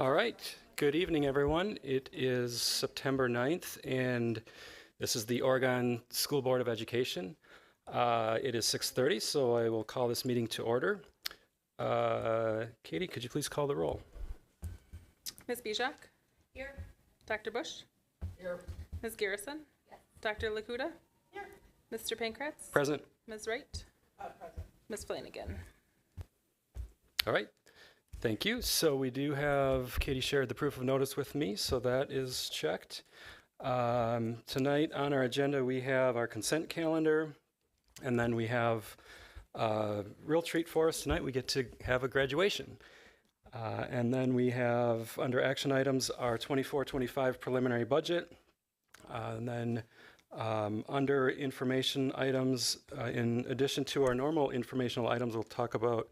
All right. Good evening, everyone. It is September 9th, and this is the Oregon School Board of Education. It is 6:30, so I will call this meeting to order. Katie, could you please call the roll? Ms. Bijak? Here. Dr. Bush? Here. Ms. Garrison? Yes. Dr. Lakuta? Here. Mr. Pankratz? Present. Ms. Wright? Present. Ms. Flanagan? All right. Thank you. So we do have, Katie shared the proof of notice with me, so that is checked. Tonight on our agenda, we have our consent calendar, and then we have a real treat for us tonight. We get to have a graduation. And then we have, under action items, our 24-25 preliminary budget. And then under information items, in addition to our normal informational items, we'll talk about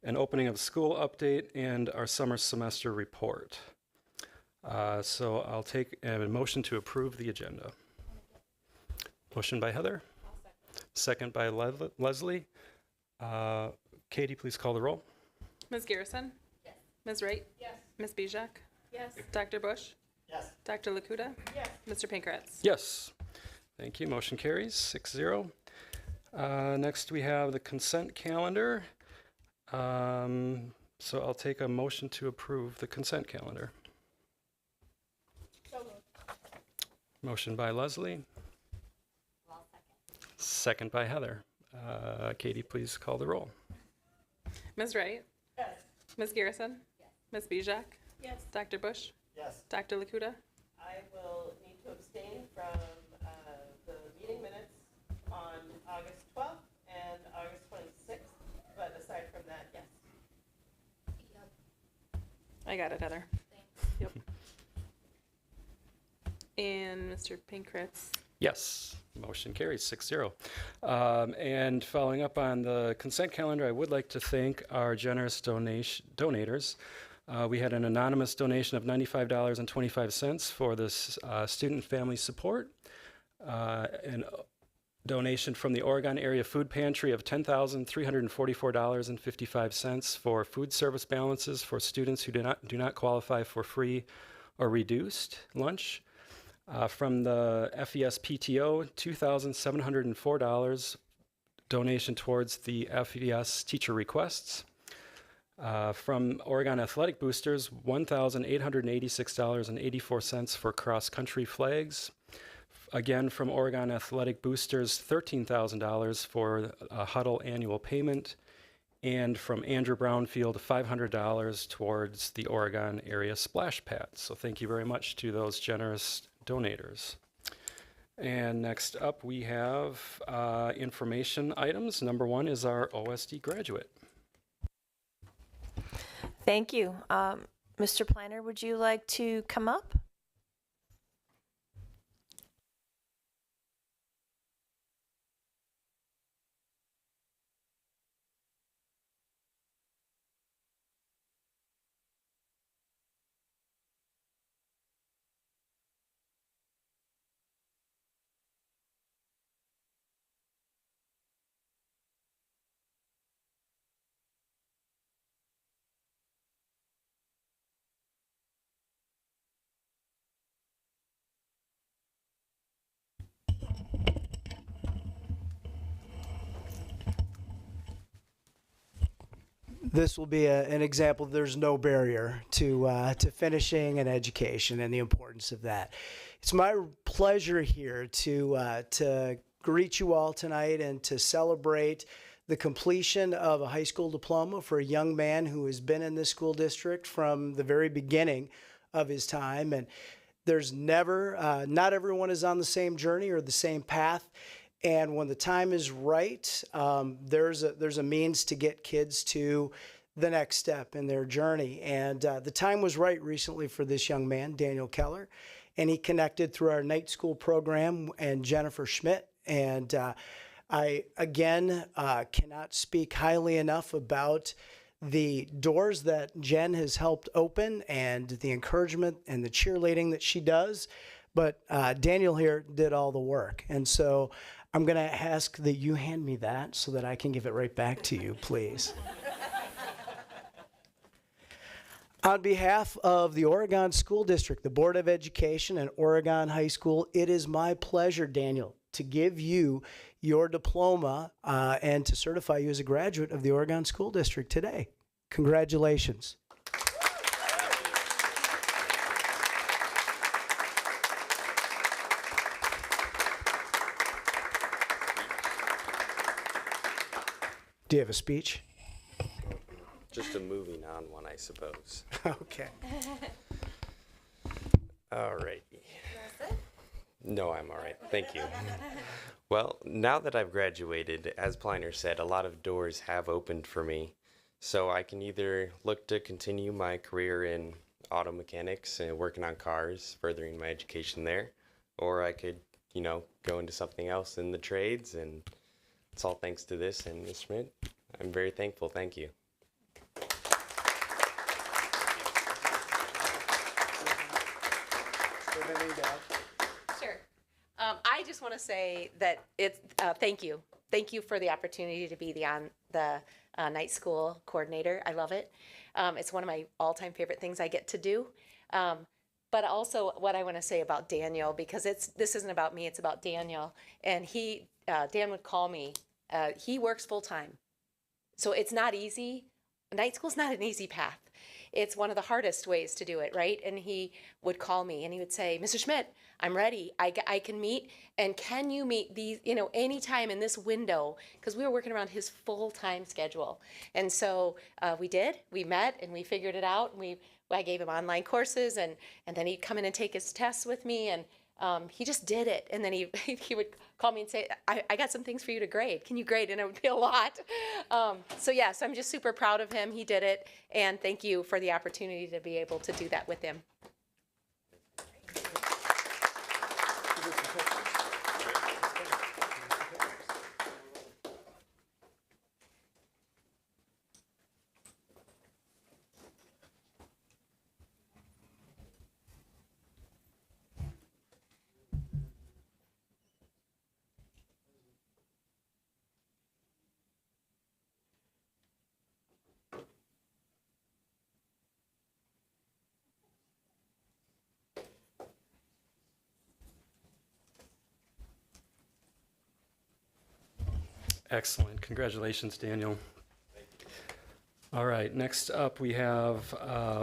an opening of school update and our summer semester report. So I'll take a motion to approve the agenda. Motion by Heather. Second by Leslie. Katie, please call the roll. Ms. Garrison? Yes. Ms. Wright? Yes. Ms. Bijak? Yes. Dr. Bush? Yes. Dr. Lakuta? Yes. Mr. Pankratz? Yes. Thank you. Motion carries 6-0. Next, we have the consent calendar. So I'll take a motion to approve the consent calendar. So moved. Motion by Leslie. I'll second. Second by Heather. Katie, please call the roll. Ms. Wright? Yes. Ms. Garrison? Yes. Ms. Bijak? Yes. Dr. Bush? Yes. Dr. Lakuta? I will need to abstain from the meeting minutes on August 12th and August 26th, but aside from that, yes. I got it, Heather. Yep. And Mr. Pankratz? Yes. Motion carries 6-0. And following up on the consent calendar, I would like to thank our generous donators. We had an anonymous donation of $95.25 for this student family support, and donation from the Oregon Area Food Pantry of $10,344.55 for food service balances for students who do not qualify for free or reduced lunch. From the FES PTO, $2,704 donation towards the FES teacher requests. From Oregon Athletic Boosters, $1,886.84 for cross-country flags. Again, from Oregon Athletic Boosters, $13,000 for a huddle annual payment. And from Andrew Brownfield, $500 towards the Oregon area splash pad. So thank you very much to those generous donators. And next up, we have information items. Number one is our OSD graduate. Thank you. Mr. Planner, would you like to come up? This will be an example. There's no barrier to finishing an education and the importance of that. It's my pleasure here to greet you all tonight and to celebrate the completion of a high school diploma for a young man who has been in this school district from the very beginning of his time. And there's never, not everyone is on the same journey or the same path. And when the time is right, there's a means to get kids to the next step in their journey. And the time was right recently for this young man, Daniel Keller, and he connected through our night school program and Jennifer Schmidt. And I, again, cannot speak highly enough about the doors that Jen has helped open and the encouragement and the cheerleading that she does. But Daniel here did all the work. And so I'm going to ask that you hand me that so that I can give it right back to you, please. On behalf of the Oregon School District, the Board of Education, and Oregon High School, it is my pleasure, Daniel, to give you your diploma and to certify you as a graduate of the Oregon School District today. Congratulations. Do you have a speech? Just a moving on one, I suppose. Okay. All right. No, I'm all right. Thank you. Well, now that I've graduated, as Pliner said, a lot of doors have opened for me. So I can either look to continue my career in auto mechanics and working on cars, furthering my education there, or I could, go into something else in the trades, and it's all thanks to this. And Ms. Schmidt, I'm very thankful. Thank you. Sure. I just want to say that it's thank you. Thank you for the opportunity to be the night school coordinator. I love it. It's one of my all-time favorite things I get to do. But also what I want to say about Daniel, because this isn't about me, it's about Daniel. And Dan would call me. He works full-time. So it's not easy. Night school's not an easy path. It's one of the hardest ways to do it, right? And he would call me and he would say, Mr. Schmidt, I'm ready. I can meet. And can you meet these, anytime in this window? Because we were working around his full-time schedule. And so we did. We met and we figured it out. And I gave him online courses and then he'd come in and take his tests with me. And he just did it. And then he would call me and say, I got some things for you to grade. Can you grade? And it would be a lot. So yes, I'm just super proud of him. He did it. And thank you for the opportunity to be able to do that with him. Excellent. Congratulations, Daniel. All right, next up we have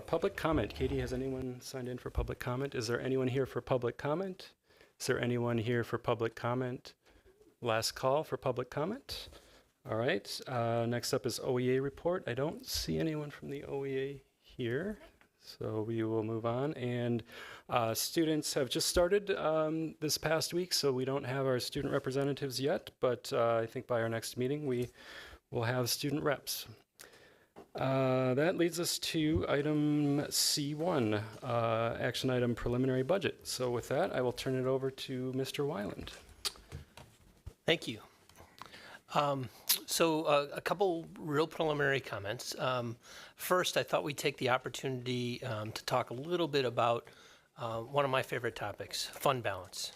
public comment. Katie, has anyone signed in for public comment? Is there anyone here for public comment? Is there anyone here for public comment? Last call for public comment. All right, next up is OEA report. I don't see anyone from the OEA here, so we will move on. And students have just started this past week, so we don't have our student representatives yet, but I think by our next meeting we will have student reps. That leads us to item C1, action item preliminary budget. So with that, I will turn it over to Mr. Weiland. Thank you. So a couple real preliminary comments. First, I thought we'd take the opportunity to talk a little bit about one of my favorite topics, fund balance,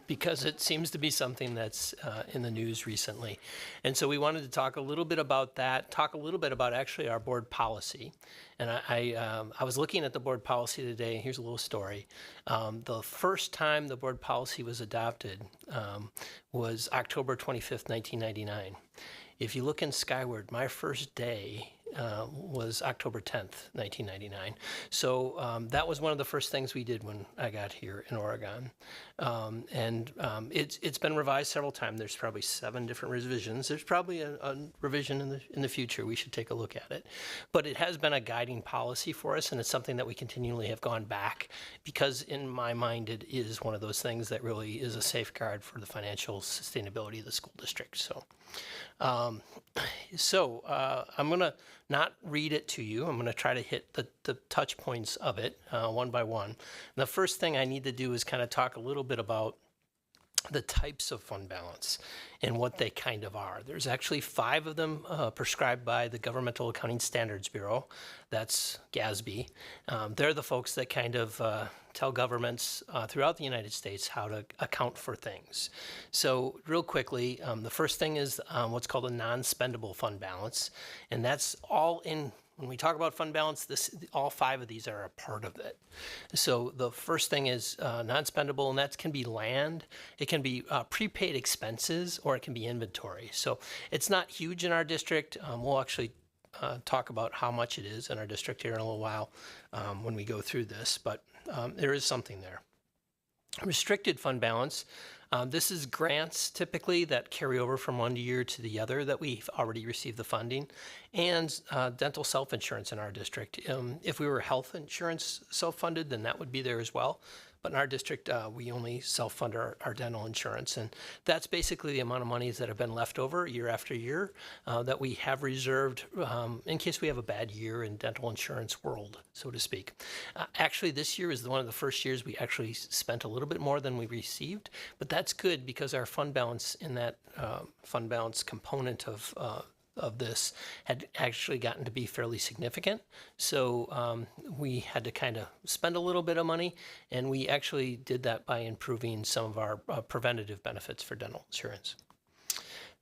because it seems to be something that's in the news recently. And so we wanted to talk a little bit about that, talk a little bit about actually our board policy. And I was looking at the board policy today, and here's a little story. The first time the board policy was adopted was October 25th, 1999. If you look in Skyward, my first day was October 10th, 1999. So that was one of the first things we did when I got here in Oregon. It's been revised several times. There's probably 7 different revisions. There's probably a revision in the future. We should take a look at it. But it has been a guiding policy for us, and it's something that we continually have gone back because in my mind it is one of those things that really is a safeguard for the financial sustainability of the school district. So I'm going to not read it to you. I'm going to try to hit the touch points of it one by one. And the first thing I need to do is kind of talk a little bit about the types of fund balance and what they kind of are. There's actually 5 of them prescribed by the Governmental Accounting Standards Bureau. That's GASB. They're the folks that kind of tell governments throughout the United States how to account for things. So real quickly, the first thing is what's called a non-spendable fund balance, and that's all in when we talk about fund balance, all 5 of these are a part of it. So the first thing is non-spendable, and that can be land, it can be prepaid expenses, or it can be inventory. So it's not huge in our district. We'll actually talk about how much it is in our district here in a little while when we go through this, but there is something there. Restricted fund balance. This is grants typically that carry over from one year to the other that we've already received the funding, and dental self-insurance in our district. If we were health insurance self-funded, then that would be there as well. But in our district, we only self-fund our dental insurance. And that's basically the amount of monies that have been left over year after year that we have reserved in case we have a bad year in dental insurance world, so to speak. Actually, this year is one of the first years we actually spent a little bit more than we received. But that's good because our fund balance in that fund balance component of this had actually gotten to be fairly significant. So we had to kind of spend a little bit of money, and we actually did that by improving some of our preventative benefits for dental insurance.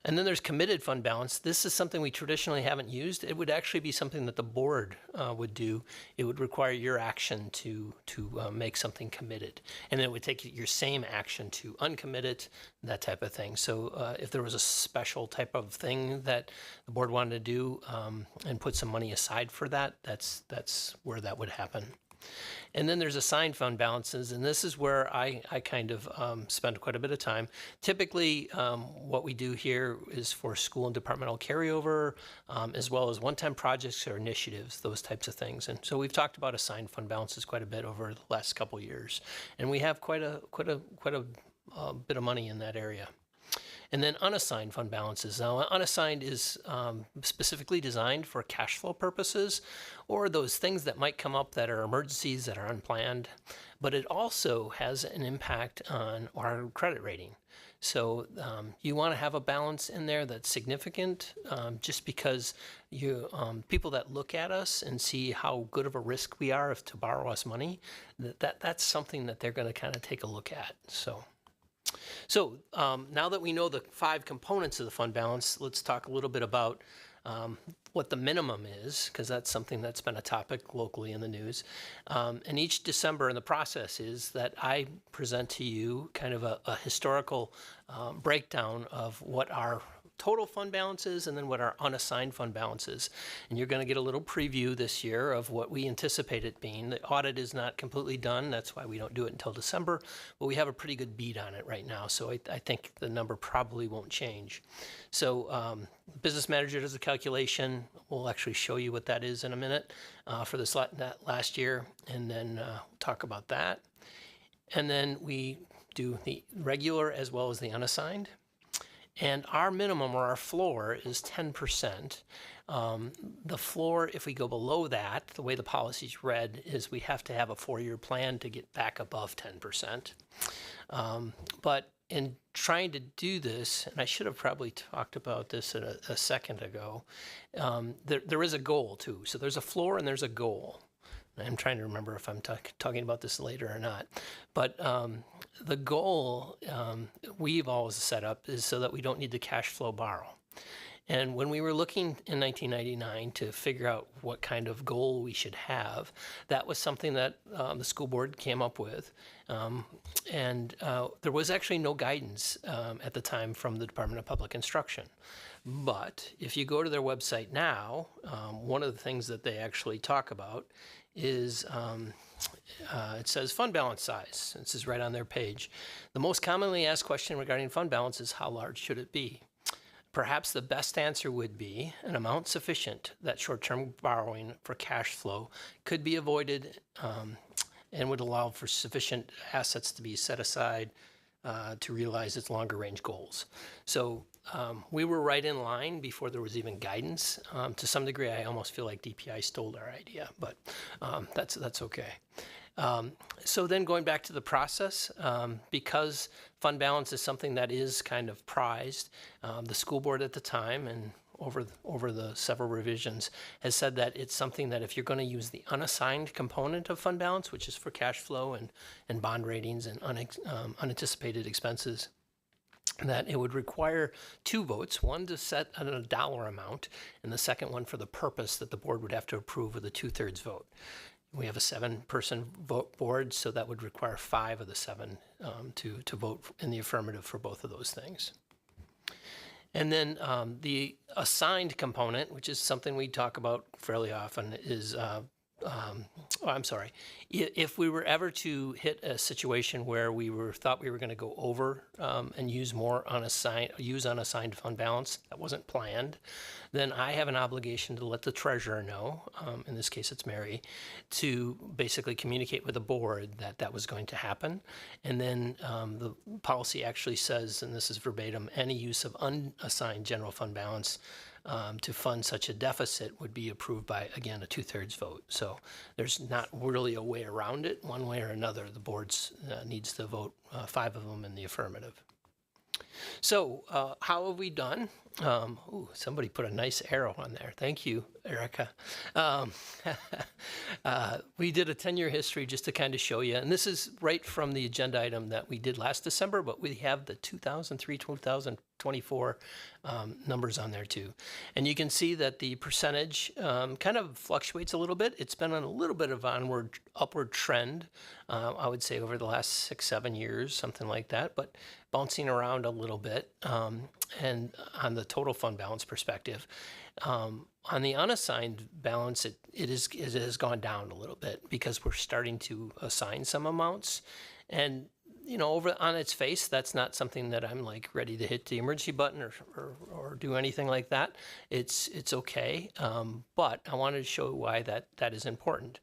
And then there's committed fund balance. This is something we traditionally haven't used. It would actually be something that the board would do. It would require your action to make something committed. And then it would take your same action to uncommit it, that type of thing. So if there was a special type of thing that the board wanted to do and put some money aside for that, that's where that would happen. And then there's assigned fund balances, and this is where I kind of spend quite a bit of time. Typically, what we do here is for school and departmental carryover, as well as one-time projects or initiatives, those types of things. And so we've talked about assigned fund balances quite a bit over the last couple of years, and we have quite a bit of money in that area. And then unassigned fund balances. Now, unassigned is specifically designed for cash flow purposes or those things that might come up that are emergencies that are unplanned, but it also has an impact on our credit rating. So you want to have a balance in there that's significant just because you people that look at us and see how good of a risk we are if to borrow us money, that's something that they're going to kind of take a look at. So now that we know the 5 components of the fund balance, let's talk a little bit about what the minimum is, because that's something that's been a topic locally in the news. And each December in the process is that I present to you kind of a historical breakdown of what our total fund balances and then what our unassigned fund balances. And you're going to get a little preview this year of what we anticipate it being. The audit is not completely done. That's why we don't do it until December, but we have a pretty good beat on it right now. So I think the number probably won't change. So business manager does a calculation. We'll actually show you what that is in a minute for this last year, and then talk about that. And then we do the regular as well as the unassigned. And our minimum or our floor is 10%. The floor, if we go below that, the way the policy's read is we have to have a 4-year plan to get back above 10%. But in trying to do this, and I should have probably talked about this a second ago, there is a goal too. So there's a floor and there's a goal. I'm trying to remember if I'm talking about this later or not. But the goal we've always set up is so that we don't need to cash flow borrow. And when we were looking in 1999 to figure out what kind of goal we should have, that was something that the school board came up with. And there was actually no guidance at the time from the Department of Public Instruction. But if you go to their website now, one of the things that they actually talk about is it says fund balance size. This is right on their page. The most commonly asked question regarding fund balance is how large should it be? Perhaps the best answer would be an amount sufficient that short-term borrowing for cash flow could be avoided and would allow for sufficient assets to be set aside to realize its longer range goals. So we were right in line before there was even guidance. To some degree, I almost feel like DPI stole our idea, but that's okay. So then going back to the process, because fund balance is something that is kind of prized, the school board at the time and over the several revisions has said that it's something that if you're going to use the unassigned component of fund balance, which is for cash flow and bond ratings and unanticipated expenses, that it would require 2 votes, one to set a dollar amount, and the second one for the purpose that the board would have to approve with a 2/3 vote. We have a 7-person vote board, so that would require 5 of the 7 to vote in the affirmative for both of those things. And then the assigned component, which is something we talk about fairly often, is if we were ever to hit a situation where we thought we were going to go over and use unassigned fund balance, that wasn't planned, then I have an obligation to let the treasurer know, in this case it's Mary, to basically communicate with the board that that was going to happen. And then the policy actually says, and this is verbatim, any use of unassigned general fund balance to fund such a deficit would be approved by, again, a 2/3 vote. So there's not really a way around it. One way or another, the boards needs to vote 5 of them in the affirmative. So how have we done? Somebody put a nice arrow on there. Thank you, Erica. We did a 10-year history just to kind of show you. And this is right from the agenda item that we did last December, but we have the 2003-2024 numbers on there too. And you can see that the percentage kind of fluctuates a little bit. It's been on a little bit of upward trend, I would say, over the last 6-7 years, something like that, but bouncing around a little bit. And on the total fund balance perspective, on the unassigned balance, it has gone down a little bit because we're starting to assign some amounts. And over on its face, that's not something that I'm like ready to hit the emergency button or do anything like that. It's okay, but I wanted to show why that is important.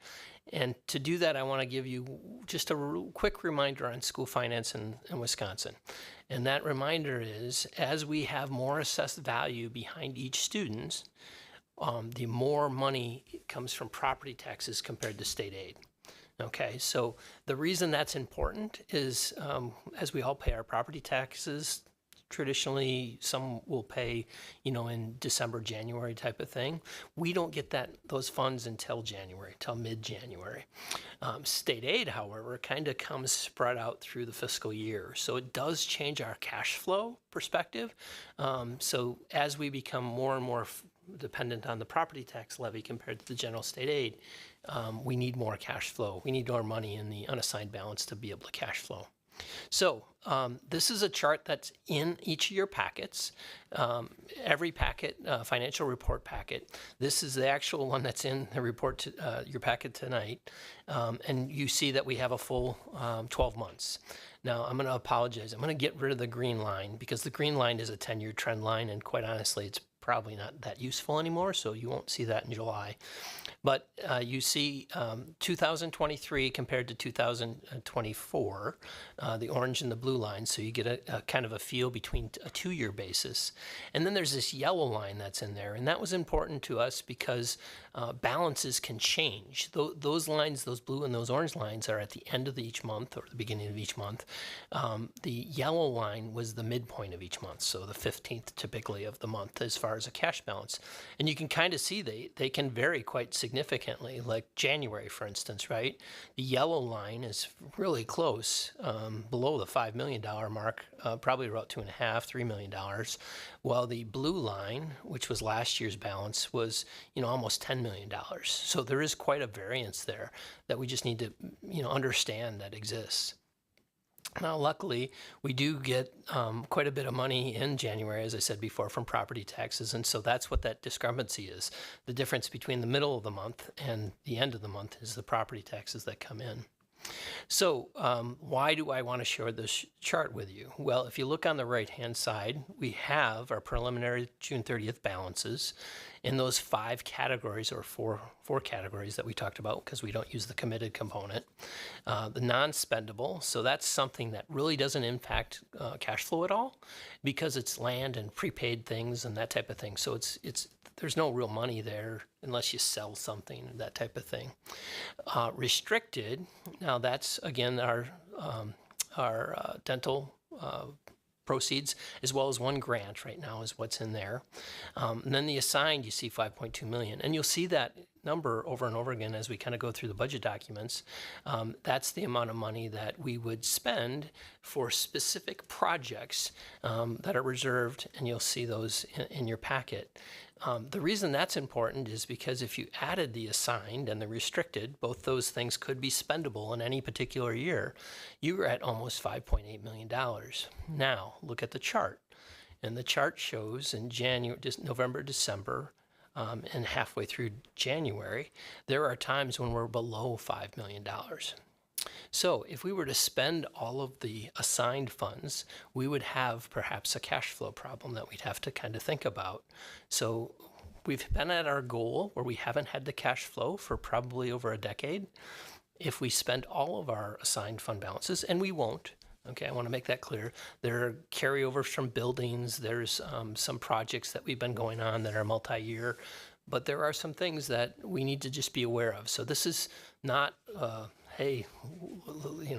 And to do that, I want to give you just a quick reminder on school finance in Wisconsin. And that reminder is, as we have more assessed value behind each student, the more money comes from property taxes compared to state aid. Okay, so the reason that's important is as we all pay our property taxes, traditionally some will pay, in December, January type of thing. We don't get those funds until January, till mid-January. State aid, however, kind of comes spread out through the fiscal year. So it does change our cash flow perspective. So as we become more and more dependent on the property tax levy compared to the general state aid, we need more cash flow. We need more money in the unassigned balance to be able to cash flow. So this is a chart that's in each of your packets. Every packet, financial report packet. This is the actual one that's in the report, your packet tonight. And you see that we have a full 12 months. Now, I'm going to apologize. I'm going to get rid of the green line because the green line is a 10-year trend line, and quite honestly, it's probably not that useful anymore, so you won't see that in July. But you see 2023 compared to 2024, the orange and the blue line, so you get a kind of a feel between a 2-year basis. And then there's this yellow line that's in there, and that was important to us because balances can change. Those lines, those blue and those orange lines, are at the end of each month or the beginning of each month. The yellow line was the midpoint of each month, so the 15th typically of the month as far as a cash balance. And you can kind of see they can vary quite significantly, like January, for instance, right? The yellow line is really close, below the $5 million mark, probably about $2.5, $3 million, while the blue line, which was last year's balance, was almost $10 million. So there is quite a variance there that we just need to understand that exists. Now, luckily, we do get quite a bit of money in January, as I said before, from property taxes. And so that's what that discrepancy is. The difference between the middle of the month and the end of the month is the property taxes that come in. So why do I want to share this chart with you? Well, if you look on the right-hand side, we have our preliminary June 30th balances in those 5 categories, or four categories that we talked about because we don't use the committed component. The non-spendable, so that's something that really doesn't impact cash flow at all because it's land and prepaid things and that type of thing. So there's no real money there unless you sell something, that type of thing. Restricted, now that's, again, our dental proceeds, as well as 1 grant right now is what's in there. And then the assigned, you see $5.2 million. And you'll see that number over and over again as we kind of go through the budget documents. That's the amount of money that we would spend for specific projects that are reserved, and you'll see those in your packet. The reason that's important is because if you added the assigned and the restricted, both those things could be spendable in any particular year, you were at almost $5.8 million. Now, look at the chart. And the chart shows in November, December, and halfway through January, there are times when we're below $5 million. So if we were to spend all of the assigned funds, we would have perhaps a cash flow problem that we'd have to kind of think about. So we've been at our goal where we haven't had the cash flow for probably over a decade. If we spend all of our assigned fund balances, and we won't, okay, I want to make that clear. There are carryovers from buildings. There's some projects that we've been going on that are multi-year, but there are some things that we need to just be aware of. So this is not, hey,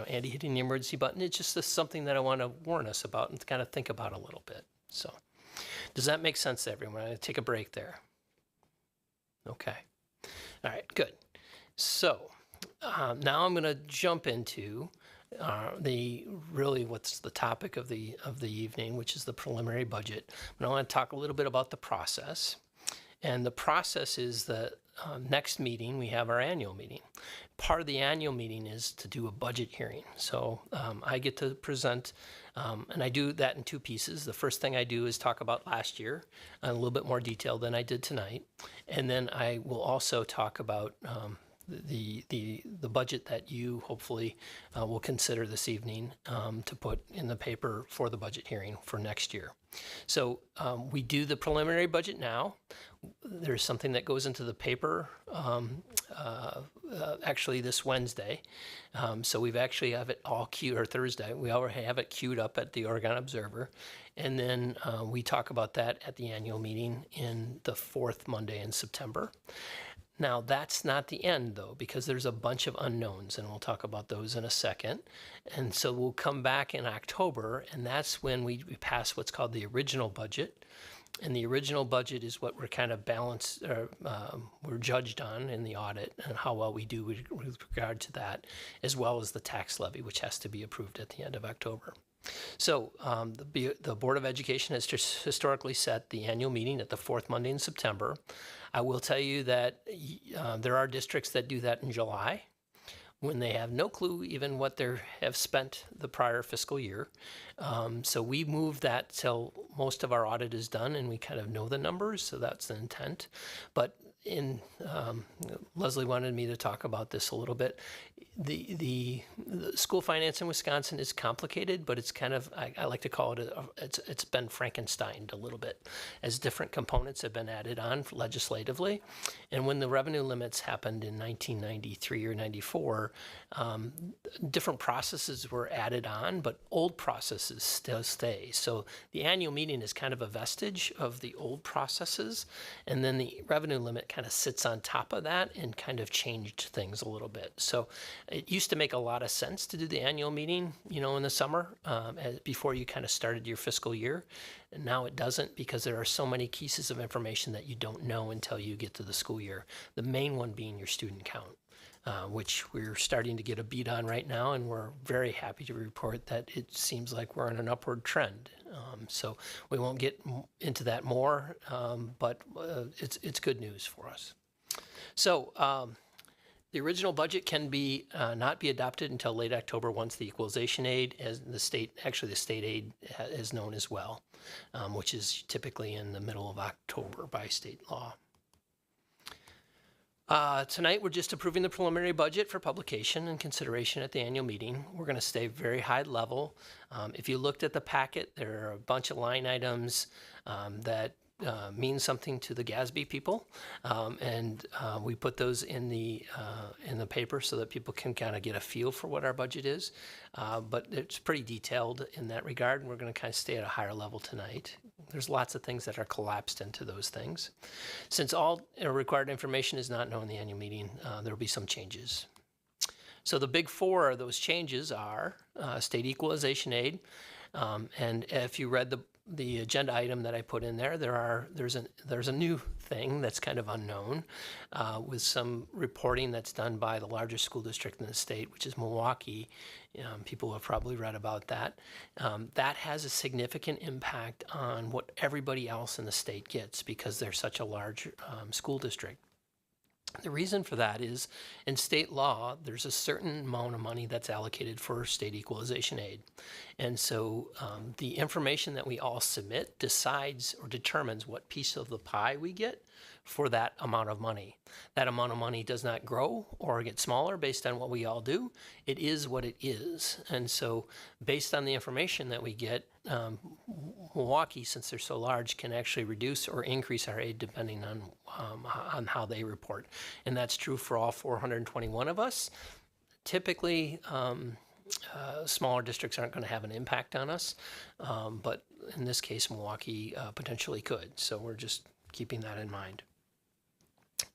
Andy hitting the emergency button. It's just something that I want to warn us about and kind of think about a little bit. So does that make sense to everyone? I'm going to take a break there. Okay. All right, good. So now I'm going to jump into what's the topic of the evening, which is the preliminary budget. But I want to talk a little bit about the process. And the process is that next meeting, we have our annual meeting. Part of the annual meeting is to do a budget hearing. So I get to present, and I do that in two pieces. The first thing I do is talk about last year in a little bit more detail than I did tonight. And then I will also talk about the budget that you hopefully will consider this evening to put in the paper for the budget hearing for next year. So we do the preliminary budget now. There's something that goes into the paper actually this Wednesday. So we've actually have it all queued, or Thursday. We already have it queued up at the Oregon Observer. And then we talk about that at the annual meeting in the fourth Monday in September. Now, that's not the end, though, because there's a bunch of unknowns, and we'll talk about those in a second. And so we'll come back in October, and that's when we pass what's called the original budget. And the original budget is what we're kind of balanced, or we're judged on in the audit, and how well we do with regard to that, as well as the tax levy, which has to be approved at the end of October. So the Board of Education has just historically set the annual meeting at the fourth Monday in September. I will tell you that there are districts that do that in July, when they have no clue even what they have spent the prior fiscal year. So we move that till most of our audit is done and we kind of know the numbers, so that's the intent. But Leslie wanted me to talk about this a little bit. The school finance in Wisconsin is complicated, but it's kind of, I like to call it, it's been Frankensteined a little bit, as different components have been added on legislatively. And when the revenue limits happened in 1993 or 94, different processes were added on, but old processes still stay. So the annual meeting is kind of a vestige of the old processes, and then the revenue limit kind of sits on top of that and kind of changed things a little bit. So it used to make a lot of sense to do the annual meeting, in the summer before you kind of started your fiscal year. And now it doesn't, because there are so many pieces of information that you don't know until you get to the school year. The main one being your student count, which we're starting to get a beat on right now, and we're very happy to report that it seems like we're on an upward trend. So we won't get into that more, but it's good news for us. So the original budget can be not be adopted until late October once the equalization aid, as the state aid is known as well, which is typically in the middle of October by state law. Tonight, we're just approving the preliminary budget for publication and consideration at the annual meeting. We're going to stay very high level. If you looked at the packet, there are a bunch of line items that mean something to the GASB people, and we put those in the paper so that people can kind of get a feel for what our budget is. But it's pretty detailed in that regard, and we're going to kind of stay at a higher level tonight. There's lots of things that are collapsed into those things. Since all required information is not known in the annual meeting, there will be some changes. So the big four of those changes are state equalization aid. And if you read the agenda item that I put in there, there's a new thing that's kind of unknown with some reporting that's done by the largest school district in the state, which is Milwaukee. People have probably read about that. That has a significant impact on what everybody else in the state gets because they're such a large school district. The reason for that is in state law, there's a certain amount of money that's allocated for state equalization aid. And so the information that we all submit decides or determines what piece of the pie we get for that amount of money. That amount of money does not grow or get smaller based on what we all do. It is what it is. And so based on the information that we get, Milwaukee, since they're so large, can actually reduce or increase our aid depending on how they report. And that's true for all 421 of us. Typically, smaller districts aren't going to have an impact on us, but in this case, Milwaukee potentially could. So we're just keeping that in mind.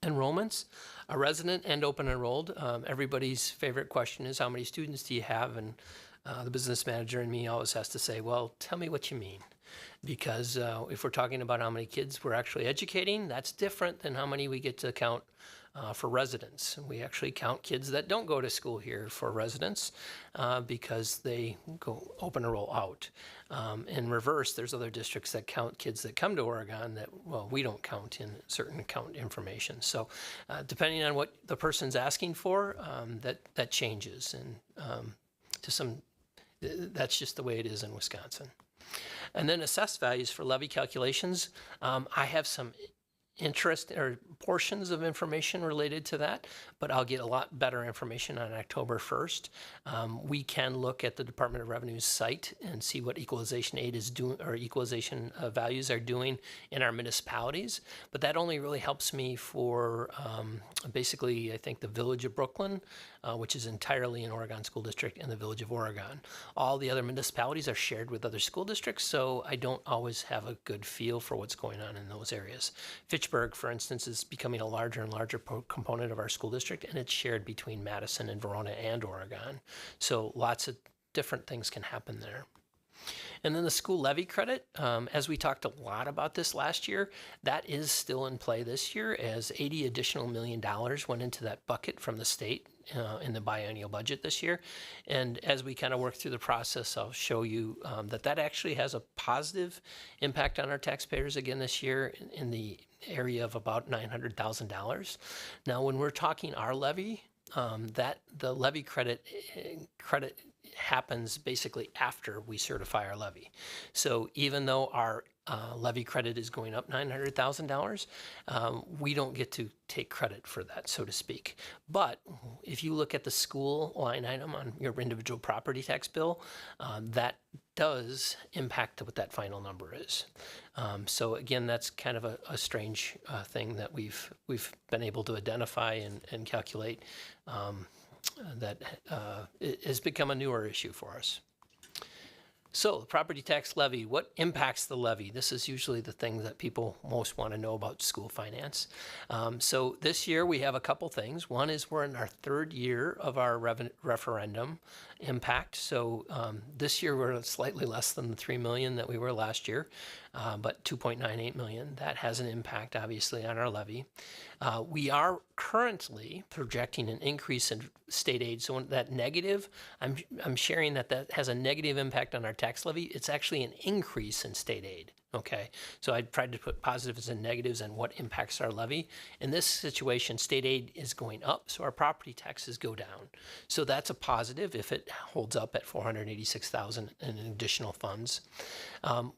Enrollments, a resident and open enrolled. Everybody's favorite question is how many students do you have? And the business manager in me always has to say, well, tell me what you mean. Because if we're talking about how many kids we're actually educating, that's different than how many we get to count for residents. We actually count kids that don't go to school here for residents because they go open enroll out. In reverse, there's other districts that count kids that come to Oregon that, well, we don't count in certain account information. So depending on what the person's asking for, that changes. And that's just the way it is in Wisconsin. And then assessed values for levy calculations. I have some interest or portions of information related to that, but I'll get a lot better information on October 1st. We can look at the Department of Revenue's site and see what equalization aid is doing or equalization values are doing in our municipalities, but that only really helps me for basically, I think, the Village of Brooklyn, which is entirely an Oregon school district, and the Village of Oregon. All the other municipalities are shared with other school districts, so I don't always have a good feel for what's going on in those areas. Fitchburg, for instance, is becoming a larger and larger component of our school district, and it's shared between Madison and Verona and Oregon. So lots of different things can happen there. And then the school levy credit, as we talked a lot about this last year, that is still in play this year as $80 additional million went into that bucket from the state in the biennial budget this year. And as we kind of work through the process, I'll show you that actually has a positive impact on our taxpayers again this year in the area of about $900,000. Now, when we're talking our levy, that the levy credit happens basically after we certify our levy. So even though our levy credit is going up $900,000, we don't get to take credit for that, so to speak. But if you look at the school line item on your individual property tax bill, that does impact what that final number is. So again, that's kind of a strange thing that we've been able to identify and calculate that it has become a newer issue for us. So the property tax levy, what impacts the levy? This is usually the thing that people most want to know about school finance. So this year we have a couple things. One is we're in our third year of our referendum impact. So this year we're slightly less than the $3 million that we were last year, but $2.98 million. That has an impact, obviously, on our levy. We are currently projecting an increase in state aid. So that negative, I'm sharing that has a negative impact on our tax levy. It's actually an increase in state aid. Okay, so I tried to put positives and negatives and what impacts our levy. In this situation, state aid is going up, so our property taxes go down. So that's a positive if it holds up at $486,000 in additional funds.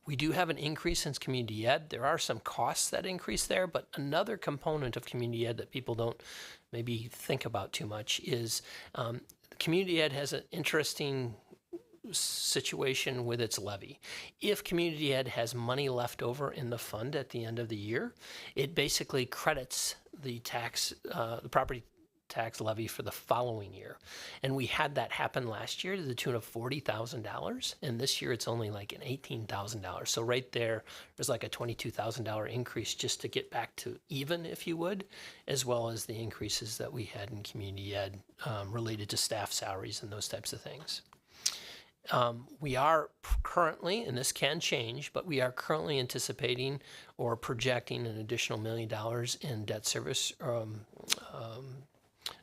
We do have an increase in community ed. There are some costs that increase there, but another component of community ed that people don't maybe think about too much is community ed has an interesting situation with its levy. If community ed has money left over in the fund at the end of the year, it basically credits the tax, the property tax levy for the following year. And we had that happen last year to the tune of $40,000, and this year it's only like an $18,000. So right there's like a $22,000 increase just to get back to even, if you would, as well as the increases that we had in community ed related to staff salaries and those types of things. We are currently, and this can change, but we are currently anticipating or projecting an additional $1 million in debt service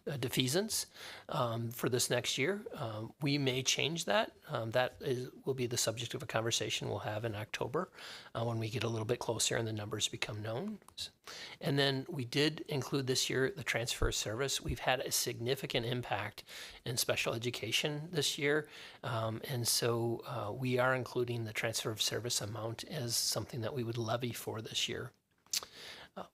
defeasance for this next year. We may change that. Will be the subject of a conversation we'll have in October when we get a little bit closer and the numbers become known. And then we did include this year the transfer of service. We've had a significant impact in special education this year. And so we are including the transfer of service amount as something that we would levy for this year.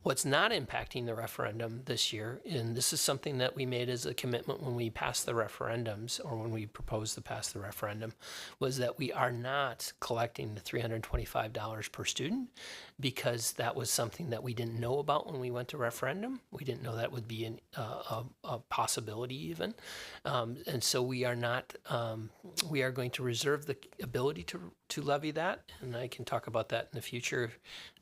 What's not impacting the referendum this year, and this is something that we made as a commitment when we passed the referendums, or when we proposed to pass the referendum, was that we are not collecting the $325 per student, because that was something that we didn't know about when we went to referendum. We didn't know that would be a possibility even. And so we are not, we are going to reserve the ability to levy that, and I can talk about that in the future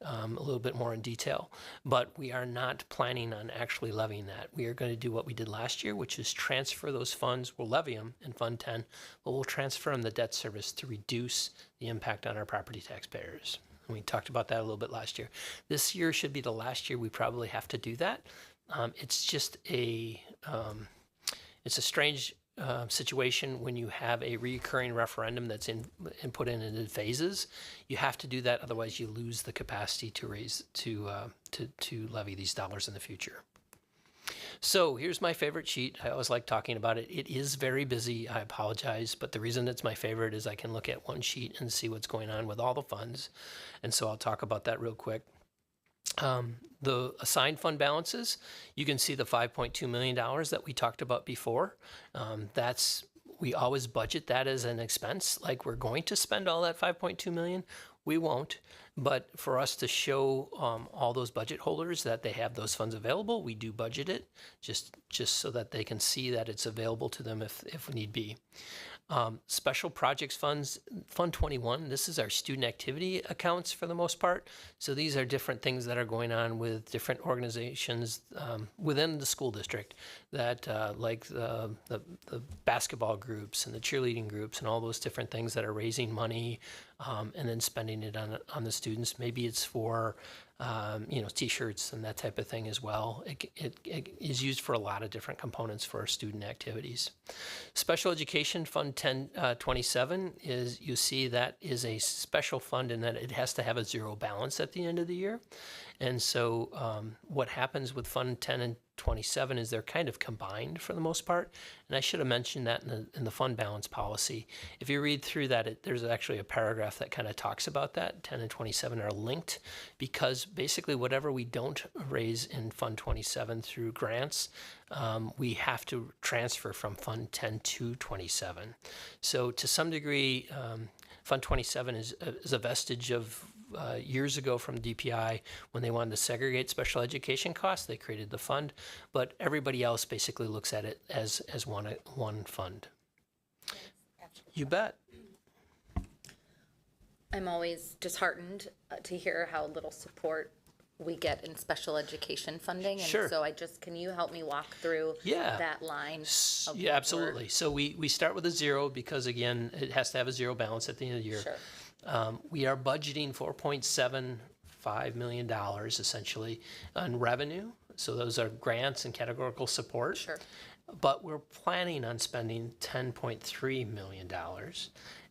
a little bit more in detail. But we are not planning on actually levying that. We are going to do what we did last year, which is transfer those funds. We'll levy them in Fund 10, but we'll transfer them the debt service to reduce the impact on our property taxpayers. And we talked about that a little bit last year. This year should be the last year we probably have to do that. It's just it's a strange situation when you have a recurring referendum that's put in phases. You have to do that, otherwise you lose the capacity to raise to levy these dollars in the future. So here's my favorite sheet. I always like talking about it. It is very busy. I apologize, but the reason it's my favorite is I can look at one sheet and see what's going on with all the funds, and so I'll talk about that real quick. The assigned fund balances, you can see the $5.2 million that we talked about before. We always budget that as an expense, like we're going to spend all that $5.2 million. We won't, but for us to show all those budget holders that they have those funds available, we do budget it just so that they can see that it's available to them if need be. Special projects funds, Fund 21, this is our student activity accounts for the most part. So these are different things that are going on with different organizations within the school district that like the basketball groups and the cheerleading groups and all those different things that are raising money and then spending it on the students. Maybe it's for T-shirts and that type of thing as well. It is used for a lot of different components for our student activities. Special Education Fund 1027 is, you see that is a special fund in that it has to have a zero balance at the end of the year. And so what happens with Fund 10 and 27 is they're kind of combined for the most part. And I should have mentioned that in the fund balance policy. If you read through that, there's actually a paragraph that kind of talks about that. 10 and 27 are linked because basically whatever we don't raise in Fund 27 through grants, we have to transfer from Fund 10 to 27. So to some degree, Fund 27 is a vestige of years ago from DPI when they wanted to segregate special education costs. They created the fund, but everybody else basically looks at it as one fund. You bet. I'm always disheartened to hear how little support we get in special education funding. And Sure. so can you help me walk through that line? Yeah, absolutely. So we start with a zero because, again, it has to have a zero balance at the end of the year. Sure. We are budgeting $4.75 million essentially on revenue. So those are grants and categorical support. Sure. But we're planning on spending $10.3 million.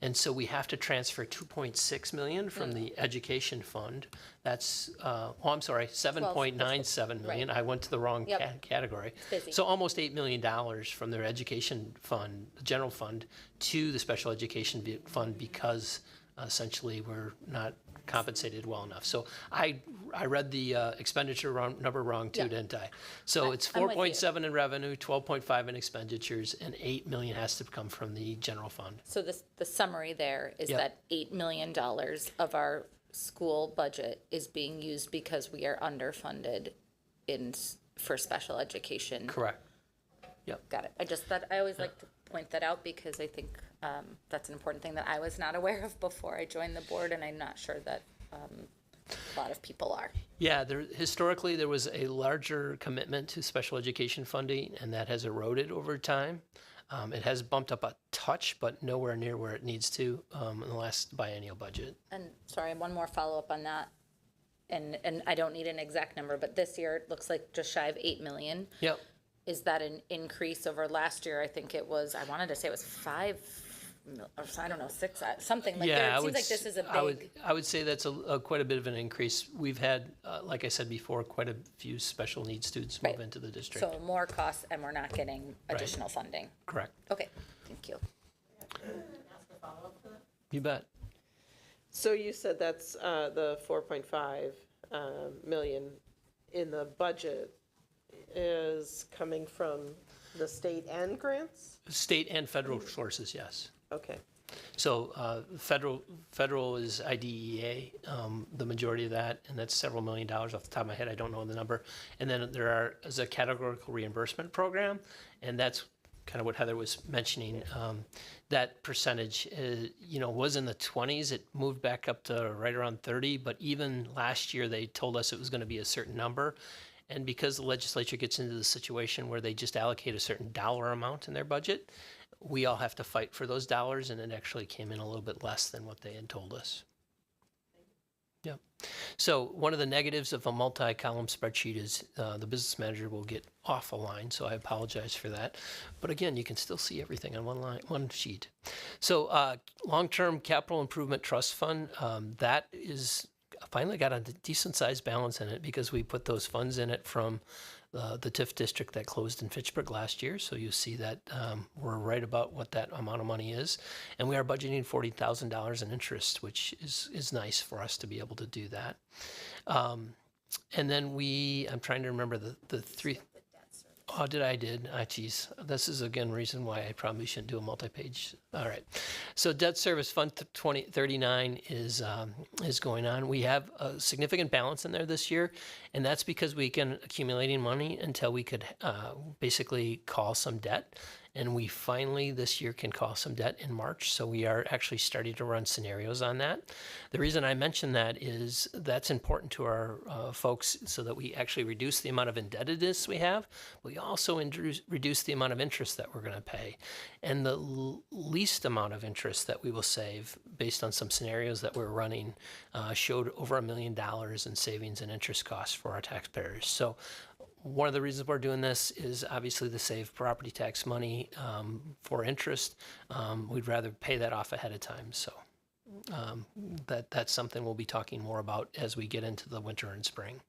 And so we have to transfer $2.6 million from the education fund. That's, $7.97 million. Right. I went to the wrong category. Busy. So almost $8 million from their education fund, the general fund, to the special education fund because essentially we're not compensated well enough. So I read the expenditure number wrong too, didn't I? So it's I'm with you. 4.7 in revenue, 12.5 in expenditures, and $8 million has to come from the general fund. So the summary there is that $8 million of our school budget is being used because we are underfunded for special education. Correct. Yep. Got it. I always like to point that out because I think that's an important thing that I was not aware of before I joined the board, and I'm not sure that a lot of people are. Yeah, historically there was a larger commitment to special education funding, and that has eroded over time. It has bumped up a touch, but nowhere near where it needs to in the last biennial budget. And sorry, one more follow-up on that. And I don't need an exact number, but this year it looks like just shy of 8 million. Yep. Is that an increase over last year? I think it was, I wanted to say it was 5, or I don't know, 6, something like that. It seems like this is a big. I would say that's quite a bit of an increase. We've had, like I said before, quite a few special needs students move Right. into the district. So more costs and we're not getting additional funding. Correct. Okay, thank you. You bet. So you said that's the 4.5 million in the budget is coming from the state and grants? State and federal sources, yes. Okay. So federal is IDEA, the majority of that, and that's several $1 million off the top of my head. I don't know the number. And then is a categorical reimbursement program, and that's kind of what Heather was mentioning. That percentage, was in the 20s. It moved back up to right around 30, but even last year they told us it was going to be a certain number. And because the legislature gets into the situation where they just allocate a certain dollar amount in their budget, we all have to fight for those dollars, and it actually came in a little bit less than what they had told us. Yeah. So one of the negatives of a multi-column spreadsheet is the business manager will get off a line, so I apologize for that. But again, you can still see everything on one sheet. So long-term capital improvement trust fund, that is finally got a decent sized balance in it because we put those funds in it from the TIF district that closed in Fitchburg last year. So you see that we're right about what that amount of money is. And we are budgeting $40,000 in interest, which is nice for us to be able to do that. And then I'm trying to remember the three. Oh, I did. Geez. This is, again, reason why I probably shouldn't do a multi-page. All right. So debt service fund 2039 is going on. We have a significant balance in there this year, and that's because we can accumulating money until we could basically call some debt. And we finally this year can call some debt in March. So we are actually starting to run scenarios on that. The reason I mention that is that's important to our folks so that we actually reduce the amount of indebtedness we have. We also reduce the amount of interest that we're going to pay. And the least amount of interest that we will save based on some scenarios that we're running showed over $1 million in savings and interest costs for our taxpayers. So one of the reasons we're doing this is obviously to save property tax money for interest. We'd rather pay that off ahead of time. So that's something we'll be talking more about as we get into the winter and spring.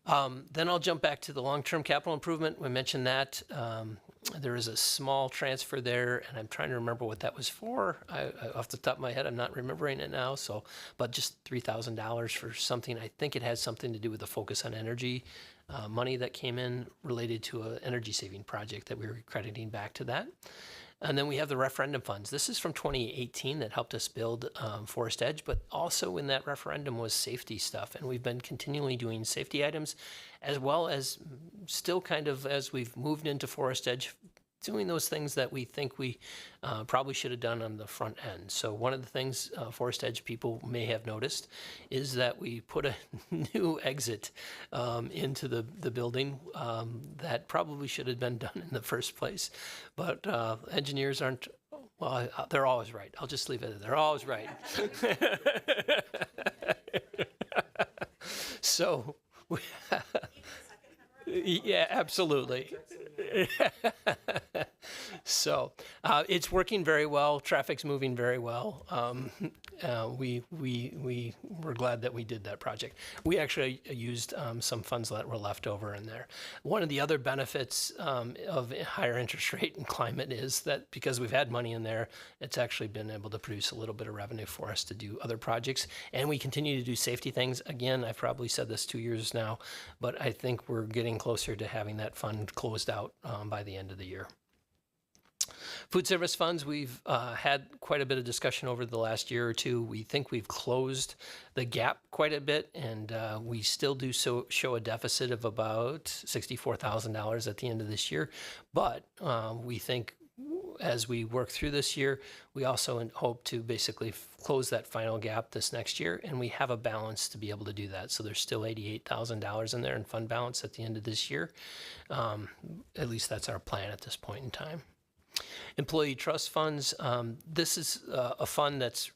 Then I'll jump back to the long-term capital improvement. We mentioned that. There is a small transfer there, and I'm trying to remember what that was for. Off the top of my head, I'm not remembering it now. But just $3,000 for something. I think it has something to do with the focus on energy money that came in related to an energy saving project that we were crediting back to that. And then we have the referendum funds. This is from 2018 that helped us build Forest Edge, but also in that referendum was safety stuff. And we've been continually doing safety items, as well as still kind of as we've moved into Forest Edge, doing those things that we think we probably should have done on the front end. So one of the things Forest Edge people may have noticed is that we put a new exit into the building that probably should have been done in the first place. But engineers aren't, well, they're always right. I'll just leave it. They're always right. So, yeah, absolutely. So it's working very well. Traffic's moving very well. We were glad that we did that project. We actually used some funds that were left over in there. One of the other benefits of a higher interest rate and climate is that because we've had money in there, it's actually been able to produce a little bit of revenue for us to do other projects. And we continue to do safety things. Again, I've probably said this 2 years now, but I think we're getting closer to having that fund closed out by the end of the year. Food service funds, we've had quite a bit of discussion over the last year or two. We think we've closed the gap quite a bit, and we still do show a deficit of about $64,000 at the end of this year. But we think as we work through this year, we also hope to basically close that final gap this next year, and we have a balance to be able to do that. So there's still $88,000 in there in fund balance at the end of this year. At least that's our plan at this point in time. Employee trust funds, this is a fund that's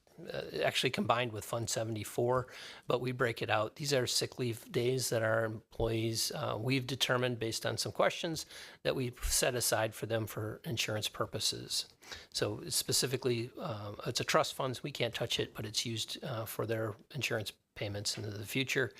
actually combined with Fund 74, but we break it out. These are sick leave days that our employees, we've determined based on some questions that we set aside for them for insurance purposes. So specifically, it's a trust funds. We can't touch it, but it's used for their insurance payments into the future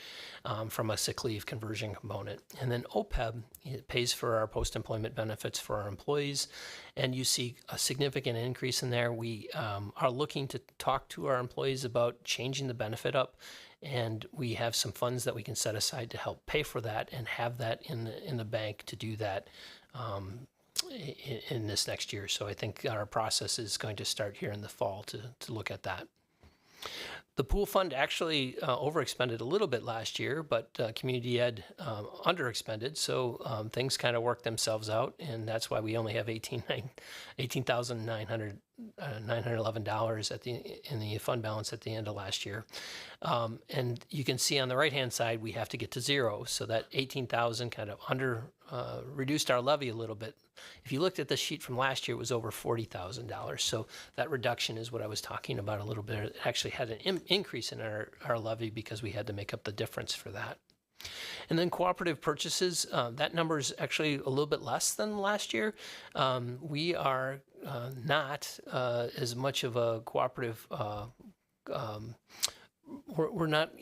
from a sick leave conversion component. And then OPEB, it pays for our post-employment benefits for our employees, and you see a significant increase in there. We are looking to talk to our employees about changing the benefit up, and we have some funds that we can set aside to help pay for that and have that in the bank to do that in this next year. So I think our process is going to start here in the fall to look at that. The pool fund actually overexpended a little bit last year, but community ed underexpended, so things kind of worked themselves out, and that's why we only have $18,911 in the fund balance at the end of last year. And you can see on the right-hand side, we have to get to zero, so that 18,000 kind of reduced our levy a little bit. If you looked at the sheet from last year, it was over $40,000. So that reduction is what I was talking about a little bit. It actually had an increase in our levy because we had to make up the difference for that. And then cooperative purchases, that number is actually a little bit less than last year. We are not as much of a cooperative we're not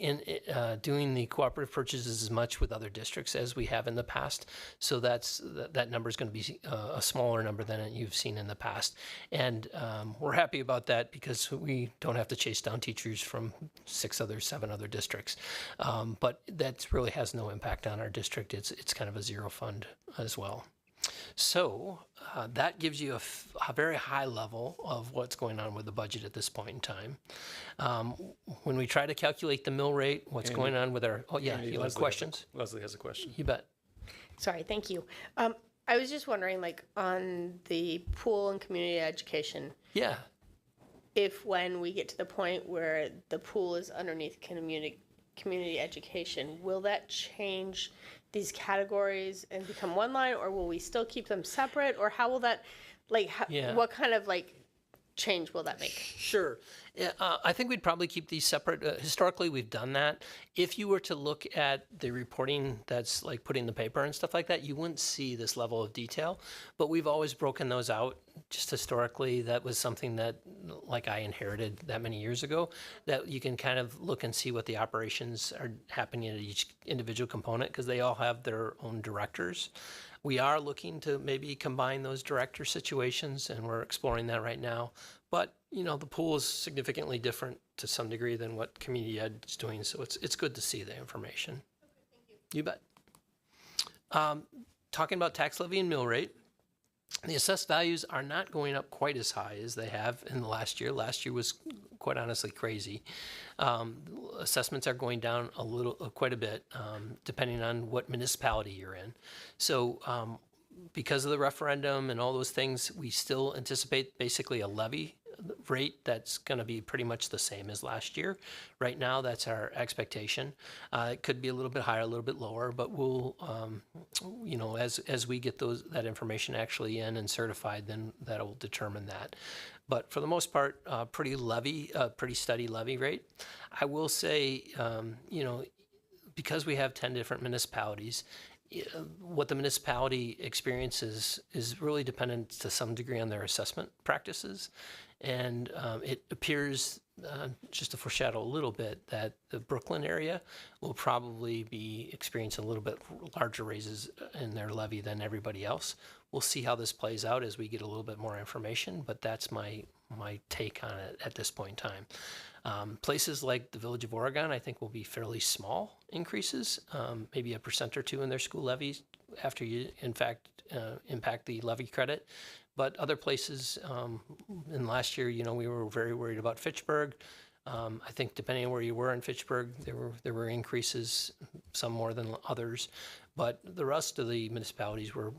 doing the cooperative purchases as much with other districts as we have in the past. So that number is going to be a smaller number than you've seen in the past. And we're happy about that because we don't have to chase down teachers from 7 other districts. But that really has no impact on our district. It's kind of a zero fund as well. So that gives you a very high level of what's going on with the budget at this point in time. When we try to calculate the mill rate, what's going on with our, you have questions? Leslie has a question. You bet. Sorry, thank you. I was just wondering, like, on the pool and community education, Yeah. if when we get to the point where the pool is underneath community education, will that change these categories and become one line, or will we still keep them separate, or how will that, like, what kind of, like, change will that make? Sure. Yeah, I think we'd probably keep these separate. Historically, we've done that. If you were to look at the reporting that's like put in the paper and stuff like that, you wouldn't see this level of detail. But we've always broken those out. Just historically, that was something that, like, I inherited that many years ago, that you can kind of look and see what the operations are happening at each individual component because they all have their own directors. We are looking to maybe combine those director situations, and we're exploring that right now. But, the pool is significantly different to some degree than what community ed is doing, so it's good to see the information. Okay, thank you. You bet. Talking about tax levy and mill rate, the assessed values are not going up quite as high as they have in the last year. Last year was quite honestly crazy. Assessments are going down quite a bit, depending on what municipality you're in. So because of the referendum and all those things, we still anticipate basically a levy rate that's going to be pretty much the same as last year. Right now, that's our expectation. It could be a little bit higher, a little bit lower, but we'll, as we get that information actually in and certified, then that'll determine that. But for the most part, pretty steady levy rate. I will say, because we have 10 different municipalities, what the municipality experiences is really dependent to some degree on their assessment practices. And it appears, just to foreshadow a little bit, that the Brooklyn area will probably be experiencing a little bit larger raises in their levy than everybody else. We'll see how this plays out as we get a little bit more information, but that's my take on it at this point in time. Places like the Village of Oregon, I think, will be fairly small increases, maybe 1% or 2% in their school levies after you, in fact, impact the levy credit. But other places, in last year, we were very worried about Fitchburg. I think depending on where you were in Fitchburg, there were increases, some more than others. But the rest of the municipalities were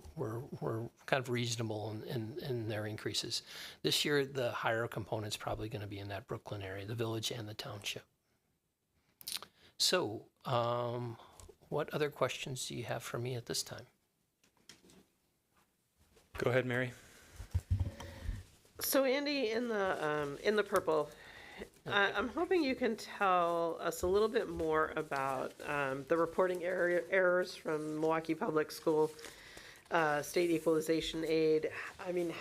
kind of reasonable in their increases. This year, the higher component's probably going to be in that Brooklyn area, the village and the township. So, what other questions do you have for me at this time? Go ahead, Mary. So Andy, in the purple, I'm hoping you can tell us a little bit more about the reporting errors from Milwaukee Public School state equalization aid. I mean,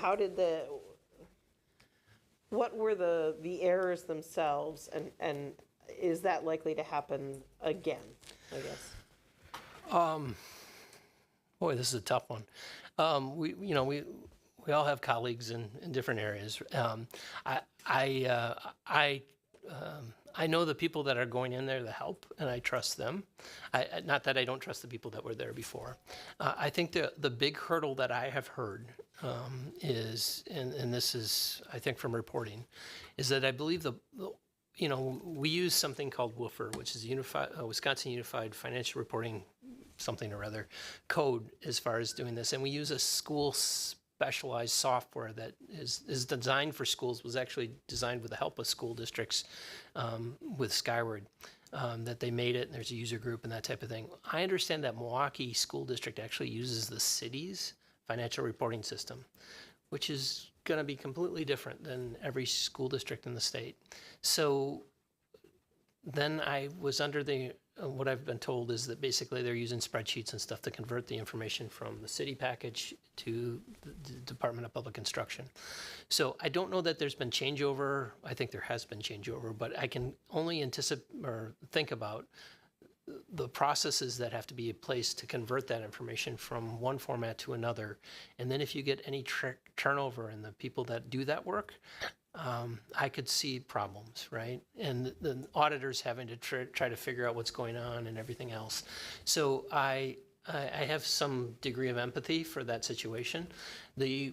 what were the errors themselves, and is that likely to happen again, I guess? Boy, this is a tough one. We all have colleagues in different areas. I know the people that are going in there to help, and I trust them. Not that I don't trust the people that were there before. I think the big hurdle that I have heard is, and this is, I think, from reporting, is that I believe we use something called WUFR, which is Wisconsin Unified Financial Reporting something or other code as far as doing this. And we use a school specialized software that is designed for schools, was actually designed with the help of school districts with Skyward, that they made it, and there's a user group and that type of thing. I understand that Milwaukee School District actually uses the city's financial reporting system, which is going to be completely different than every school district in the state. So then I was under what I've been told is that basically they're using spreadsheets and stuff to convert the information from the city package to the Department of Public Instruction. So I don't know that there's been changeover. I think there has been changeover, but I can only anticipate or think about the processes that have to be in place to convert that information from one format to another. And then if you get any turnover in the people that do that work, I could see problems, right? And the auditors having to try to figure out what's going on and everything else. So I have some degree of empathy for that situation.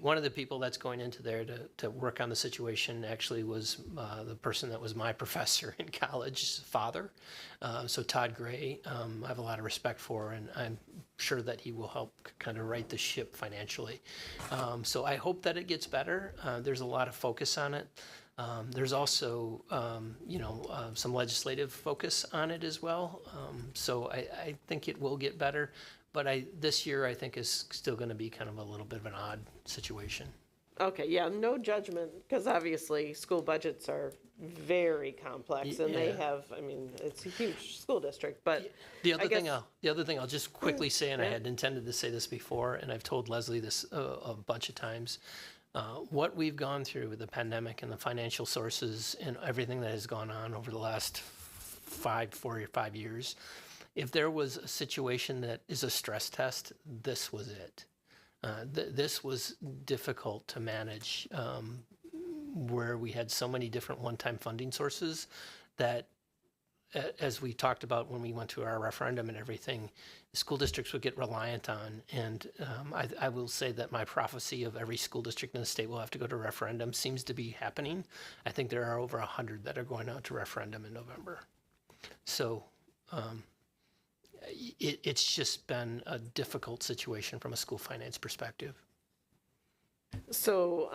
One of the people that's going into there to work on the situation actually was the person that was my professor in college's father. So Todd Gray, I have a lot of respect for, and I'm sure that he will help kind of right the ship financially. So I hope that it gets better. There's a lot of focus on it. There's also, some legislative focus on it as well. So I think it will get better. But this year, I think, is still going to be kind of a little bit of an odd situation. Okay, yeah, no judgment, because obviously school budgets are very complex, and they have, I mean, it's a huge school district, but the other thing I'll just quickly say, and I had intended to say this before, and I've told Leslie this a bunch of times, what we've gone through with the pandemic and the financial sources and everything that has gone on over the last 4 or 5 years, if there was a situation that is a stress test, this was it. This was difficult to manage, where we had so many different one-time funding sources that, as we talked about when we went to our referendum and everything, the school districts would get reliant on. And I will say that my prophecy of every school district in the state will have to go to referendum seems to be happening. I think there are over 100 that are going out to referendum in November. So it's just been a difficult situation from a school finance perspective. So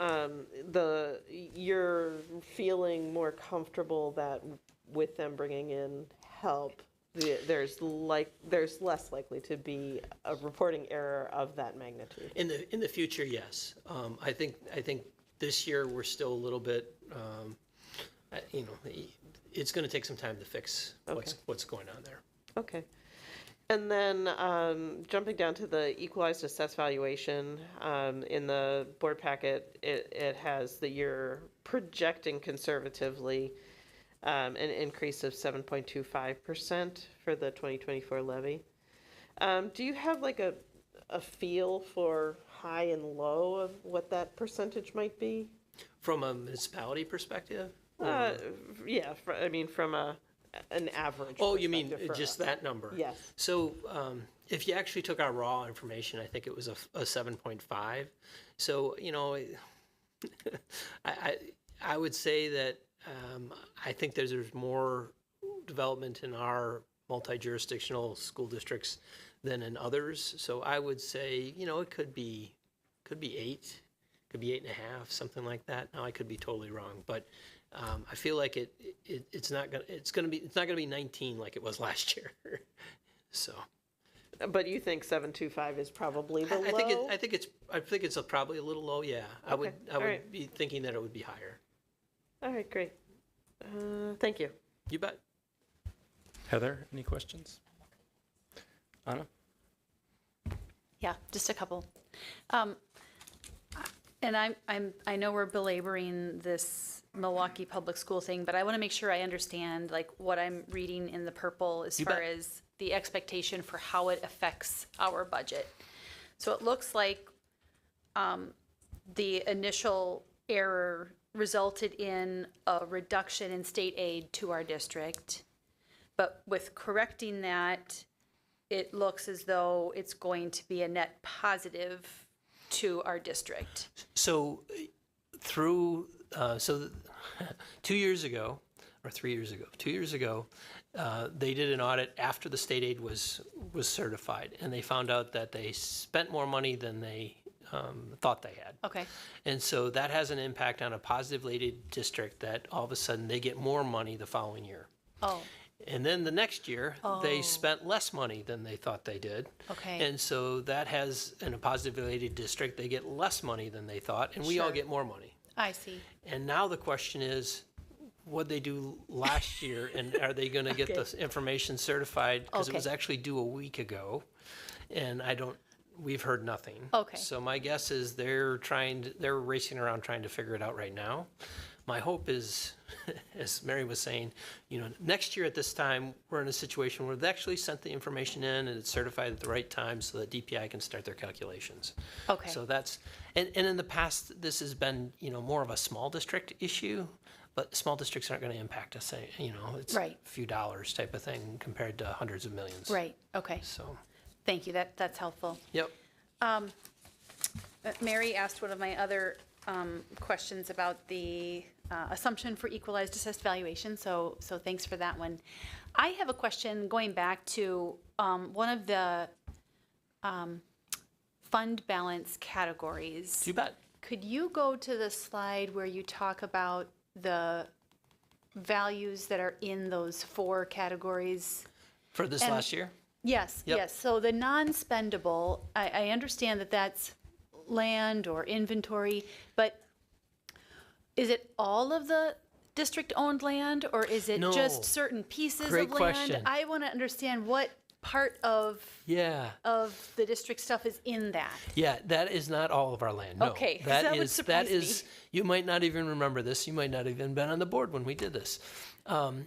you're feeling more comfortable that with them bringing in help, there's less likely to be a reporting error of that magnitude. In the future, yes. I think this year we're still a little bit, it's going to take some time to fix what's going on there. Okay. And then jumping down to the equalized assessed valuation, in the board packet, it has that you're projecting conservatively an increase of 7.25% for the 2024 levy. Do you have like a feel for high and low of what that percentage might be? From a municipality perspective? Yeah, from an average. Oh, you mean just that number? Yes. So if you actually took our raw information, I think it was a 7.5. So, I would say that I think there's more development in our multi-jurisdictional school districts than in others. So I would say, it could be 8, could be 8.5, something like that. Now I could be totally wrong, but I feel like it's not gonna be 19 like it was last year. So But you think 725 is probably the I low? think it's probably a little low. Yeah, I Okay, would all right. be thinking that it would be higher. All right, great. Thank you. You bet. Heather, any questions? Anna? Yeah, just a couple. And I know we're belaboring this Milwaukee Public School thing, but I want to make sure I understand like what I'm reading in the purple as You far bet. as the expectation for how it affects our budget. So it looks like the initial error resulted in a reduction in state aid to our district. But with correcting that, it looks as though it's going to be a net positive to our district. So through, 2 years ago, or 3 years ago, 2 years ago, they did an audit after the state aid was certified, and they found out that they spent more money than they thought they had. Okay. And so that has an impact on a positively aided district that all of a sudden they get more money the following year. Oh, And then the next year, they spent less money than they thought they did. okay. And so that has, in a positively aided district, they get less money than they thought, and we all Sure. get more money. I see. And now the question is, what'd they do last year, and are they gonna get Okay. the information certified? Because it Okay. was actually due a week ago, and we've heard nothing. Okay. So my guess is they're racing around trying to figure it out right now. My hope is, as Mary was saying, next year at this time, we're in a situation where they actually sent the information in and it's certified at the right time so that DPI can start their calculations. Okay. So that's, and in the past, this has been, more of a small district issue, but small districts aren't going to impact us, it's Right. a few dollars type of thing compared to hundreds of millions. Right. Okay. So, Thank you. That's helpful. yep. Mary asked one of my other questions about the assumption for equalized assessed valuation, so thanks for that one. I have a question going back to one of the fund balance categories. You bet. Could you go to the slide where you talk about the values that are in those 4 categories? For this And- last year? Yes, Yep. yes. So the non-spendable, I understand that that's land or inventory, but is it all of the district-owned land, or is it No. just certain pieces Great of land? question. I want to understand what part of Yeah. the district stuff is in that. Yeah, that is not all of our land. No. Okay, 'cause that would surprise me. You might not even remember this. You might not have even been on the board when we did this. The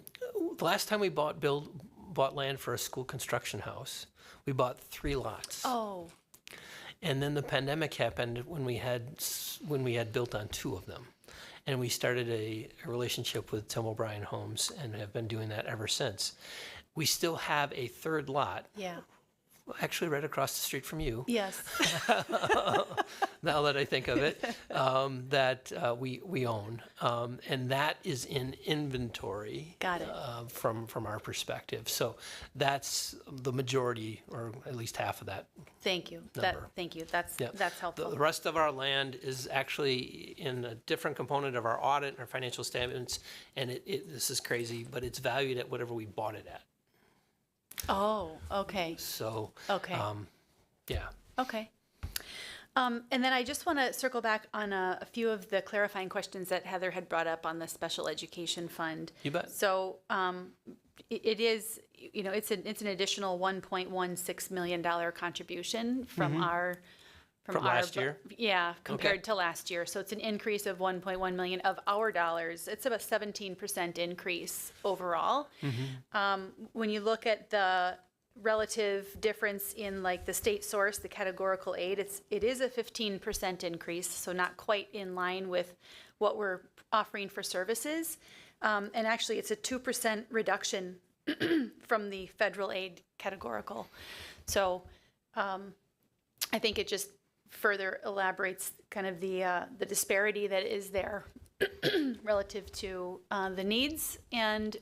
last time we bought land for a school construction house, we bought 3 lots. Oh, And then the pandemic happened when we had built on 2 of them. And we started a relationship with Tim O'Brien Homes and have been doing that ever since. We still have a 3rd lot, yeah. actually right across the street from you. Yes. Now that I think of it, that we own, and that is in inventory. Got it. From our perspective, so that's the majority, or at least half of that. Thank you. Number. Thank you. That's helpful. The rest of our land is actually in a different component of our audit and our financial statements, and this is crazy, but it's valued at whatever we bought it at. Oh, okay. So. Okay. Yeah. Okay. And then I just want to circle back on a few of the clarifying questions that Heather had brought up on the special education fund. You bet. So it is, it's an additional $1.16 million contribution from our From last year? Yeah, compared to last year. So it's an increase of 1.1 million of our dollars. It's about 17% increase overall. When you look at the relative difference in like the state source, the categorical aid, it is a 15% increase, so not quite in line with what we're offering for services. And actually, it's a 2% reduction from the federal aid categorical. So I think it just further elaborates kind of the disparity that is there relative to the needs and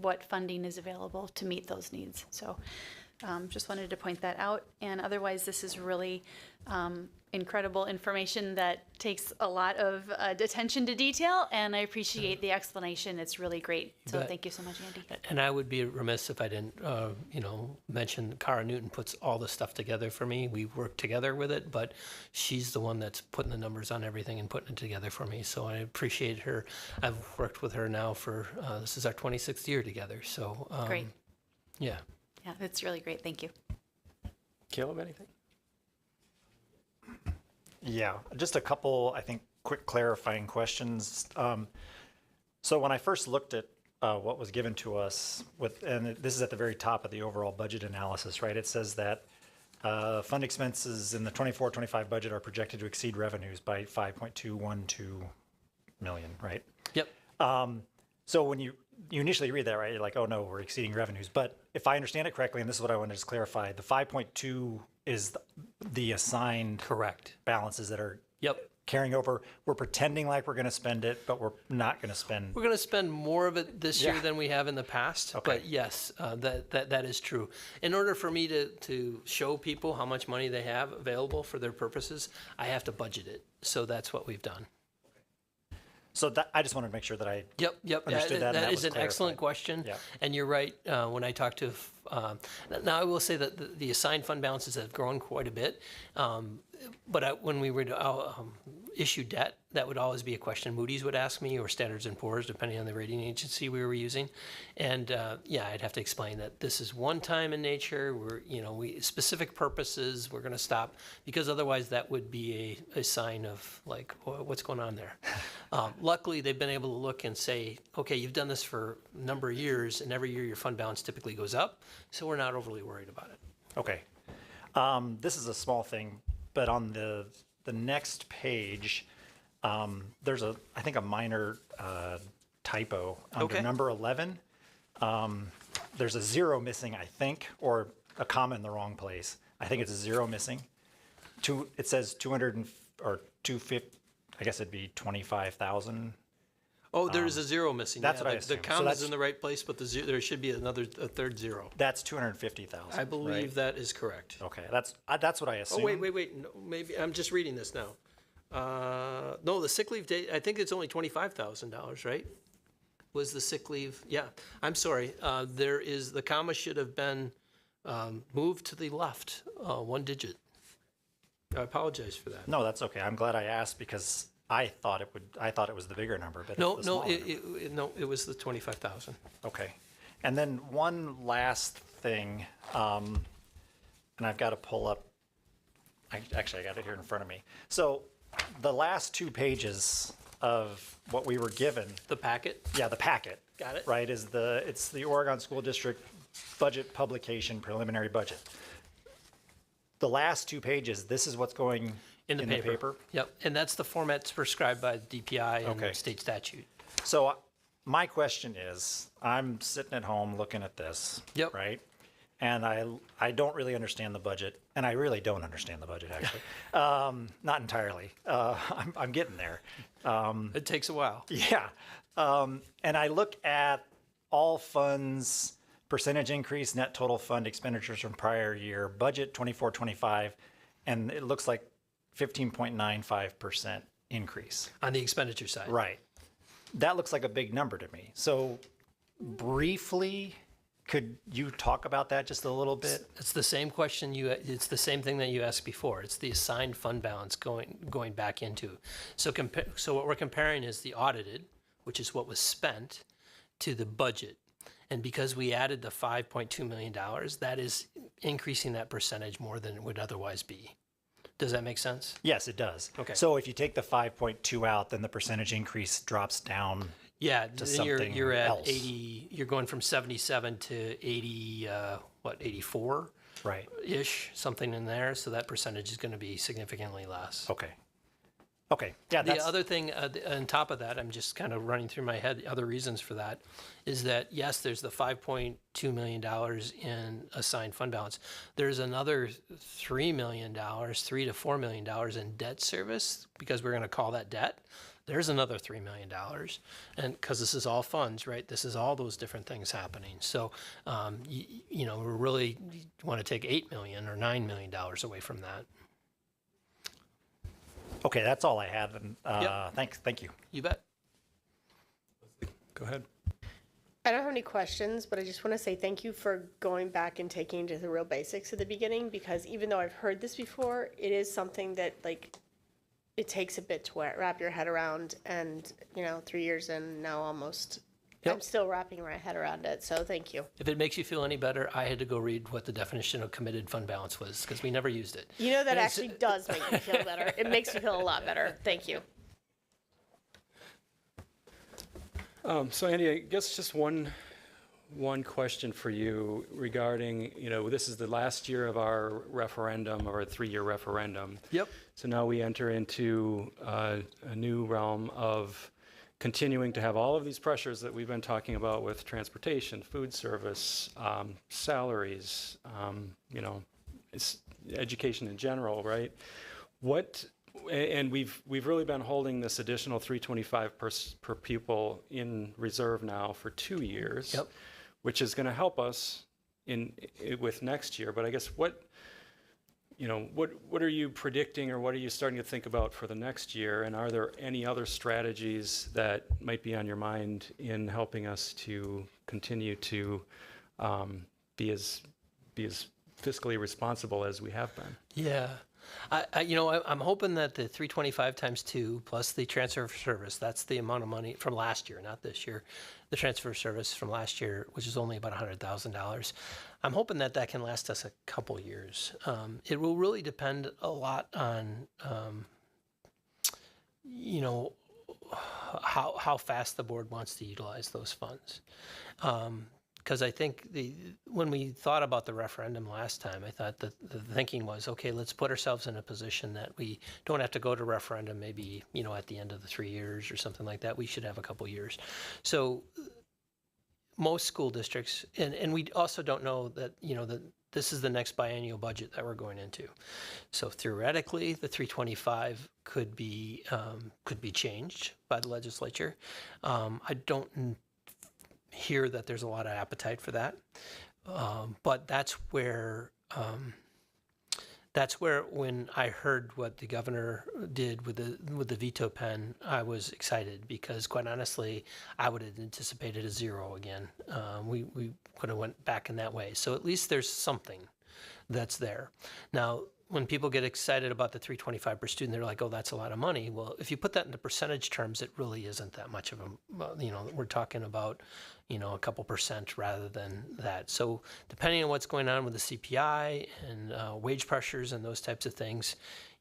what funding is available to meet those needs. So Just wanted to point that out. And otherwise, this is really incredible information that takes a lot of attention to detail, and I appreciate the explanation. It's really great. So Bet. thank you so much, Andy. And I would be remiss if I didn't, mention Cara Newton puts all the stuff together for me. We work together with it, but she's the one that's putting the numbers on everything and putting it together for me. So I appreciate her. I've worked with her now for, this is our 26th year together. So, Great. Yeah. Yeah, that's really great. Thank you. Caleb, anything? Yeah, just a couple, I think, quick clarifying questions. So when I first looked at what was given to us and this is at the very top of the overall budget analysis, right? It says that fund expenses in the 24-25 budget are projected to exceed revenues by 5.212 million, right? Yep. So when you initially read that, right, you're like, oh no, we're exceeding revenues. But if I understand it correctly, and this is what I want to just clarify, the 5.2 is the assigned Correct. balances that are Yep. carrying over. We're pretending like we're going to spend it, but we're not going to spend. We're going to spend more of it this year Yeah. than we have in the past. Okay. But yes, that is true. In order for me to show people how much money they have available for their purposes, I have to budget it. So that's what we've done. So that, I just wanted to make sure that I Yep. understood that. and That was is an excellent clarified. question. Yeah. And you're right. When I talked to, now I will say that the assigned fund balances have grown quite a bit. But when we were to issue debt, that would always be a question Moody's would ask me, or Standards & Poor's, depending on the rating agency we were using. And I'd have to explain that this is one time in nature. We specific purposes. We're going to stop, because otherwise that would be a sign of like, what's going on there. Luckily, they've been able to look and say, okay, you've done this for a number of years, and every year your fund balance typically goes up, so we're not overly worried about it. Okay. This is a small thing, but on the next page, there's I think a minor typo under Okay. number 11. There's a zero missing, I think, or a comma in the wrong place. I think it's a zero missing. It says 250. I guess it'd be 25,000. Oh, there's a zero missing. that's Yeah, what I the assumed. So comma's that's- in the right place, but there should be a third zero. That's 250,000. I believe right? that is correct. Okay, that's what I Oh, assumed. wait. No, maybe I'm just reading this now. No, the sick leave day, I think it's only $25,000, right? Was the sick leave? Yeah, I'm sorry. The comma should have been moved to the left, one digit. I apologize for that. No, that's okay. I'm glad I asked because I thought it was the bigger number, but No, it's the smaller number. it was the 25,000. Okay. And then one last thing, and I've got to pull up, I got it here in front of me. So the last 2 pages of what we were given, The packet. yeah, the packet. Got it. Right, it's the Oregon School District Budget Publication Preliminary Budget. The last 2 pages, this is what's going In the paper. Yep, and that's the format that's prescribed by the DPI and Okay. state statute. So my question is, I'm sitting at home looking at this, Yep. right? And I don't really understand the budget, and I really don't understand the budget actually, not entirely. I'm getting there. It takes a while. Yeah, and I look at all funds, percentage increase, net total fund expenditures from prior year, budget 24-25, and it looks like 15.95% increase. On the expenditure side. Right. That looks like a big number to me. So briefly, could you talk about that just a little bit? It's the same question it's the same thing that you asked before. It's the assigned fund balance going back into. So what we're comparing is the audited, which is what was spent, to the budget. And because we added the $5.2 million, that is increasing that percentage more than it would otherwise be. Does that make sense? Yes, it does. Okay. So if you take the 5.2 out, then the percentage increase drops down. Yeah, to then you're something at else. 80. You're going from 77 to 80. 84? Right. Ish, something in there. So that percentage is going to be significantly less. Okay. Okay. Yeah. The other thing on top of that, I'm just kind of running through my head, the other reasons for that, is that yes, there's the $5.2 million in assigned fund balance. There's another $3 to $4 million in debt service, because we're going to call that debt. there's another $3 million. And because this is all funds, right? This is all those different things happening. So, we really want to take $8 million or $9 million away from that. Okay, that's all I have. And Yep. thank you. You bet. Go ahead. I don't have any questions, but I just want to say thank you for going back and taking to the real basics at the beginning, because even though I've heard this before, it is something that it takes a bit to wrap your head around. And 3 years in now, almost, Yep. I'm still wrapping my head around it. So thank you. If it makes you feel any better, I had to go read what the definition of committed fund balance was because we never used it. That Yes. actually does make me feel better. It makes me feel a lot better. Thank you. So Andy, I guess just one question for you regarding, this is the last year of our referendum, or a 3-year referendum. Yep. So now we enter into a new realm of continuing to have all of these pressures that we've been talking about with transportation, food service, salaries, it's education in general, right? And we've really been holding this additional $325 per pupil in reserve now for 2 years, Yep. which is going to help us with next year. But I guess what are you predicting, or what are you starting to think about for the next year? And are there any other strategies that might be on your mind in helping us to continue to be as fiscally responsible as we have been? Yeah. I'm hoping that the 325 times 2 plus the transfer of service, that's the amount of money from last year, not this year. The transfer of service from last year, which is only about $100,000. I'm hoping that can last us a couple years. It will really depend a lot on, how fast the board wants to utilize those funds. Because I think when we thought about the referendum last time, I thought that the thinking was, okay, let's put ourselves in a position that we don't have to go to referendum maybe, at the end of the 3 years or something like that. We should have a couple years. So most school districts, and we also don't know that, that this is the next biennial budget that we're going into. So theoretically, the 325 could be changed by the legislature. I don't hear that there's a lot of appetite for that, but that's where when I heard what the governor did with the veto pen, I was excited, because quite honestly, I would have anticipated a 0 again. We could have went back in that way. So at least there's something that's there. Now, when people get excited about the 325 per student, they're like, oh, that's a lot of money. Well, if you put that into percentage terms, it really isn't that much of we're talking about, a couple percent rather than that. So depending on what's going on with the CPI and wage pressures and those types of things,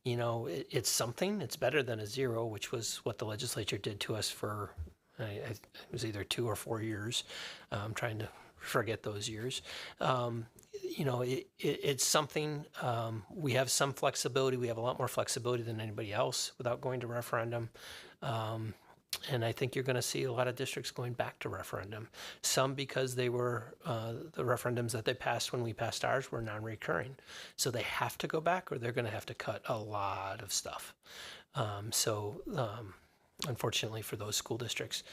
it's something. It's better than a 0, which was what the legislature did to us for, it was either 2 or 4 years. I'm trying to forget those years. It's something. We have some flexibility. We have a lot more flexibility than anybody else without going to referendum. And I think you're going to see a lot of districts going back to referendum. Some because they were, the referendums that they passed when we passed ours were non-recurring. So they have to go back, or they're going to have to cut a lot of stuff. Unfortunately for those school districts.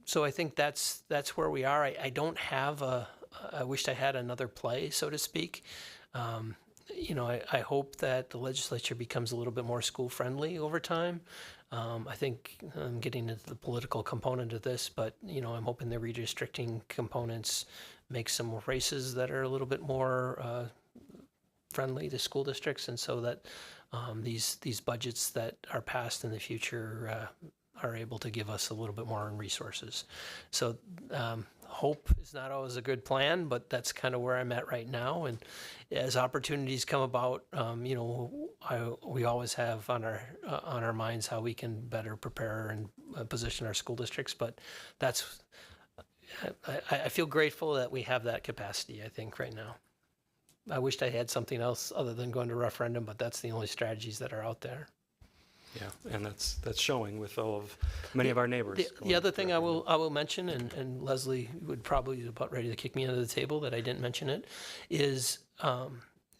So I think that's where we are. I don't have I wished I had another play, so to speak. I hope that the legislature becomes a little bit more school friendly over time. I think I'm getting into the political component of this, but I'm hoping the redistricting components make some races that are a little bit more friendly to school districts, and so that these budgets that are passed in the future are able to give us a little bit more in resources. So hope is not always a good plan, but that's kind of where I'm at right now. And as opportunities come about, we always have on our minds how we can better prepare and position our school districts. But I feel grateful that we have that capacity, I think, right now. I wished I had something else other than going to referendum, but that's the only strategies that are out there. Yeah, and that's showing with many of our neighbors. The other thing I will mention, and Leslie would probably be about ready to kick me under the table that I didn't mention it, is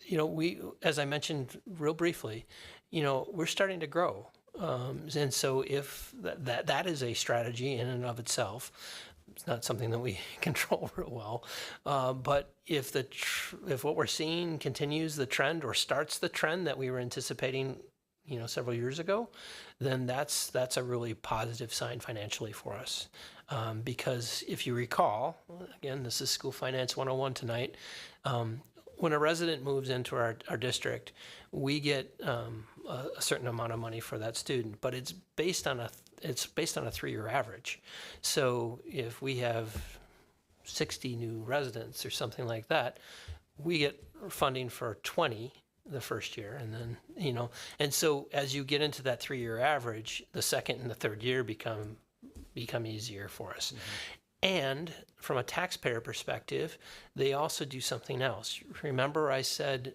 we, as I mentioned real briefly, we're starting to grow. And so if that is a strategy in and of itself, it's not something that we control real well. But if if what we're seeing continues the trend or starts the trend that we were anticipating, several years ago, then that's a really positive sign financially for us. Because if you recall, again, this is School Finance 101 tonight, when a resident moves into our district, we get a certain amount of money for that student, but it's based on a 3-year average. So if we have 60 new residents or something like that, we get funding for 20 the first year, and then and so as you get into that 3-year average, the second and the third year become easier for us. Mm-hmm. And from a taxpayer perspective, they also do something else. Remember I said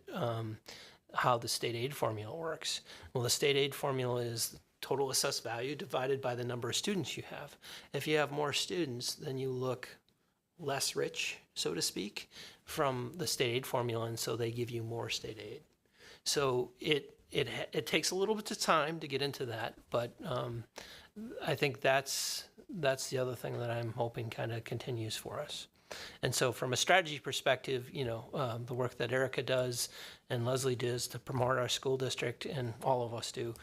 how the state aid formula works. Well, the state aid formula is total assessed value divided by the number of students you have. If you have more students, then you look less rich, so to speak, from the state aid formula, and so they give you more state aid. So it takes a little bit of time to get into that, but I think that's the other thing that I'm hoping kind of continues for us. And so from a strategy perspective, the work that Erica does and Leslie does to promote our school district, and all of us do,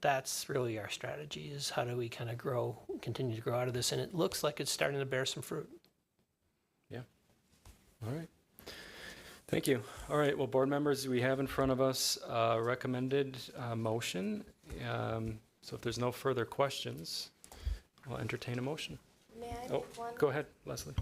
that's really our strategy, is how do we kind of continue to grow out of this. And it looks like it's starting to bear some fruit. Yeah. All right. Thank you. All right. Well, board members, we have in front of us a recommended motion. So if there's no further questions, I'll entertain a motion. May I Oh, make one? go ahead, Leslie.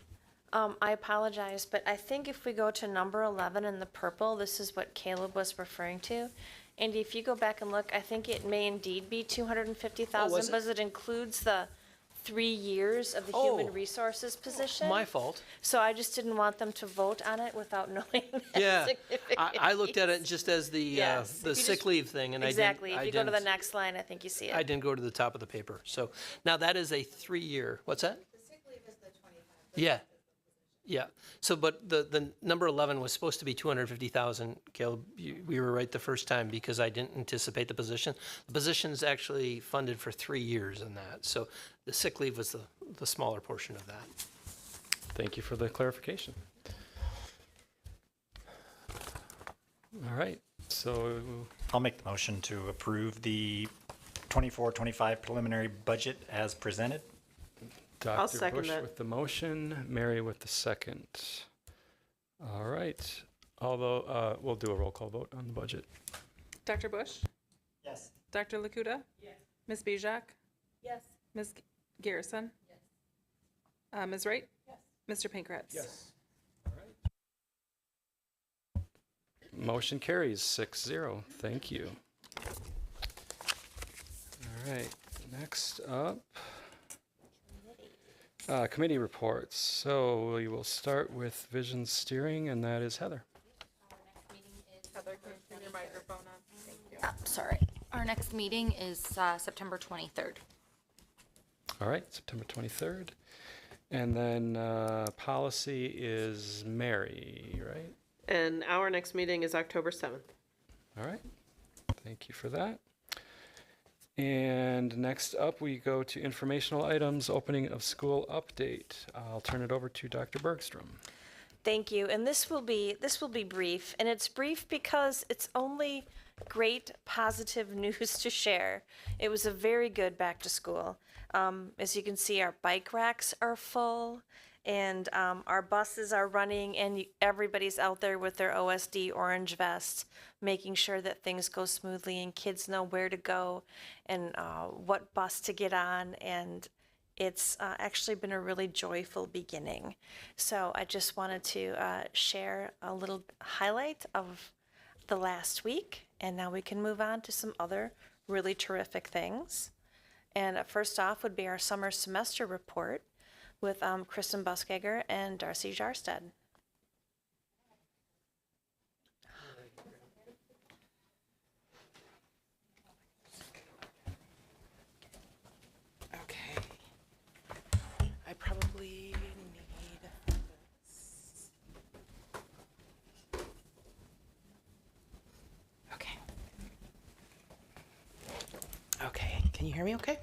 I apologize, but I think if we go to number 11 in the purple, this is what Caleb was referring to. Andy, if you go back and look, I think it may indeed be 250,000, but it includes the 3 years of the human resources position. My fault. So I just didn't want them to vote on it without knowing that Yeah, significance. I looked at it just as the Yes, if you sick just- leave thing, and Exactly. I If you go to the next line, I think you see it. I didn't go to the top of the paper. So now that is a 3-year. What's that? The sick leave is the 25. Yeah. Yeah. So, but the number 11 was supposed to be 250,000. Caleb, we were right the first time because I didn't anticipate the position. The position's actually funded for 3 years in that. So the sick leave was the smaller portion of that. Thank you for the clarification. All right. So I'll make the motion to approve the 24-25 preliminary budget as presented. I'll Dr. second Bush that. with the motion, Mary with the second. All right. Although we'll do a roll call vote on the budget. Dr. Bush? Yes. Dr. Lakuta? Yes. Ms. Bijak? Yes. Ms. Garrison? Yes. Ms. Wright? Yes. Mr. Pankratz? All right. Motion carries 6-0. Thank you. All right. Next up, committee reports. So we will start with vision steering, and that is Heather. Heather, can you turn your microphone on? Thank you. Sorry. Our next meeting is September 23rd. All right, September 23rd. And then policy is Mary, right? And our next meeting is October 7th. All right. Thank you for that. And next up, we go to informational items, opening of school update. I'll turn it over to Dr. Bergstrom. Thank you. And this will be brief, and it's brief because it's only great positive news to share. It was a very good back to school. As you can see, our bike racks are full, and our buses are running, and everybody's out there with their OSD orange vests, making sure that things go smoothly and kids know where to go and what bus to get on. And it's actually been a really joyful beginning. So I just wanted to share a little highlight of the last week, and now we can move on to some other really terrific things. And first off would be our summer semester report with Kristen Buskager and Darcy Jarstead. Okay. I probably need this. Okay. Can you hear me okay?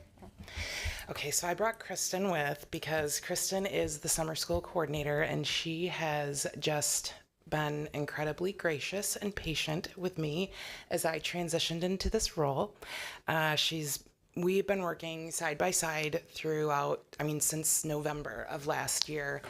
Okay, so I brought Kristen with because Kristen is the summer school coordinator and she has just been incredibly gracious and patient with me as I transitioned into this role. We've been working side by side throughout, since November of last year.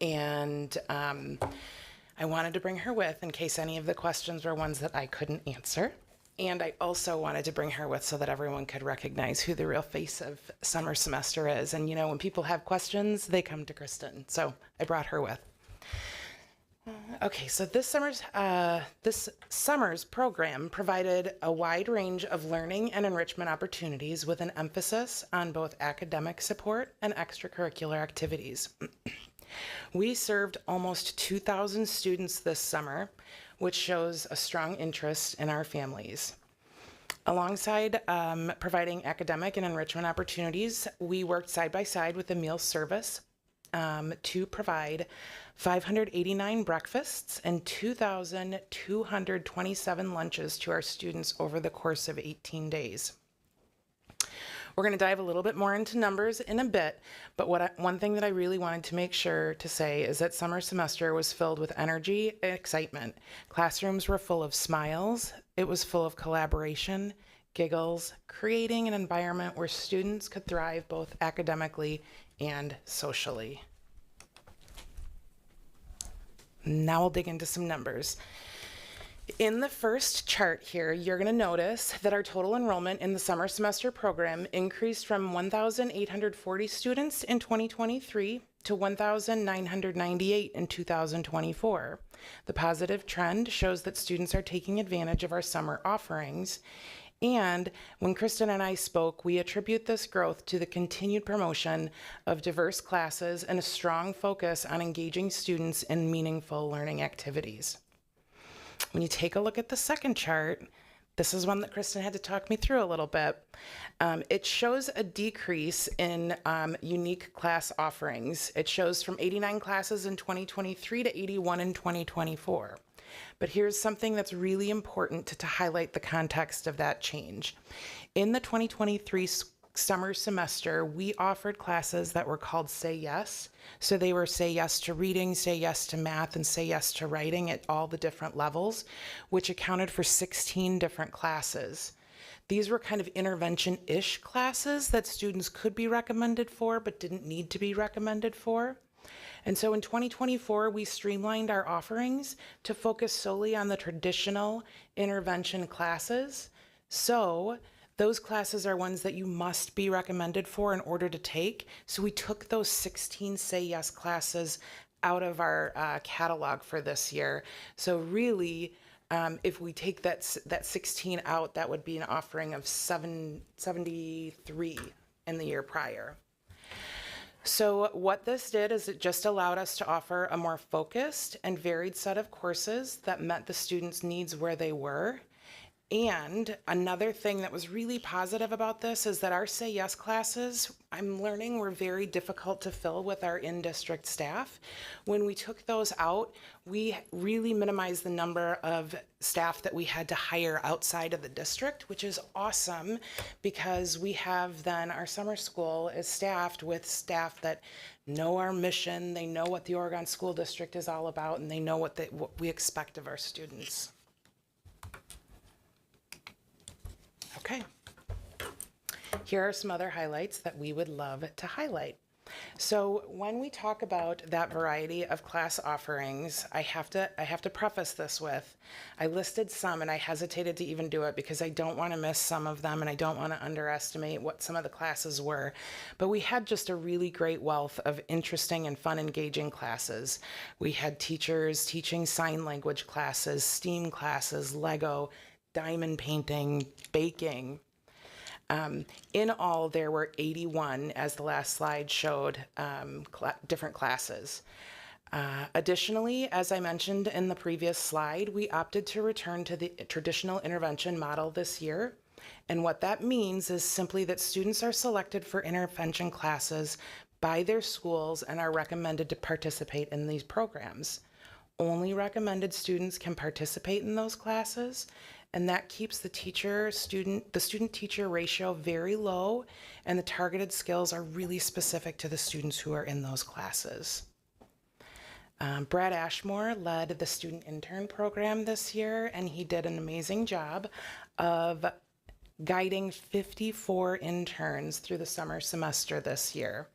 And I wanted to bring her with in case any of the questions were ones that I couldn't answer. And I also wanted to bring her with so that everyone could recognize who the real face of summer semester is. And when people have questions, they come to Kristen. So I brought her with. Okay, so this summer's program provided a wide range of learning and enrichment opportunities with an emphasis on both academic support and extracurricular activities. We served almost 2,000 students this summer, which shows a strong interest in our families. Alongside providing academic and enrichment opportunities, we worked side by side with the meal service to provide 589 breakfasts and 2,227 lunches to our students over the course of 18 days. We're going to dive a little bit more into numbers in a bit, but one thing that I really wanted to make sure to say is that summer semester was filled with energy and excitement. Classrooms were full of smiles. It was full of collaboration, giggles, creating an environment where students could thrive both academically and socially. Now we'll dig into some numbers. In the first chart here, you're going to notice that our total enrollment in the summer semester program increased from 1,840 students in 2023 to 1,998 in 2024. The positive trend shows that students are taking advantage of our summer offerings. And when Kristen and I spoke, we attribute this growth to the continued promotion of diverse classes and a strong focus on engaging students in meaningful learning activities. When you take a look at the second chart, this is one that Kristen had to talk me through a little bit. It shows a decrease in unique class offerings. It shows from 89 classes in 2023 to 81 in 2024. But here's something that's really important to highlight the context of that change. In the 2023 summer semester, we offered classes that were called Say Yes. So they were Say Yes to Reading, Say Yes to Math, and Say Yes to Writing at all the different levels, which accounted for 16 different classes. These were kind of intervention-ish classes that students could be recommended for, but didn't need to be recommended for. And so in 2024, we streamlined our offerings to focus solely on the traditional intervention classes. So those classes are ones that you must be recommended for in order to take. So we took those 16 Say Yes classes out of our catalog for this year. So really, if we take that 16 out, that would be an offering of 73 in the year prior. So what this did is it just allowed us to offer a more focused and varied set of courses that met the students' needs where they were. And another thing that was really positive about this is that our Say Yes classes, I'm learning, were very difficult to fill with our in-district staff. When we took those out, we really minimized the number of staff that we had to hire outside of the district, which is awesome because we have then our summer school is staffed with staff that know our mission, they know what the Oregon School District is all about, and they know what we expect of our students. Okay, here are some other highlights that we would love to highlight. So when we talk about that variety of class offerings, I have to preface this with, I listed some and I hesitated to even do it because I don't want to miss some of them and I don't want to underestimate what some of the classes were. But we had just a really great wealth of interesting and fun, engaging classes. We had teachers teaching sign language classes, STEAM classes, Lego, diamond painting, baking. In all, there were 81, as the last slide showed, different classes. Additionally, as I mentioned in the previous slide, we opted to return to the traditional intervention model this year. And what that means is simply that students are selected for intervention classes by their schools and are recommended to participate in these programs. Only recommended students can participate in those classes, and that keeps the student-teacher ratio very low, and the targeted skills are really specific to the students who are in those classes. Brad Ashmore led the student intern program this year, and he did an amazing job of guiding 54 interns through the summer semester this year.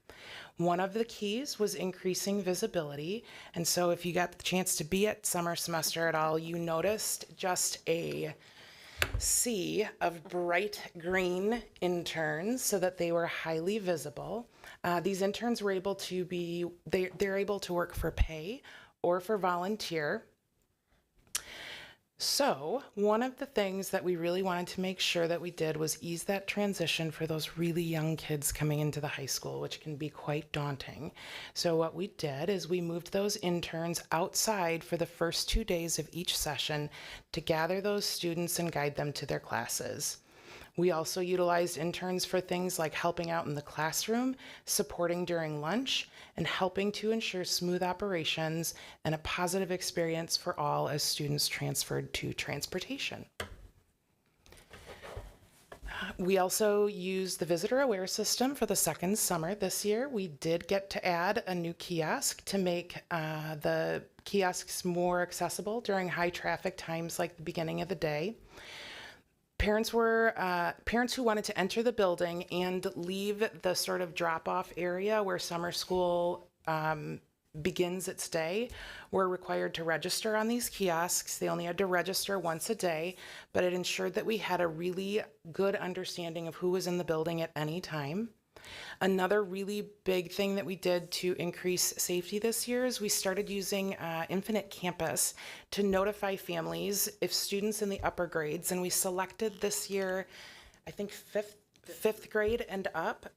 One of the keys was increasing visibility, and so if you got the chance to be at summer semester at all, you noticed just a sea of bright green interns so that they were highly visible. These interns were able to they're able to work for pay or for volunteer. So one of the things that we really wanted to make sure that we did was ease that transition for those really young kids coming into the high school, which can be quite daunting. So what we did is we moved those interns outside for the first 2 days of each session to gather those students and guide them to their classes. We also utilized interns for things like helping out in the classroom, supporting during lunch, and helping to ensure smooth operations and a positive experience for all as students transferred to transportation. We also used the Visitor Aware system for the second summer this year. We did get to add a new kiosk to make the kiosks more accessible during high traffic times like the beginning of the day. Parents who wanted to enter the building and leave the sort of drop-off area where summer school begins its day were required to register on these kiosks. They only had to register once a day, but it ensured that we had a really good understanding of who was in the building at any time. Another really big thing that we did to increase safety this year is we started using Infinite Campus to notify families if students in the upper grades, and we selected this year, I think fifth grade and up,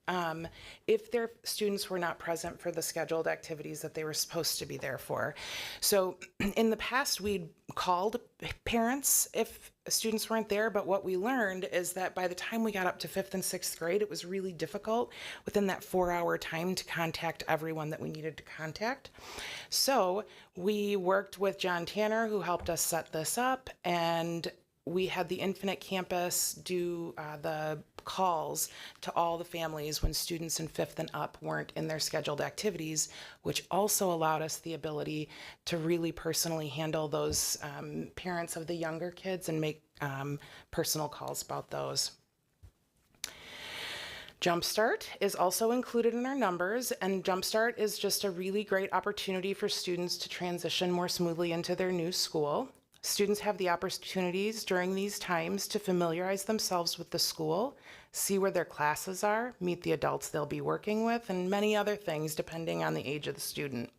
if their students were not present for the scheduled activities that they were supposed to be there for. So in the past, we'd called parents if students weren't there, but what we learned is that by the time we got up to 5th and 6th grade, it was really difficult within that 4-hour time to contact everyone that we needed to contact. So we worked with John Tanner, who helped us set this up, and we had the Infinite Campus do the calls to all the families when students in 5th and up weren't in their scheduled activities, which also allowed us the ability to really personally handle those parents of the younger kids and make personal calls about those. Jumpstart is also included in our numbers, and Jumpstart is just a really great opportunity for students to transition more smoothly into their new school. Students have the opportunities during these times to familiarize themselves with the school, see where their classes are, meet the adults they'll be working with, and many other things depending on the age of the student.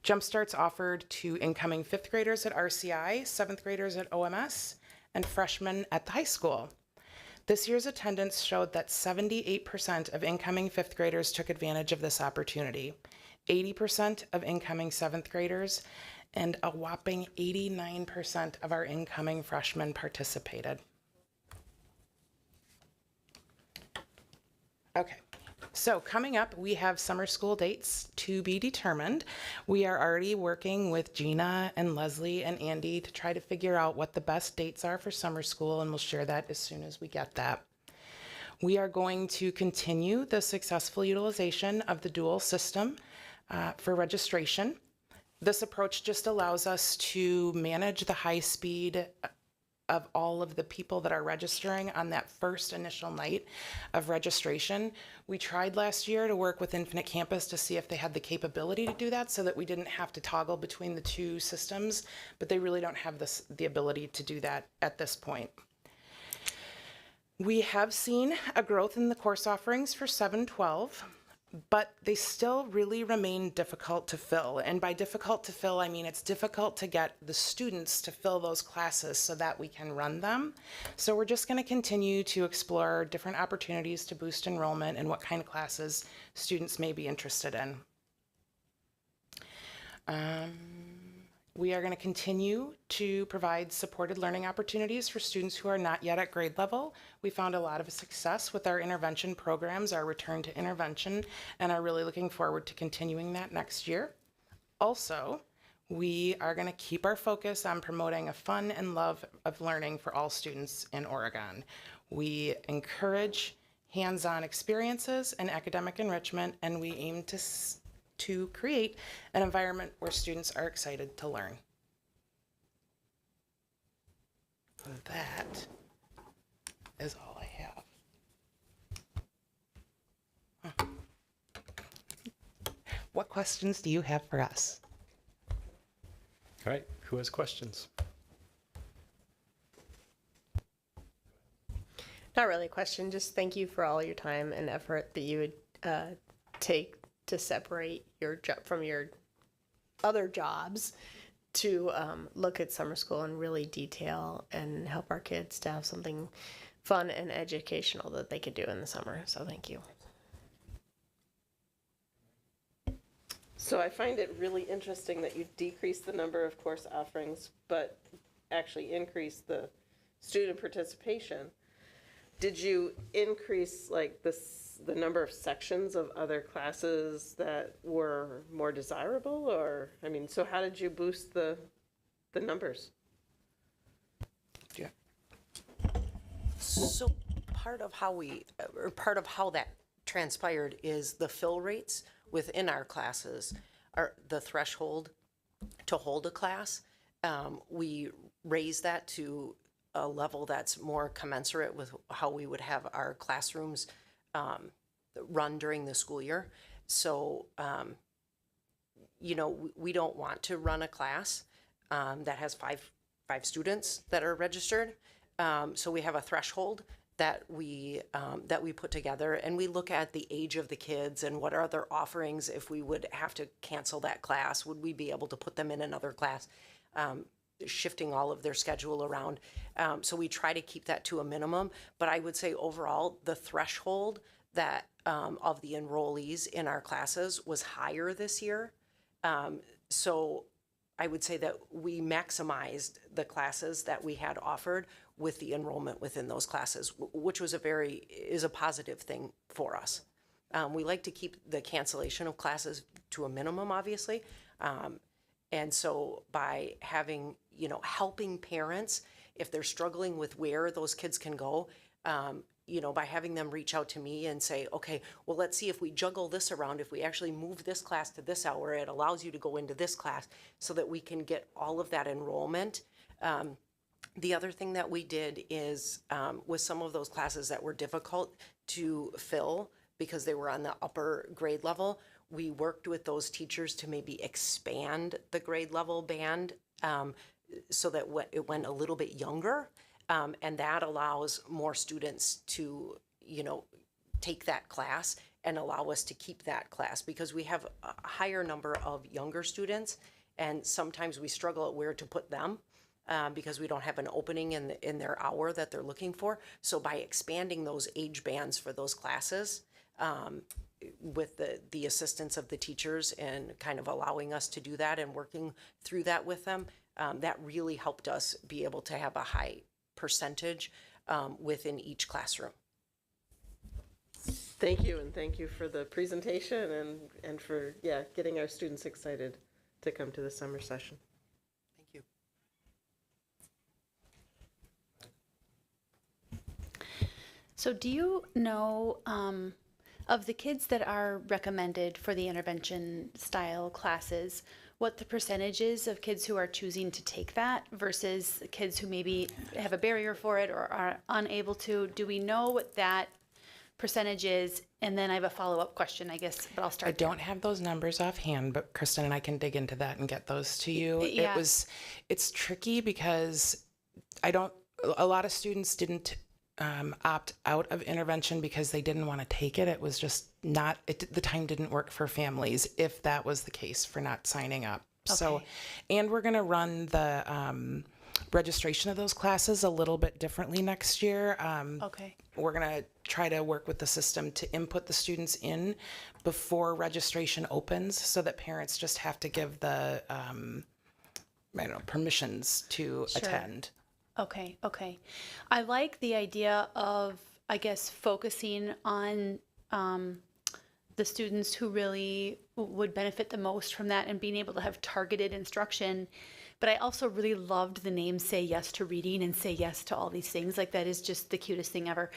Jumpstart's offered to incoming 5th graders at RCI, 7th graders at OMS, and freshmen at the high school. This year's attendance showed that 78% of incoming 5th graders took advantage of this opportunity, 80% of incoming 7th graders, and a whopping 89% of our incoming freshmen participated. Okay, so coming up, we have summer school dates to be determined. We are already working with Gina and Leslie and Andy to try to figure out what the best dates are for summer school, and we'll share that as soon as we get that. We are going to continue the successful utilization of the dual system for registration. This approach just allows us to manage the high speed of all of the people that are registering on that first initial night of registration. We tried last year to work with Infinite Campus to see if they had the capability to do that so that we didn't have to toggle between the two systems, but they really don't have the ability to do that at this point. We have seen a growth in the course offerings for 7-12. But they still really remain difficult to fill. And by difficult to fill, I mean it's difficult to get the students to fill those classes so that we can run them. So we're just going to continue to explore different opportunities to boost enrollment and what kind of classes students may be interested in. We are going to continue to provide supported learning opportunities for students who are not yet at grade level. We found a lot of success with our intervention programs, our return to intervention, and are really looking forward to continuing that next year. Also, We are going to keep our focus on promoting a fun and love of learning for all students in Oregon. We encourage hands-on experiences and academic enrichment, and we aim to create an environment where students are excited to learn. That is all I have. What questions do you have for us? All right, who has questions? Not really a question, just thank you for all your time and effort that you would take to separate your job from your other jobs to look at summer school in really detail and help our kids to have something fun and educational that they could do in the summer. So thank you. So I find it really interesting that you decrease the number of course offerings, but actually increase the student participation. Did you increase like the number of sections of other classes that were more desirable, or, I mean, so how did you boost the numbers? Yeah. So part of how that transpired is the fill rates within our classes are the threshold to hold a class. We raised that to a level that's more commensurate with how we would have our classrooms run during the school year. So, we don't want to run a class that has five students that are registered. So we have a threshold that we put together, and we look at the age of the kids and what are other offerings. If we would have to cancel that class, would we be able to put them in another class, shifting all of their schedule around. So we try to keep that to a minimum, but I would say overall the threshold that of the enrollees in our classes was higher this year. So I would say that we maximized the classes that we had offered with the enrollment within those classes, which was is a positive thing for us. We like to keep the cancellation of classes to a minimum, obviously. And so by having, helping parents, if they're struggling with where those kids can go, by having them reach out to me and say, okay, well, let's see if we juggle this around. If we actually move this class to this hour, it allows you to go into this class so that we can get all of that enrollment. The other thing that we did is with some of those classes that were difficult to fill because they were on the upper grade level, we worked with those teachers to maybe expand the grade level band so that it went a little bit younger. And that allows more students to, take that class and allow us to keep that class because we have a higher number of younger students and sometimes we struggle at where to put them because we don't have an opening in their hour that they're looking for. So by expanding those age bands for those classes, with the assistance of the teachers and kind of allowing us to do that and working through that with them, that really helped us be able to have a high percentage within each classroom. Thank you, and thank you for the presentation and for, getting our students excited to come to the summer session. Thank you. So do you know of the kids that are recommended for the intervention style classes, what the percentage is of kids who are choosing to take that versus kids who maybe have a barrier for it or are unable to? Do we know what that percentage is? And then I have a follow-up question, I guess, but I'll start I don't have those numbers offhand, but Kristen and I can dig into that and get those to you. Yeah. It's tricky because a lot of students didn't opt out of intervention because they didn't want to take it. It was just the time didn't work for families if that was the case for not signing up. Okay. So, and we're going to run the registration of those classes a little bit differently next year. Okay. We're going to try to work with the system to input the students in before registration opens so that parents just have to give the, permissions to attend. Okay. I like the idea of, I guess, focusing on the students who really would benefit the most from that and being able to have targeted instruction. But I also really loved the name Say Yes to Reading and Say Yes to all these things. Like, that is just the cutest thing ever.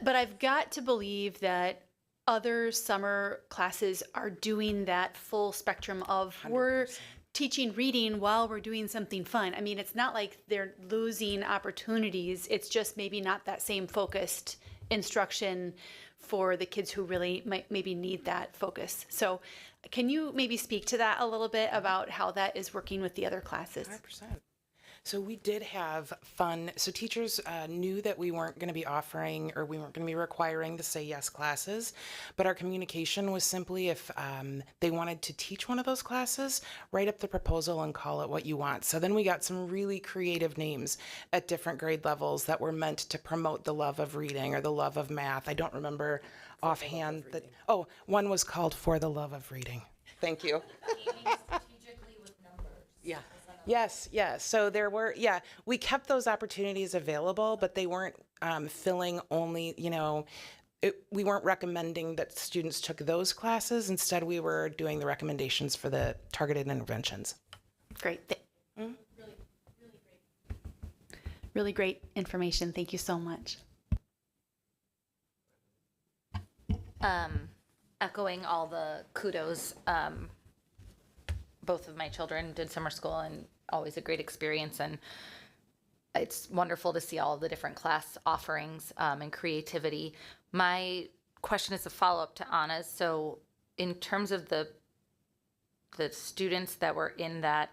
But I've got to believe that other summer classes are doing that full spectrum of 100%. We're teaching reading while we're doing something fun. I mean, it's not like they're losing opportunities. It's just maybe not that same focused instruction for the kids who really might maybe need that focus. So can you maybe speak to that a little bit about how that is working with the other classes? 100%. So we did have fun. So teachers knew that we weren't going to be offering, or we weren't going to be requiring the Say Yes classes, but our communication was simply, if they wanted to teach one of those classes, write up the proposal and call it what you want. So then we got some really creative names at different grade levels that were meant to promote the love of reading or the love of math. I don't remember offhand that. Oh, one was called For the Love of Reading. Thank you. Yeah. Yes, yes. So there were, we kept those opportunities available, but they weren't filling only, we weren't recommending that students took those classes. Instead, we were doing the recommendations for the targeted interventions. Great. Really great information. Thank you so much. Echoing all the kudos, both of my children did summer school, and always a great experience, and it's wonderful to see all of the different class offerings and creativity. My question is a follow-up to Anna's. So in terms of the students that were in that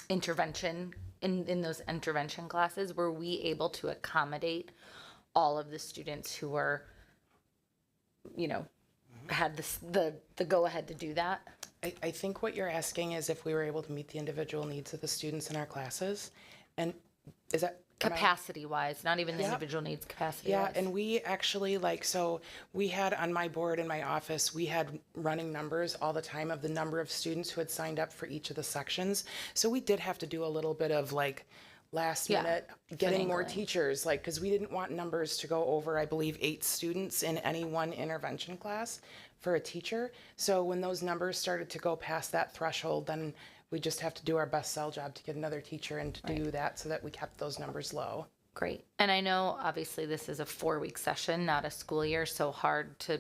intervention, in those intervention classes, were we able to accommodate all of the students who were, had the go-ahead to do that? I think what you're asking is if we were able to meet the individual needs of the students in our classes. And is that capacity-wise, not even the individual needs, capacity-wise? Yeah, and we actually, so we had on my board in my office, we had running numbers all the time of the number of students who had signed up for each of the sections. So we did have to do a little bit of last minute getting more teachers, because we didn't want numbers to go over, I believe, 8 students in any one intervention class for a teacher. So when those numbers started to go past that threshold, then we just have to do our best cell job to get another teacher and to do that so that we kept those numbers low. Great. And I know obviously this is a 4-week session, not a school year, so hard to,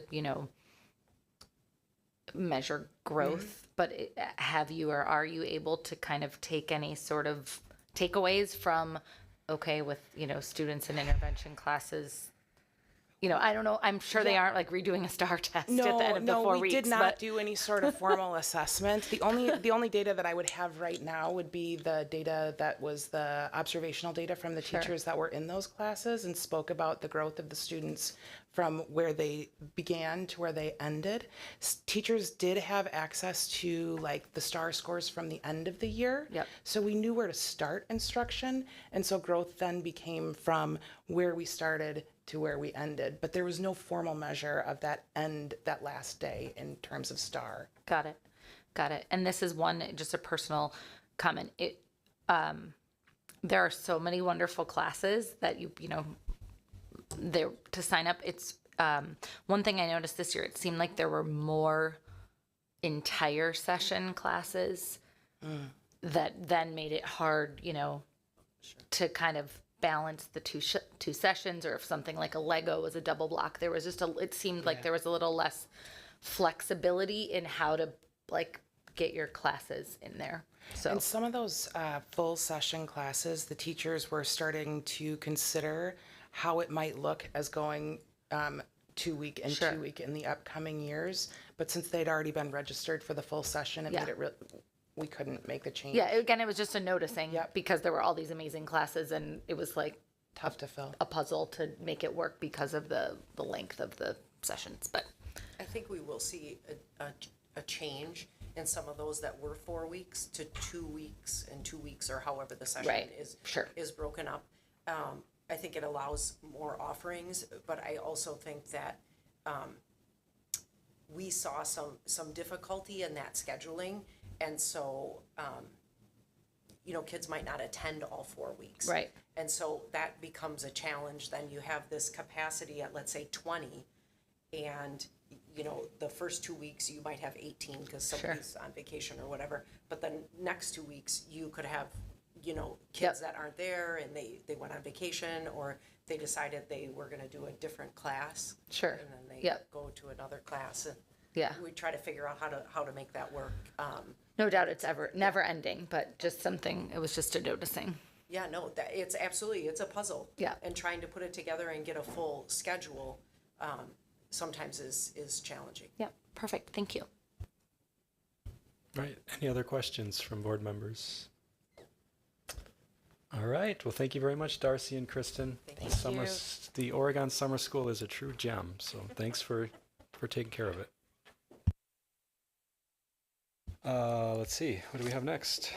measure growth, but have you, or are you able to kind of take any sort of takeaways from, with, students in intervention classes? I don't know. I'm sure they aren't redoing a STAR test at the end of the 4 weeks. We did not do any sort of formal assessment. The only data that I would have right now would be the data that was the observational data from the teachers that were in those classes and spoke about the growth of the students from where they began to where they ended. Teachers did have access to the STAR scores from the end of the year. Yep. So we knew where to start instruction. And so growth then became from where we started to where we ended, but there was no formal measure of that last day in terms of STAR. Got it. And this is just a personal comment. There are so many wonderful classes that there to sign up. It's one thing I noticed this year. It seemed like there were more entire session classes that then made it hard, to kind of balance the two sessions, or if something like a Lego was a double block, there was just it seemed like there was a little less flexibility in how to get your classes in there. So in some of those full session classes, the teachers were starting to consider how it might look as going 2 week and 2 week in the upcoming years. But since they'd already been registered for the full session, it made it we couldn't make the change. Yeah, again, it was just a noticing because there were all these amazing classes, and it was tough to fill. A puzzle to make it work because of the length of the sessions. But I think we will see a change in some of those that were 4 weeks to 2 weeks and 2 weeks, or however the session is broken up. I think it allows more offerings, but I also think that we saw some difficulty in that scheduling. And so, kids might not attend all 4 weeks. Right. And so that becomes a challenge. Then you have this capacity at, let's say, 20, and you know, the first 2 weeks you might have 18 because somebody's on vacation or whatever, but then next 2 weeks you could have, you know, kids that aren't there and they went on vacation, or they decided they were going to do a different class. Sure. And then they go to another class, and we try to figure out how to make that work. No doubt it's never ending, but just something, it was just a noticing. Yeah, no, it's absolutely, it's a puzzle. Yeah. And trying to put it together and get a full schedule sometimes is challenging. Yeah, perfect. Thank you. Right. Any other questions from board members? All right. Well, thank you very much, Darcy and Kristen. Thank you. The Oregon Summer School is a true gem. So thanks for taking care of it. Let's see. What do we have next?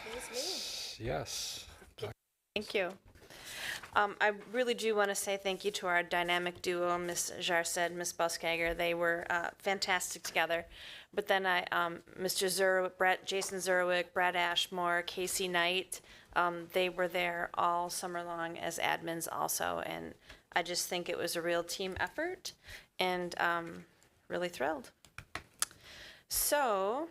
Yes. Thank you. I really do want to say thank you to our dynamic duo, Ms. Jarced, Ms. Buskager. They were fantastic together. But then Mr. Zerwick, Jason Zerwick, Brad Ashmore, Casey Knight, they were there all summer long as admins also. And I just think it was a real team effort, and really thrilled. So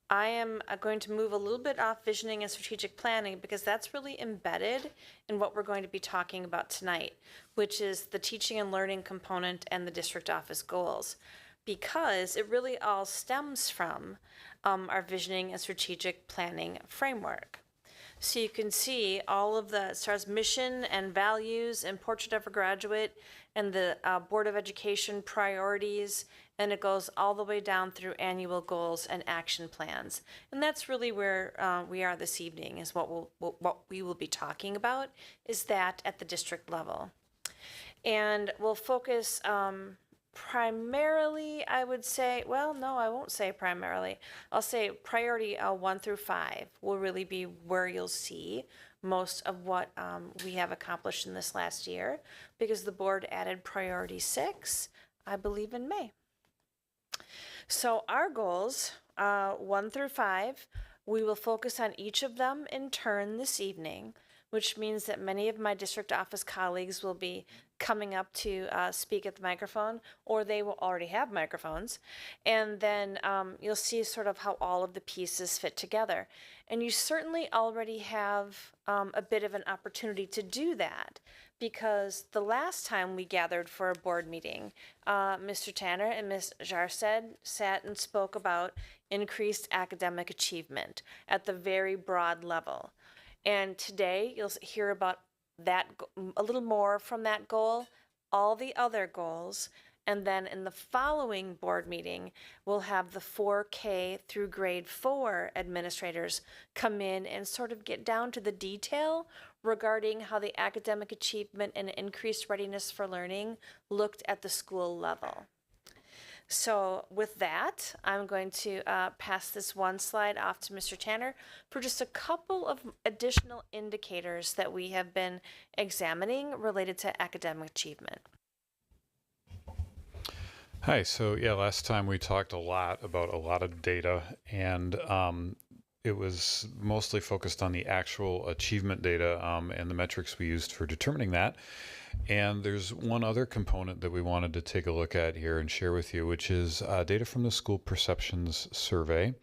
I am going to move a little bit off visioning and strategic planning, because that's really embedded in what we're going to be talking about tonight, which is the teaching and learning component and the district office goals, because it really all stems from our visioning and strategic planning framework. So you can see all of the, it starts mission and values and portrait of a graduate and the Board of Education priorities, and it goes all the way down through annual goals and action plans. And that's really where we are this evening, is what we will be talking about, is that at the district level. And we'll focus primarily, I would say, well, no, I won't say primarily. I'll say priority 1 through 5 will really be where you'll see most of what we have accomplished in this last year, because the board added priority 6, I believe, in May. So our goals, 1 through 5, we will focus on each of them in turn this evening, which means that many of my district office colleagues will be coming up to speak at the microphone, or they will already have microphones. And then you'll see sort of how all of the pieces fit together. And you certainly already have a bit of an opportunity to do that, because the last time we gathered for a board meeting, Mr. Tanner and Ms. Jarced sat and spoke about increased academic achievement at the very broad level. And today you'll hear about that, a little more from that goal, all the other goals, and then in the following board meeting, we'll have the 4K through grade 4 administrators come in and sort of get down to the detail regarding how the academic achievement and increased readiness for learning looked at the school level. So with that, I'm going to pass this one slide off to Mr. Tanner for just a couple of additional indicators that we have been examining related to academic achievement. Hi, so yeah, last time we talked a lot about a lot of data, and it was mostly focused on the actual achievement data and the metrics we used for determining that. And there's one other component that we wanted to take a look at here and share with you, which is data from the School Perceptions Survey.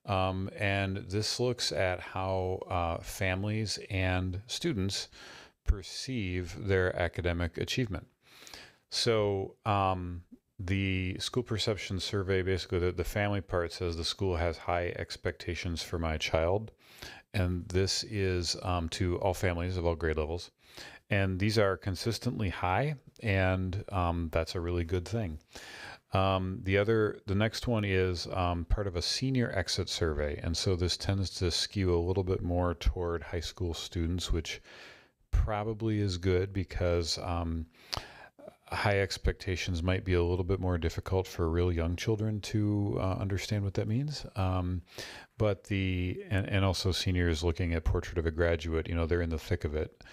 And this looks at how families and students perceive their academic achievement. So the School Perception Survey, basically the family part says the school has high expectations for my child. And this is to all families of all grade levels. And these are consistently high, and that's a really good thing. The next one is part of a senior exit survey. And so this tends to skew a little bit more toward high school students, which probably is good, because high expectations might be a little bit more difficult for real young children to understand what that means. But and also seniors looking at Portrait of a Graduate, they're in the thick of it.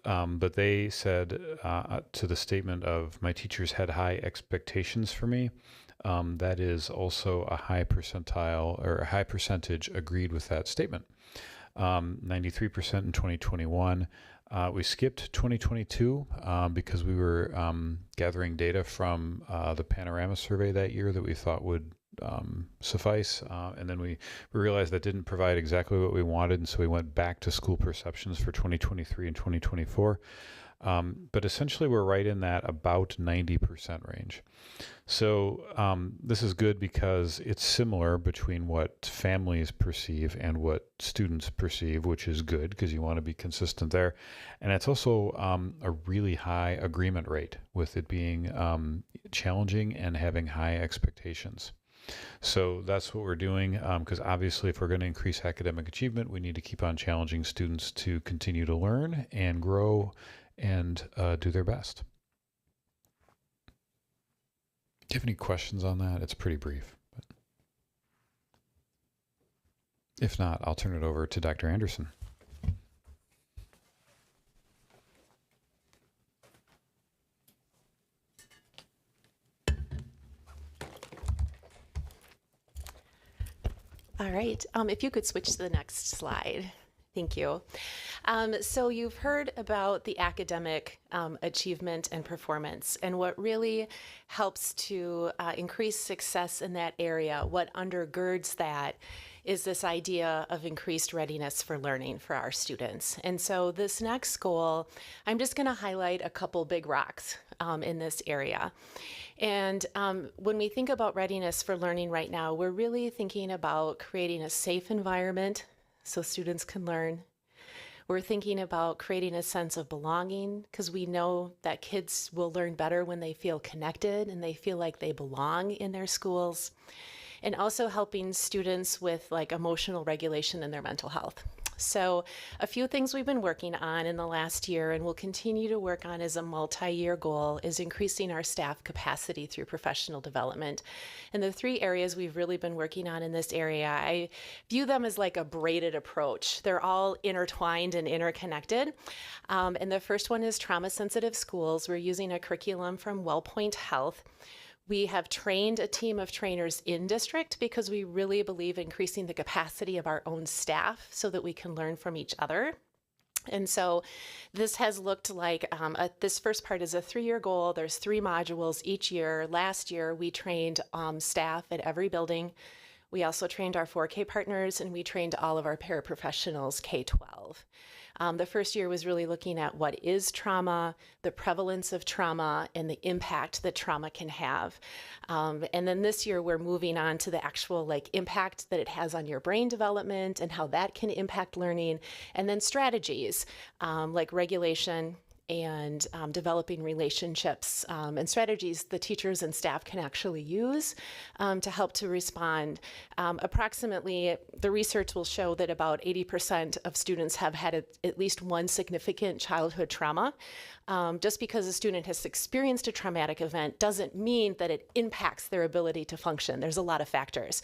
But they said to the statement of, my teachers had high expectations for me, that is also a high percentile, or a high percentage agreed with that statement. 93% in 2021, We skipped 2022 because we were gathering data from the Panorama survey that year that we thought would suffice. And then we realized that didn't provide exactly what we wanted. And so we went back to school perceptions for 2023 and 2024. But essentially, we're right in that about 90% range. So this is good because it's similar between what families perceive and what students perceive, which is good because you want to be consistent there. And it's also a really high agreement rate with it being challenging and having high expectations. So that's what we're doing because obviously if we're going to increase academic achievement, we need to keep on challenging students to continue to learn and grow and do their best. Do you have any questions on that? It's pretty brief. But if not, I'll turn it over to Dr. Anderson. All right, if you could switch to the next slide. Thank you. So you've heard about the academic achievement and performance, and what really helps to increase success in that area, what undergirds that is this idea of increased readiness for learning for our students. And so this next goal, I'm just going to highlight a couple big rocks in this area. And when we think about readiness for learning right now, we're really thinking about creating a safe environment so students can learn. We're thinking about creating a sense of belonging because we know that kids will learn better when they feel connected and they feel like they belong in their schools. And also helping students with like emotional regulation in their mental health. So a few things we've been working on in the last year and will continue to work on as a multi-year goal is increasing our staff capacity through professional development. And the three areas we've really been working on in this area, I view them as like a braided approach. They're all intertwined and interconnected. And the first one is trauma-sensitive schools. We're using a curriculum from WellPoint Health. We have trained a team of trainers in district because we really believe increasing the capacity of our own staff so that we can learn from each other. And so this has looked like, this first part is a 3-year goal. There's 3 modules each year. Last year, we trained staff at every building. We also trained our 4K partners, and we trained all of our paraprofessionals K-12. The first year was really looking at what is trauma, the prevalence of trauma, and the impact that trauma can have. And then this year we're moving on to the actual like impact that it has on your brain development and how that can impact learning, and then strategies like regulation and developing relationships and strategies the teachers and staff can actually use to help to respond. Approximately, the research will show that about 80% of students have had at least one significant childhood trauma. Just because a student has experienced a traumatic event doesn't mean that it impacts their ability to function. There's a lot of factors.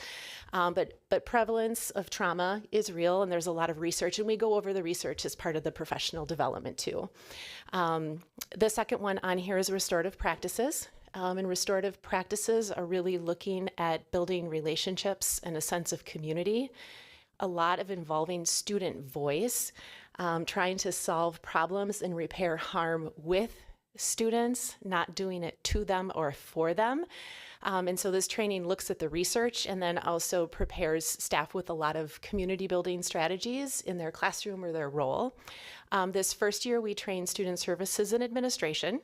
But prevalence of trauma is real, and there's a lot of research, and we go over the research as part of the professional development too. The second one on here is restorative practices. And restorative practices are really looking at building relationships and a sense of community, a lot of involving student voice, trying to solve problems and repair harm with students, not doing it to them or for them. And so this training looks at the research and then also prepares staff with a lot of community building strategies in their classroom or their role. This first year, we trained student services and administration.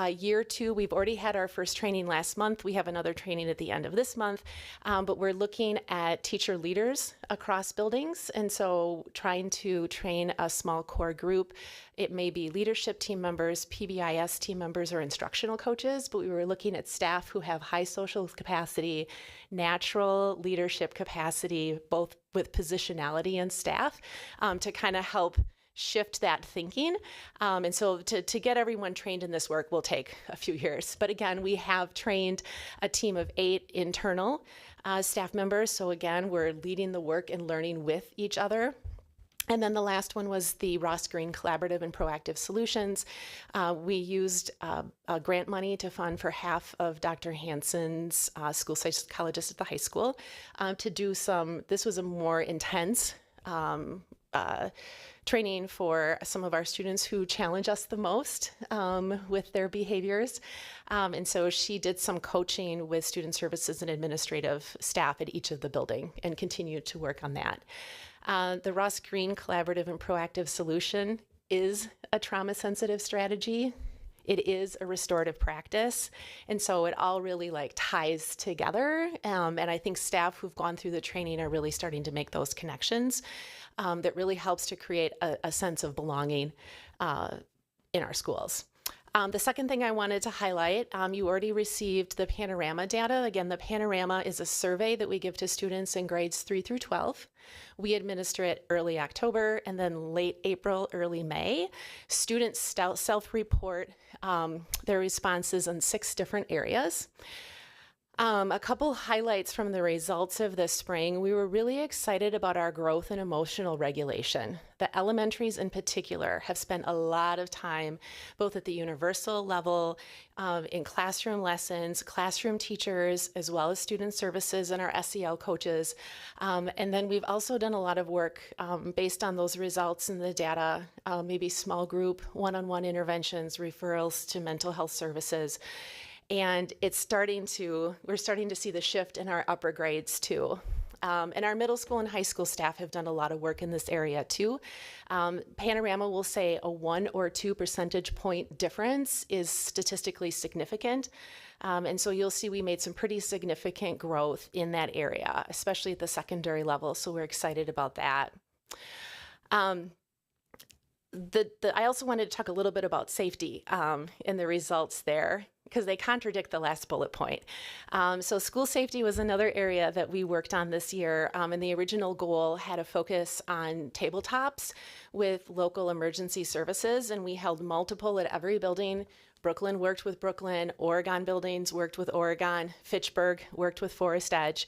Year 2, we've already had our first training last month. We have another training at the end of this month, but we're looking at teacher leaders across buildings. And so trying to train a small core group. It may be leadership team members, PBIS team members, or instructional coaches, but we were looking at staff who have high social capacity, natural leadership capacity, both with positionality and staff, to kind of help shift that thinking. And so to get everyone trained in this work will take a few years. But again, we have trained a team of 8 internal staff members. So again, we're leading the work and learning with each other. And then the last one was the Ross Green Collaborative and Proactive Solutions. We used grant money to fund for half of Dr. Hansen's school psychologist at the high school to do some, this was a more intense training for some of our students who challenge us the most with their behaviors. And so she did some coaching with student services and administrative staff at each of the building and continued to work on that. The Ross Green Collaborative and Proactive Solution is a trauma-sensitive strategy. It is a restorative practice. And so it all really like ties together. And I think staff who've gone through the training are really starting to make those connections that really helps to create a sense of belonging in our schools. The second thing I wanted to highlight, you already received the Panorama data. Again, the Panorama is a survey that we give to students in grades 3 through 12. We administer it early October and then late April, early May. Students self-report their responses in 6 different areas. A couple highlights from the results of this spring. We were really excited about our growth in emotional regulation. The elementaries in particular have spent a lot of time, both at the universal level, in classroom lessons, classroom teachers, as well as student services and our SEL coaches. And then we've also done a lot of work based on those results and the data, maybe small group, one-on-one interventions, referrals to mental health services. And we're starting to see the shift in our upper grades too. And our middle school and high school staff have done a lot of work in this area too. Panorama will say a 1 or 2 percentage point difference is statistically significant. And so you'll see we made some pretty significant growth in that area, especially at the secondary level. So we're excited about that. I also wanted to talk a little bit about safety and the results there, because they contradict the last bullet point. So school safety was another area that we worked on this year, and the original goal had a focus on tabletops with local emergency services, and we held multiple at every building. Brooklyn worked with Brooklyn, Oregon buildings worked with Oregon, Fitchburg worked with Forest Edge.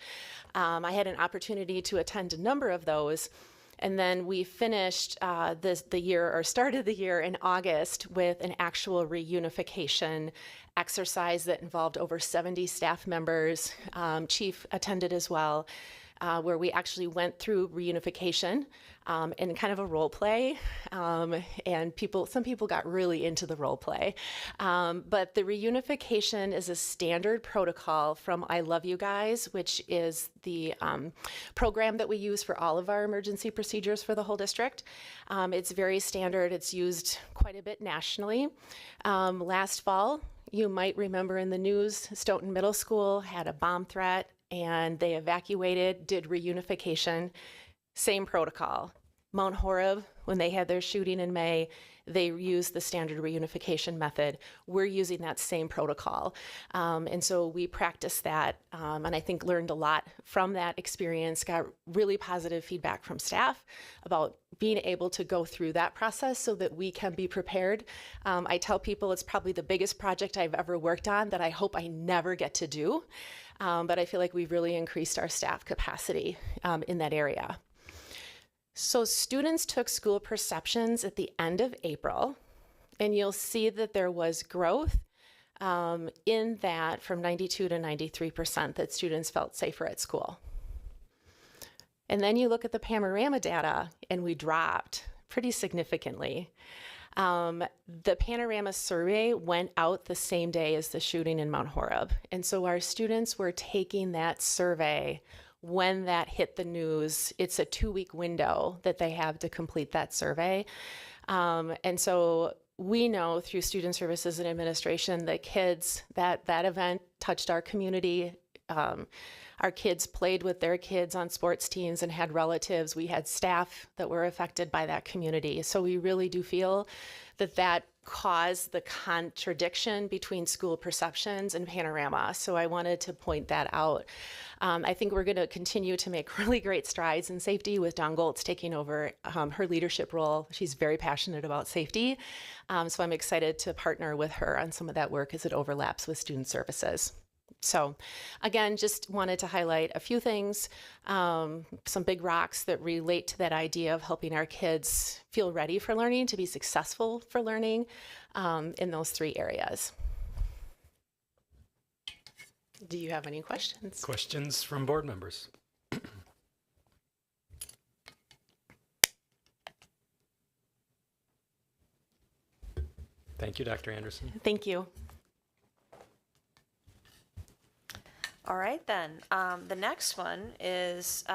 I had an opportunity to attend a number of those. And then we finished started the year in August with an actual reunification exercise that involved over 70 staff members. Chief attended as well, where we actually went through reunification in kind of a role play. And some people got really into the role play. But the reunification is a standard protocol from I Love You Guys, which is the program that we use for all of our emergency procedures for the whole district. It's very standard. It's used quite a bit nationally. Last fall, you might remember in the news, Stoughton Middle School had a bomb threat and they evacuated, did reunification, same protocol. Mount Horeb, when they had their shooting in May, they used the standard reunification method. We're using that same protocol. And so we practiced that, and I think learned a lot from that experience, got really positive feedback from staff about being able to go through that process so that we can be prepared. I tell people it's probably the biggest project I've ever worked on that I hope I never get to do. But I feel like we've really increased our staff capacity in that area. So students took school perceptions at the end of April, and you'll see that there was growth in that from 92 to 93% that students felt safer at school. And then you look at the Panorama data, and we dropped pretty significantly. The Panorama survey went out the same day as the shooting in Mount Horeb. And so our students were taking that survey when that hit the news. It's a 2-week window that they have to complete that survey. And so we know through Student Services and Administration that that event touched our community. Our kids played with their kids on sports teams and had relatives. We had staff that were affected by that community. So we really do feel that caused the contradiction between school perceptions and Panorama. So I wanted to point that out. I think we're going to continue to make really great strides in safety with Dawn Goltz taking over her leadership role. She's very passionate about safety. So I'm excited to partner with her on some of that work as it overlaps with student services. So again, just wanted to highlight a few things, some big rocks that relate to that idea of helping our kids feel ready for learning, to be successful for learning in those 3 areas. Do you have any questions? Questions from board members? Thank you, Dr. Anderson. Thank you. All right, then. The next one is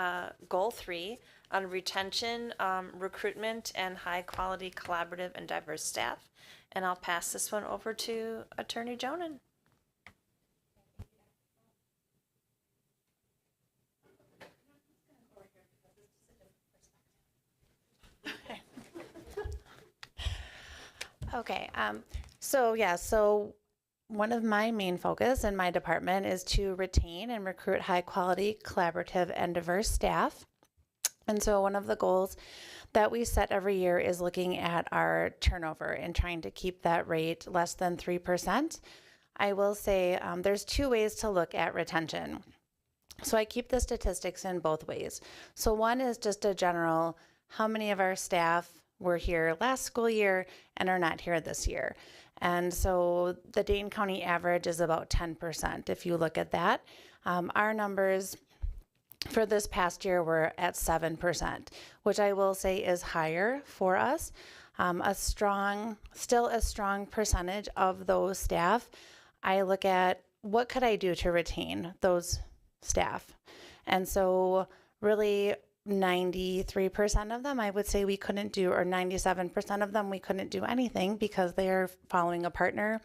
Goal 3 on retention, recruitment, and high-quality collaborative and diverse staff. And I'll pass this one over to Attorney Jonan. Okay, so one of my main focus in my department is to retain and recruit high quality, collaborative, and diverse staff. And so one of the goals that we set every year is looking at our turnover and trying to keep that rate less than 3%. I will say there's two ways to look at retention. So I keep the statistics in both ways. So one is just a general, how many of our staff were here last school year and are not here this year. And so the Dane County average is about 10% if you look at that. Our numbers for this past year were at 7%, which I will say is higher for us. Still a strong percentage of those staff. I look at what could I do to retain those staff. And so really 93% of them, I would say we couldn't do, or 97% of them, we couldn't do anything because they're following a partner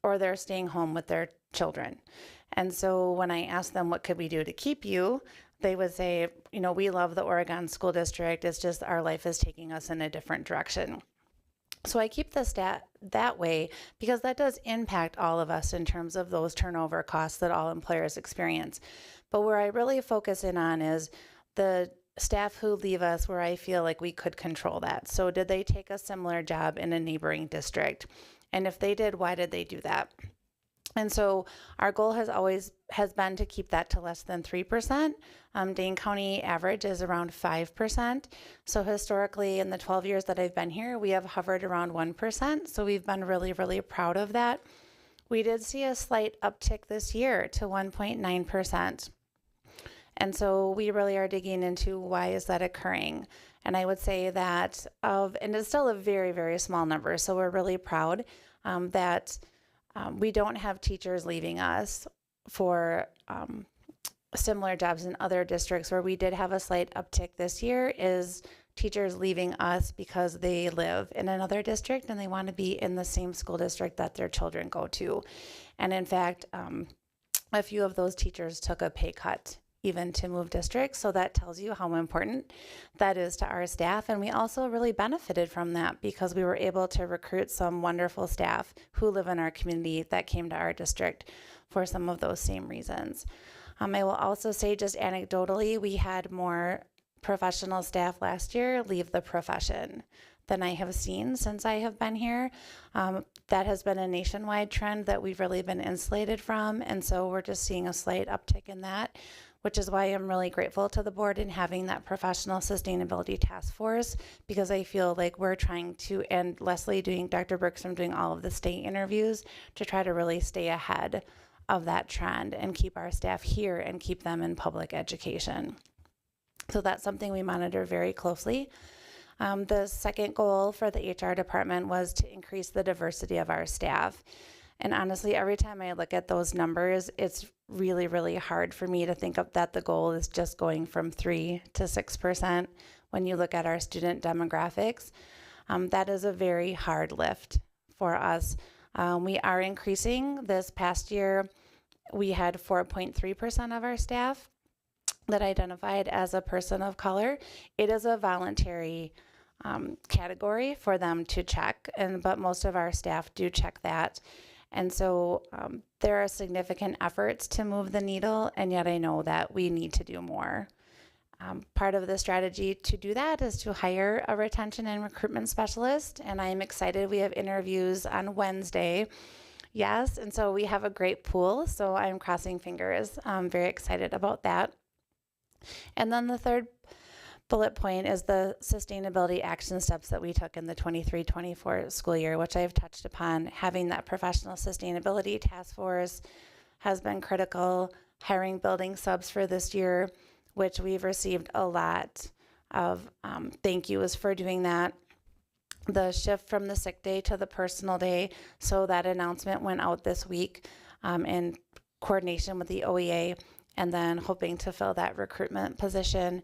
or they're staying home with their children. And so when I asked them, what could we do to keep you? They would say, you know, we love the Oregon School District. It's just our life is taking us in a different direction. So I keep the stat that way because that does impact all of us in terms of those turnover costs that all employers experience. But where I really focus in on is the staff who leave us where I feel like we could control that. So did they take a similar job in a neighboring district? And if they did, why did they do that? And so our goal has been to keep that to less than 3%. Dane County average is around 5%. So historically, in the 12 years that I've been here, we have hovered around 1%. So we've been really, really proud of that. We did see a slight uptick this year to 1.9%. And so we really are digging into why is that occurring. And I would say that and it's still a very, very small number. So we're really proud that we don't have teachers leaving us for similar jobs in other districts. Where we did have a slight uptick this year is teachers leaving us because they live in another district and they want to be in the same school district that their children go to. And in fact, a few of those teachers took a pay cut even to move districts. So that tells you how important that is to our staff. And we also really benefited from that because we were able to recruit some wonderful staff who live in our community that came to our district for some of those same reasons. I will also say, just anecdotally, we had more professional staff last year leave the profession than I have seen since I have been here. That has been a nationwide trend that we've really been insulated from. And so we're just seeing a slight uptick in that, which is why I'm really grateful to the board in having that professional sustainability task force, because I feel like we're trying to, and Leslie Dr. Bergstrom doing all of the state interviews to try to really stay ahead of that trend and keep our staff here and keep them in public education. So that's something we monitor very closely. The second goal for the HR department was to increase the diversity of our staff. And honestly, every time I look at those numbers, it's really, really hard for me to think of that the goal is just going from 3 to 6% when you look at our student demographics. That is a very hard lift for us. We are increasing. This past year, we had 4.3% of our staff that identified as a person of color. It is a voluntary category for them to check, but most of our staff do check that. And so there are significant efforts to move the needle, and yet I know that we need to do more. Part of the strategy to do that is to hire a retention and recruitment specialist, and I'm excited. We have interviews on Wednesday. Yes, and so we have a great pool, so I'm crossing fingers. I'm very excited about that. And then the third bullet point is the sustainability action steps that we took in the 23-24 school year, which I've touched upon. Having that professional sustainability task force has been critical. Hiring building subs for this year, which we've received a lot of thank yous for doing that. the shift from the sick day to the personal day. So that announcement went out this week in coordination with the OEA, and then hoping to fill that recruitment position.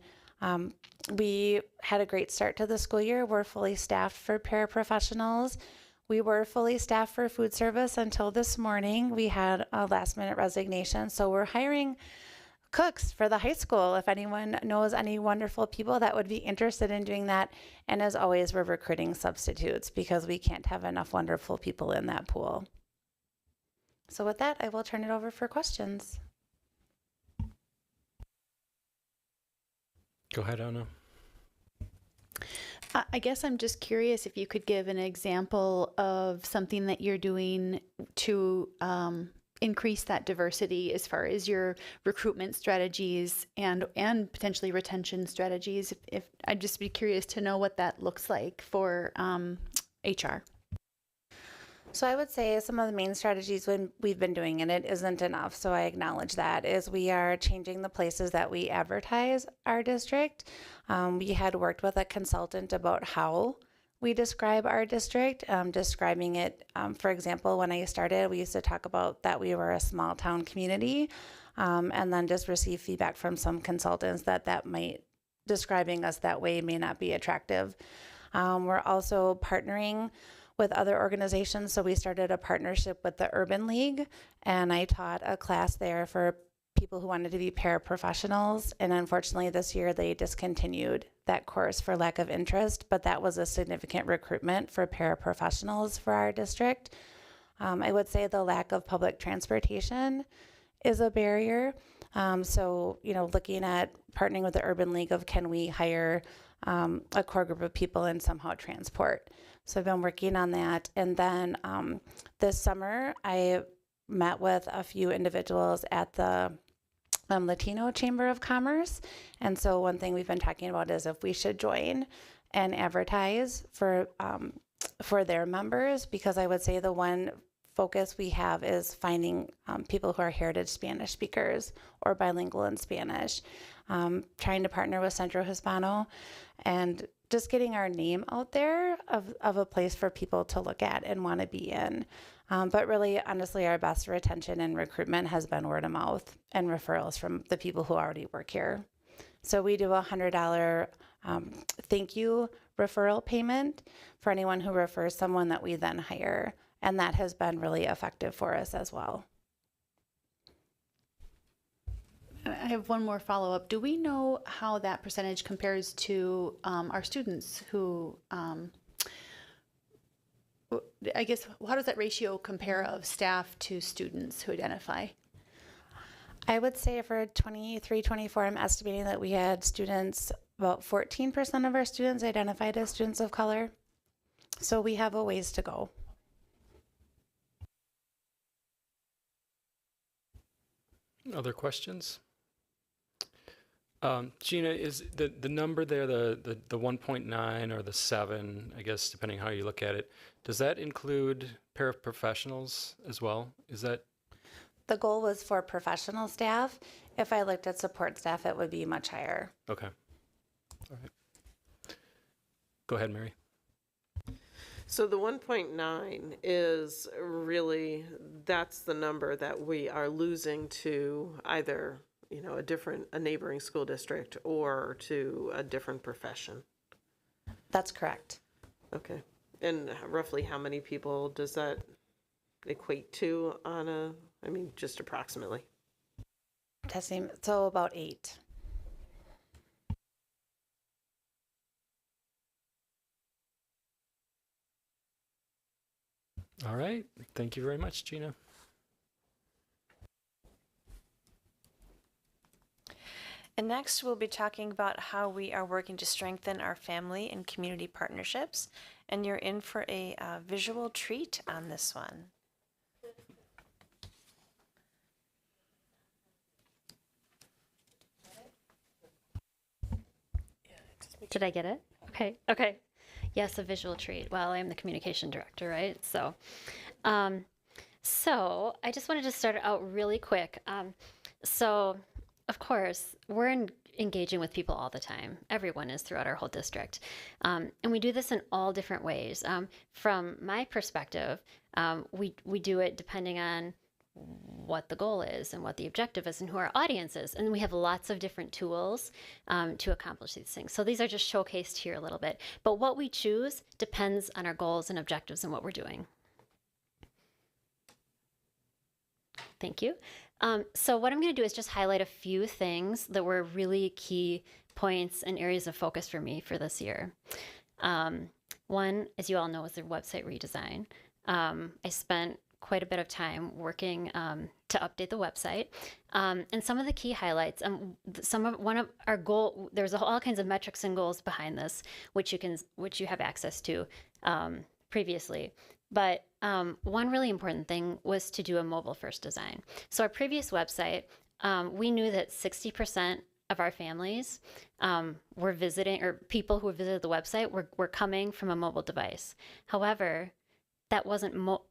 We had a great start to the school year. We're fully staffed for paraprofessionals. We were fully staffed for food service until this morning. We had a last minute resignation. So we're hiring cooks for the high school. If anyone knows any wonderful people that would be interested in doing that. And as always, we're recruiting substitutes because we can't have enough wonderful people in that pool. So with that, I will turn it over for questions. Go ahead, Anna. I guess I'm just curious if you could give an example of something that you're doing to increase that diversity as far as your recruitment strategies and potentially retention strategies. If I'd just be curious to know what that looks like for HR. So I would say some of the main strategies when we've been doing, and it isn't enough, so I acknowledge that, is we are changing the places that we advertise our district. We had worked with a consultant about how we describe our district, describing it, for example, when I started, we used to talk about that we were a small town community, and then just receive feedback from some consultants that might, describing us that way may not be attractive. We're also partnering with other organizations. So we started a partnership with the Urban League, and I taught a class there for people who wanted to be paraprofessionals. And unfortunately this year they discontinued that course for lack of interest, but that was a significant recruitment for paraprofessionals for our district. I would say the lack of public transportation is a barrier. So, looking at partnering with the Urban League of can we hire a core group of people and somehow transport. So I've been working on that. And then this summer, I met with a few individuals at the Latino Chamber of Commerce. And so one thing we've been talking about is if we should join and advertise for their members, because I would say the one focus we have is finding people who are heritage Spanish speakers or bilingual in Spanish, trying to partner with Centro Hispano, and just getting our name out there of a place for people to look at and want to be in. But really, honestly, our best retention and recruitment has been word of mouth and referrals from the people who already work here. So we do a $100 thank you referral payment for anyone who refers someone that we then hire. And that has been really effective for us as well. I have one more follow-up. Do we know how that percentage compares to our students who, I guess, how does that ratio compare of staff to students who identify? I would say for 23, 24, I'm estimating that we had students, about 14% of our students identified as students of color. So we have a ways to go. Other questions? Gina, is the number there, the 1.9 or the 7, I guess, depending how you look at it, does that include paraprofessionals as well? Is that? The goal was for professional staff. If I looked at support staff, it would be much higher. Okay. All right. Go ahead, Mary. So the 1.9 is really, that's the number that we are losing to either, a neighboring school district or to a different profession. That's correct. Okay. And roughly how many people does that equate to just approximately? Testing, so about 8. All right. Thank you very much, Gina. And next, we'll be talking about how we are working to strengthen our family and community partnerships. And you're in for a visual treat on this one. Did I get it? Okay. Yes, a visual treat. Well, I'm the communication director, right? So I just wanted to start out really quick. So, of course, we're in engaging with people all the time. Everyone is throughout our whole district. And we do this in all different ways. From my perspective, we do it depending on what the goal is and what the objective is and who our audience is. And we have lots of different tools to accomplish these things. So these are just showcased here a little bit. But what we choose depends on our goals and objectives and what we're doing. Thank you. So what I'm going to do is just highlight a few things that were really key points and areas of focus for me for this year. One, as you all know, is the website redesign. I spent quite a bit of time working to update the website. And some of the key highlights, one of our goal, there's all kinds of metrics and goals behind this, which you have access to previously. But one really important thing was to do a mobile first design. So our previous website, we knew that 60% of our families were visiting, or people who visited the website were coming from a mobile device. However, that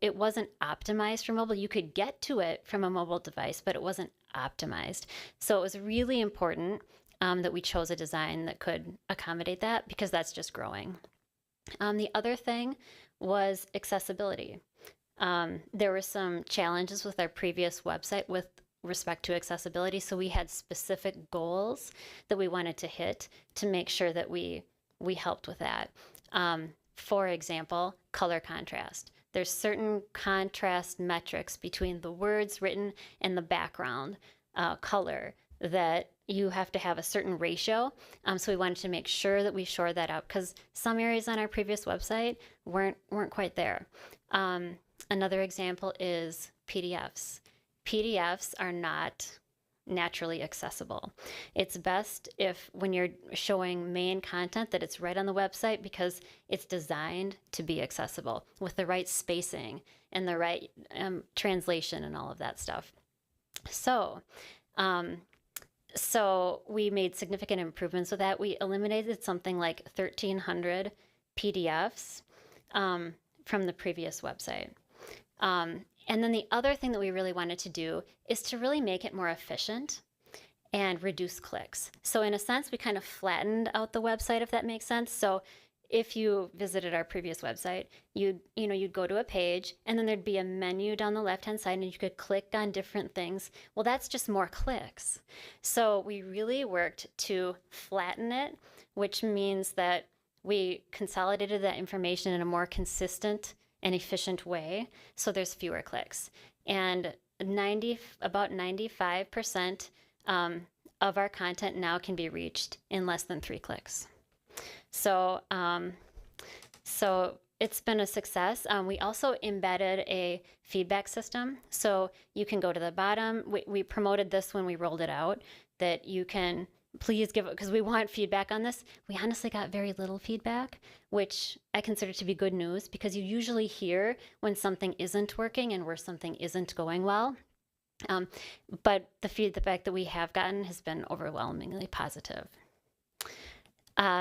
it wasn't optimized for mobile. You could get to it from a mobile device, but it wasn't optimized. So it was really important that we chose a design that could accommodate that, because that's just growing. The other thing was accessibility. There were some challenges with our previous website with respect to accessibility, so we had specific goals that we wanted to hit to make sure that we helped with that. For example, color contrast. There's certain contrast metrics between the words written and the background color that you have to have a certain ratio. So we wanted to make sure that we shored that out, because some areas on our previous website weren't quite there. Another example is PDFs. PDFs are not naturally accessible. It's best if, when you're showing main content, that it's right on the website, because it's designed to be accessible with the right spacing and the right translation and all of that stuff. So we made significant improvements with that. We eliminated something like 1,300 PDFs from the previous website. And then the other thing that we really wanted to do is to really make it more efficient and reduce clicks. So in a sense, we kind of flattened out the website, if that makes sense. So if you visited our previous website, you'd go to a page, and then there'd be a menu down the left-hand side, and you could click on different things. Well, that's just more clicks. So we really worked to flatten it, which means that we consolidated that information in a more consistent and efficient way, so there's fewer clicks. And about 95% of our content now can be reached in less than 3 clicks. So it's been a success. We also embedded a feedback system. So you can go to the bottom. We promoted this when we rolled it out, that you can please give it, because we want feedback on this. We honestly got very little feedback, which I consider to be good news, because you usually hear when something isn't working and where something isn't going well. But the feedback that we have gotten has been overwhelmingly positive.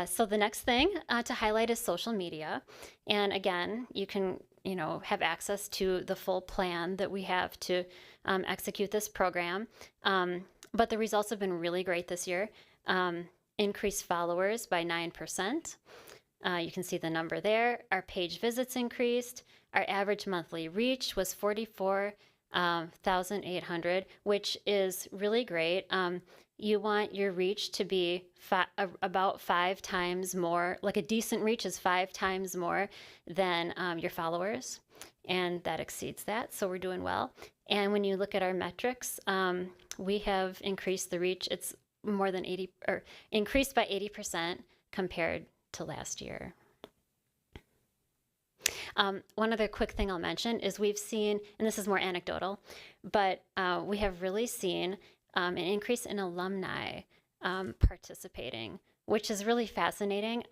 So the next thing to highlight is social media. And again, you can have access to the full plan that we have to execute this program. But the results have been really great this year. Increased followers by 9%. You can see the number there. Our page visits increased. Our average monthly reach was 44,800, which is really great. You want your reach to be about 5 times more, like a decent reach is 5 times more than your followers, and that exceeds that, so we're doing well. And when you look at our metrics, we have increased the reach. It's more than increased by 80% compared to last year. One other quick thing I'll mention is we've seen, and this is more anecdotal, but we have really seen an increase in alumni participating, which is really fascinating.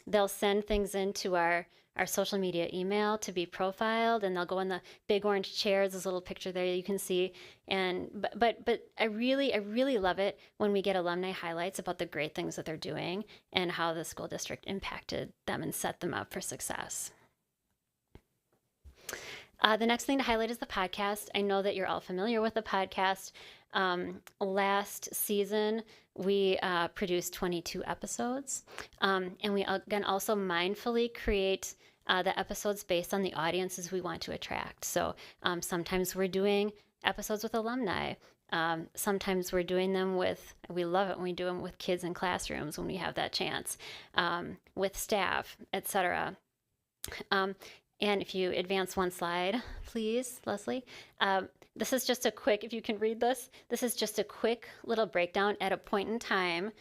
They'll send things into our social media email to be profiled, and they'll go in the big orange chairs. There's a little picture there you can see. But I really love it when we get alumni highlights about the great things that they're doing and how the school district impacted them and set them up for success. The next thing to highlight is the podcast. I know that you're all familiar with the podcast. Last season, we produced 22 episodes. And we, again, also mindfully create the episodes based on the audiences we want to attract. So sometimes we're doing episodes with alumni. Sometimes we're doing them with, we love it when we do them with kids in classrooms when we have that chance, with staff, etc. And if you advance one slide, please, Leslie. This is just a quick, if you can read this, this is just a quick little breakdown at a point in time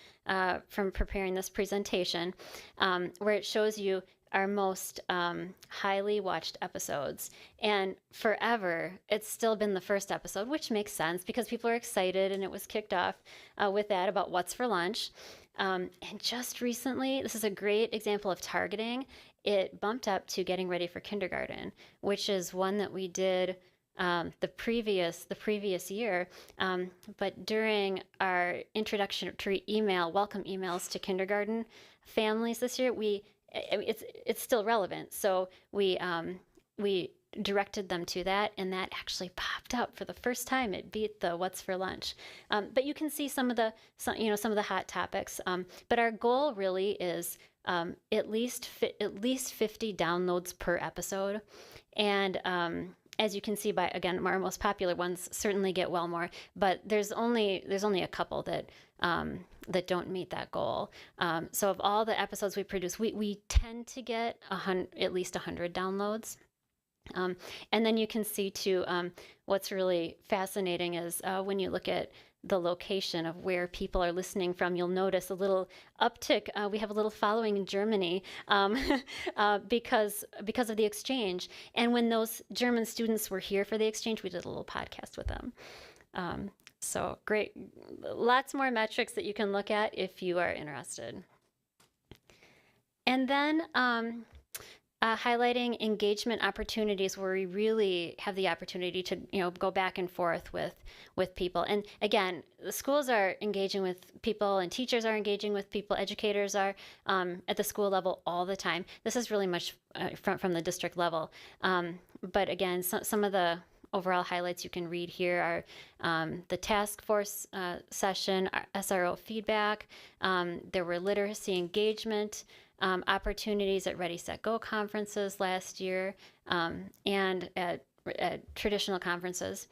from preparing this presentation where it shows you our most highly watched episodes. And forever, it's still been the first episode, which makes sense because people are excited and it was kicked off with that about what's for lunch. And just recently, this is a great example of targeting. It bumped up to getting ready for kindergarten, which is one that we did the previous year. But during our introductory welcome emails to kindergarten families this year, it's still relevant. So we directed them to that, and that actually popped up for the first time. It beat the What's for Lunch. But you can see some of the hot topics. But our goal really is at least 50 downloads per episode, and as you can see by, again, our most popular ones certainly get well more, but there's only a couple that don't meet that goal. So of all the episodes we produce, we tend to get at least 100 downloads. And then you can see too, what's really fascinating is when you look at the location of where people are listening from, you'll notice a little uptick. We have a little following in Germany because of the exchange. And when those German students were here for the exchange, we did a little podcast with them. So great, lots more metrics that you can look at if you are interested. And then highlighting engagement opportunities where we really have the opportunity to go back and forth with people. And again, the schools are engaging with people and teachers are engaging with people, educators are at the school level all the time. This is really much from the district level. But again, some of the overall highlights you can read here are the task force session, SRO feedback, there were literacy engagement opportunities at Ready, Set, Go conferences last year, and at traditional conferences.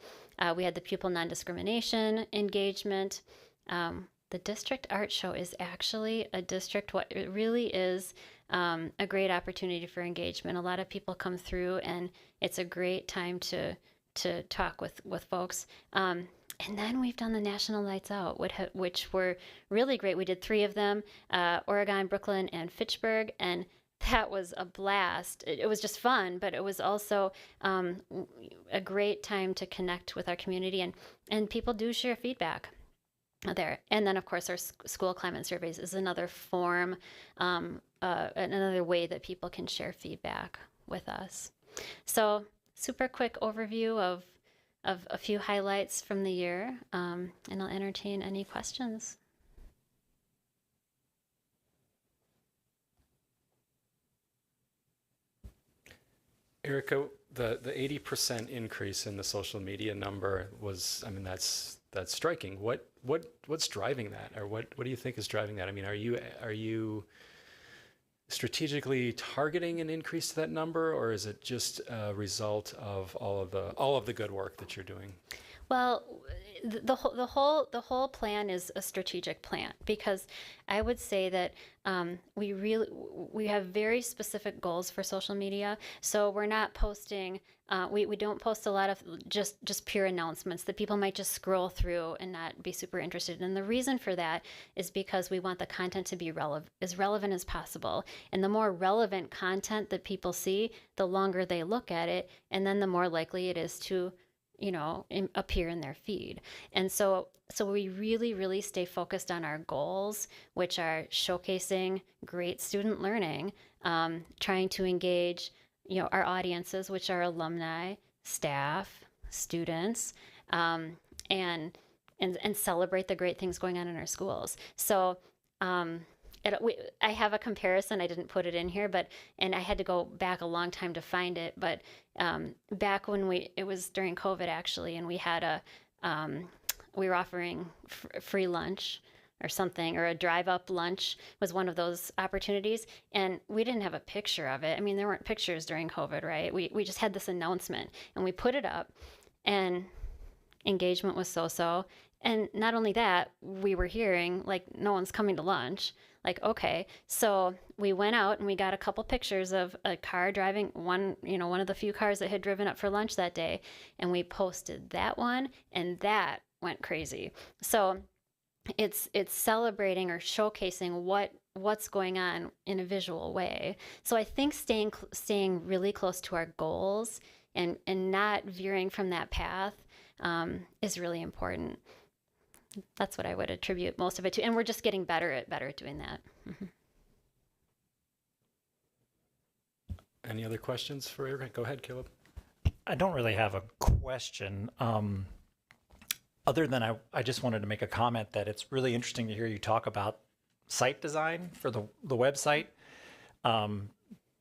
We had the pupil non-discrimination engagement. The district art show is actually it really is a great opportunity for engagement. A lot of people come through and it's a great time to talk with folks. And then we've done the National Nights Out, which were really great. We did 3 of them, Oregon, Brooklyn, and Fitchburg, and that was a blast. It was just fun, but it was also a great time to connect with our community, and people do share feedback there. And then, of course, our school climate surveys is another form, another way that people can share feedback with us. So super quick overview of a few highlights from the year, and I'll entertain any questions. Erica, the 80% increase in the social media number was, I mean, that's striking. What's driving that, or what do you think is driving that? I mean, are you strategically targeting an increase to that number, or is it just a result of all of the good work that you're doing? Well, the whole plan is a strategic plan, because I would say that we have very specific goals for social media. So we're not posting. We don't post a lot of just pure announcements that people might just scroll through and not be super interested. And the reason for that is because we want the content to be as relevant as possible. And the more relevant content that people see, the longer they look at it, and then the more likely it is to appear in their feed. And so we really stay focused on our goals, which are showcasing great student learning, trying to engage, our audiences, which are alumni, staff, students, and celebrate the great things going on in our schools. So I have a comparison. I didn't put it in here, and I had to go back a long time to find it. But back when it was during COVID actually, and we had we were offering free lunch or something, or a drive-up lunch was one of those opportunities. And we didn't have a picture of it. I mean, there weren't pictures during COVID, right? We just had this announcement, and we put it up, and engagement was so-so. And not only that, we were hearing, like, no one's coming to lunch. Like, okay. So we went out and we got a couple pictures of a car driving, one of the few cars that had driven up for lunch that day. And we posted that one, and that went crazy. So it's celebrating or showcasing what's going on in a visual way. So I think staying really close to our goals and not veering from that path is really important. That's what I would attribute most of it to, and we're just getting better at doing that. Any other questions for Eric? Go ahead, Caleb. I don't really have a question. Other than I just wanted to make a comment that it's really interesting to hear you talk about site design for the website,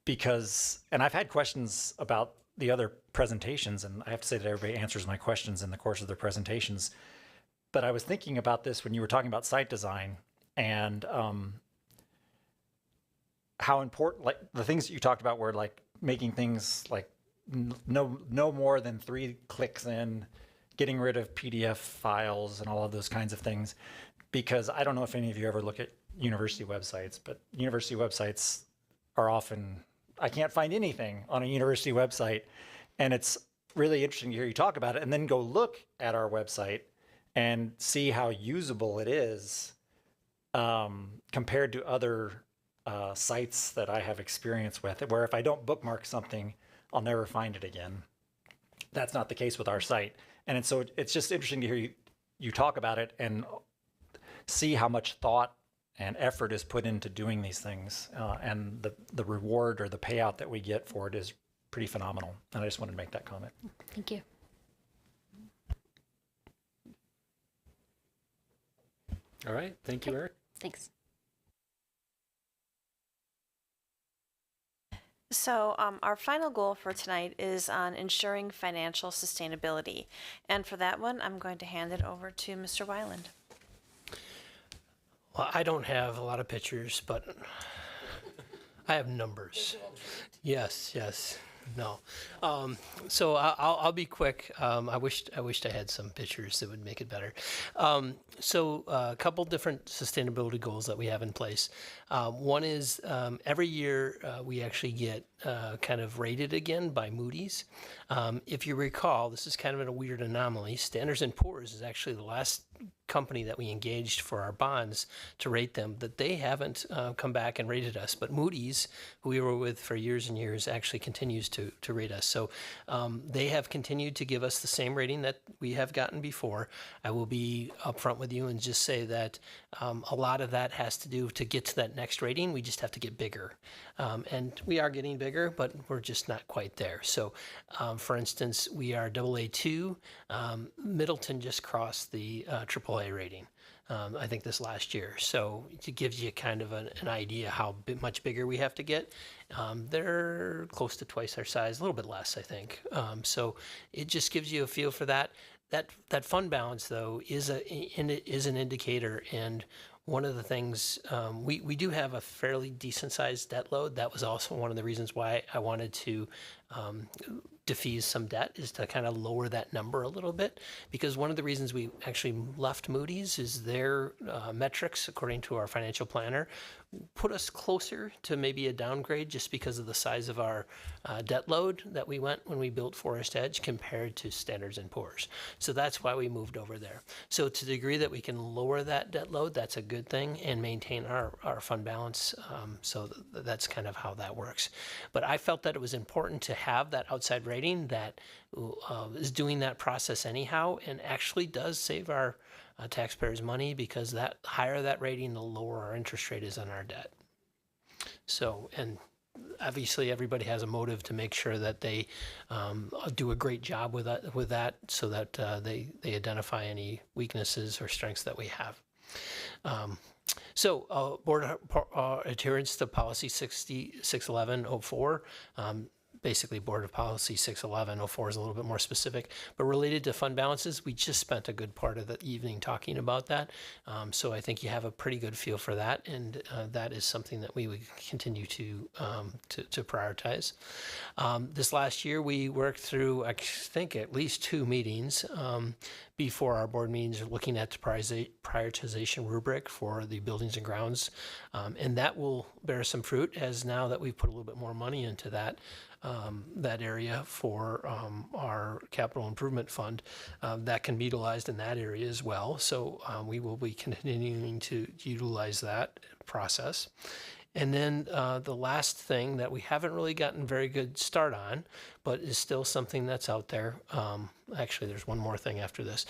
because, and I've had questions about the other presentations, and I have to say that everybody answers my questions in the course of their presentations. But I was thinking about this when you were talking about site design, and how important, like the things that you talked about were like making things like no more than 3 clicks in, getting rid of PDF files and all of those kinds of things. Because I don't know if any of you ever look at university websites, but university websites are often, I can't find anything on a university website. And it's really interesting to hear you talk about it, and then go look at our website and see how usable it is compared to other sites that I have experience with, where if I don't bookmark something, I'll never find it again. That's not the case with our site. And so it's just interesting to hear you talk about it and see how much thought and effort is put into doing these things. And the reward or the payout that we get for it is pretty phenomenal. And I just wanted to make that comment. Thank you. All right. Thank you, Eric. Thanks. So our final goal for tonight is on ensuring financial sustainability. And for that one, I'm going to hand it over to Mr. Weiland. Well, I don't have a lot of pictures, but I have numbers. Yes. No. So I'll be quick. I wished I had some pictures that would make it better. So a couple different sustainability goals that we have in place. One is every year we actually get kind of rated again by Moody's. If you recall, this is kind of a weird anomaly. Standards & Poor's is actually the last company that we engaged for our bonds to rate them, that they haven't come back and rated us. But Moody's, who we were with for years and years, actually continues to rate us. So they have continued to give us the same rating that we have gotten before. I will be upfront with you and just say that a lot of that has to do to get to that next rating. We just have to get bigger. And we are getting bigger, but we're just not quite there. So for instance, we are AA2. Middleton just crossed the AAA rating, I think this last year. So it gives you kind of an idea how much bigger we have to get. They're close to twice our size, a little bit less, I think. So it just gives you a feel for that. That fund balance, though, is an indicator. And one of the things, we do have a fairly decent sized debt load. That was also one of the reasons why I wanted to defease some debt, is to kind of lower that number a little bit, because one of the reasons we actually left Moody's is their metrics, according to our financial planner, put us closer to maybe a downgrade just because of the size of our debt load that we went when we built Forest Edge compared to Standards & Poor's. So that's why we moved over there. So to the degree that we can lower that debt load, that's a good thing, and maintain our fund balance. So that's kind of how that works. But I felt that it was important to have that outside rating that is doing that process anyhow, and actually does save our taxpayers money, because that higher that rating, the lower our interest rate is on our debt. So, and obviously everybody has a motive to make sure that they do a great job with that so that they identify any weaknesses or strengths that we have. So, board adherence to policy 61104. Basically, Board of Policy 61104 is a little bit more specific, but related to fund balances, we just spent a good part of the evening talking about that. So I think you have a pretty good feel for that, and that is something that we would continue to prioritize. This last year, we worked through, I think, at least 2 meetings before our board meetings, looking at the prioritization rubric for the buildings and grounds, and that will bear some fruit as now that we've put a little bit more money into that area for our capital improvement fund, that can be utilized in that area as well. So we will be continuing to utilize that process. And then the last thing that we haven't really gotten very good start on, but is still something that's out there. Actually, there's one more thing after this,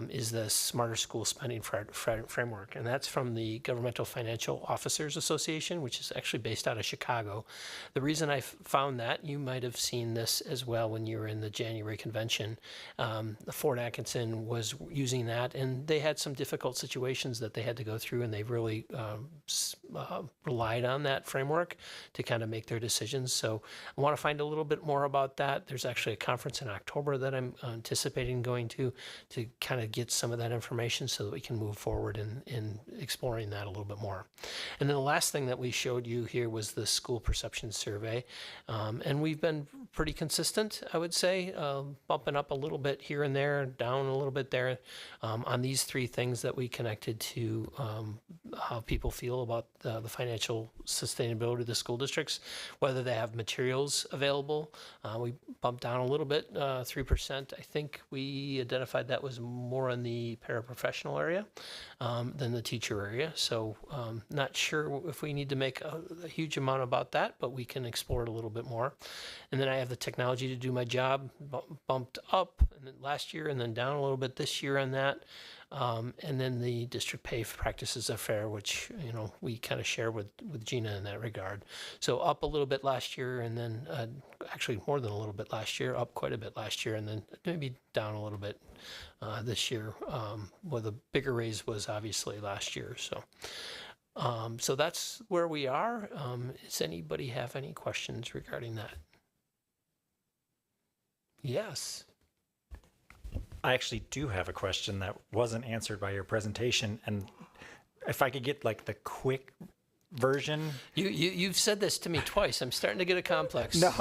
is the Smarter School Spending Framework. And that's from the Governmental Financial Officers Association, which is actually based out of Chicago. The reason I found that, you might have seen this as well when you were in the January convention. Fort Atkinson was using that, and they had some difficult situations that they had to go through, and they really relied on that framework to kind of make their decisions. So I want to find a little bit more about that. There's actually a conference in October that I'm anticipating going to kind of get some of that information so that we can move forward in exploring that a little bit more. And then the last thing that we showed you here was the school perception survey. And we've been pretty consistent, I would say, bumping up a little bit here and there, down a little bit there, on these 3 things that we connected to how people feel about the financial sustainability of the school districts, whether they have materials available. We bumped down a little bit, 3%. I think we identified that was more in the paraprofessional area than the teacher area. So not sure if we need to make a huge amount about that, but we can explore it a little bit more. And then I have the technology to do my job, bumped up and then last year and then down a little bit this year on that. And then the district pay practices affair, which, you know, we kind of share with Gina in that regard. So up a little bit last year, and then actually more than a little bit last year, up quite a bit last year, and then maybe down a little bit this year. Well, the bigger raise was obviously last year. So so that's where we are. Does anybody have any questions regarding that? Yes. I actually do have a question that wasn't answered by your presentation, and if I could get like the quick version. You've said this to me twice. I'm starting to get a complex. No,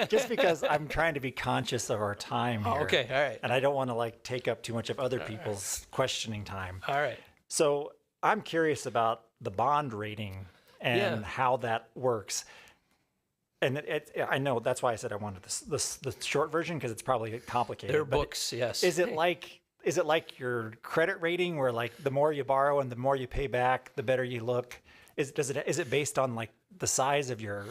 just because I'm trying to be conscious of our time here. Oh, okay, all right. And I don't want to like take up too much of other people's questioning time. All right. So I'm curious about the bond rating and how that works. And I know that's why I said I wanted the short version, because it's probably complicated. They're books, yes. Is it like your credit rating, where like the more you borrow and the more you pay back, the better you look? Is it based on like the size of your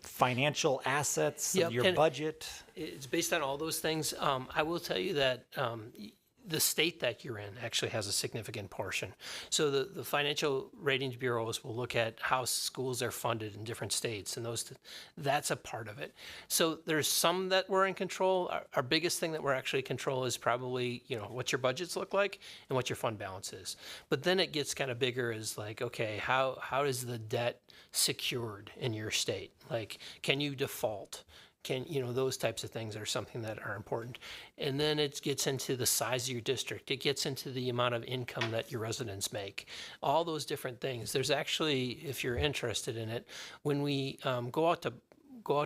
financial assets, your budget? It's based on all those things. I will tell you that the state that you're in actually has a significant portion. So the financial ratings bureaus will look at how schools are funded in different states, and that's a part of it. So there's some that we're in control. Our biggest thing that we're actually in control is probably, you know, what your budgets look like and what your fund balance is. But then it gets kind of bigger, is like, okay, how is the debt secured in your state? Like, can you default? Those types of things are something that are important. And then it gets into the size of your district. It gets into the amount of income that your residents make. All those different things. There's actually, if you're interested in it, when we go out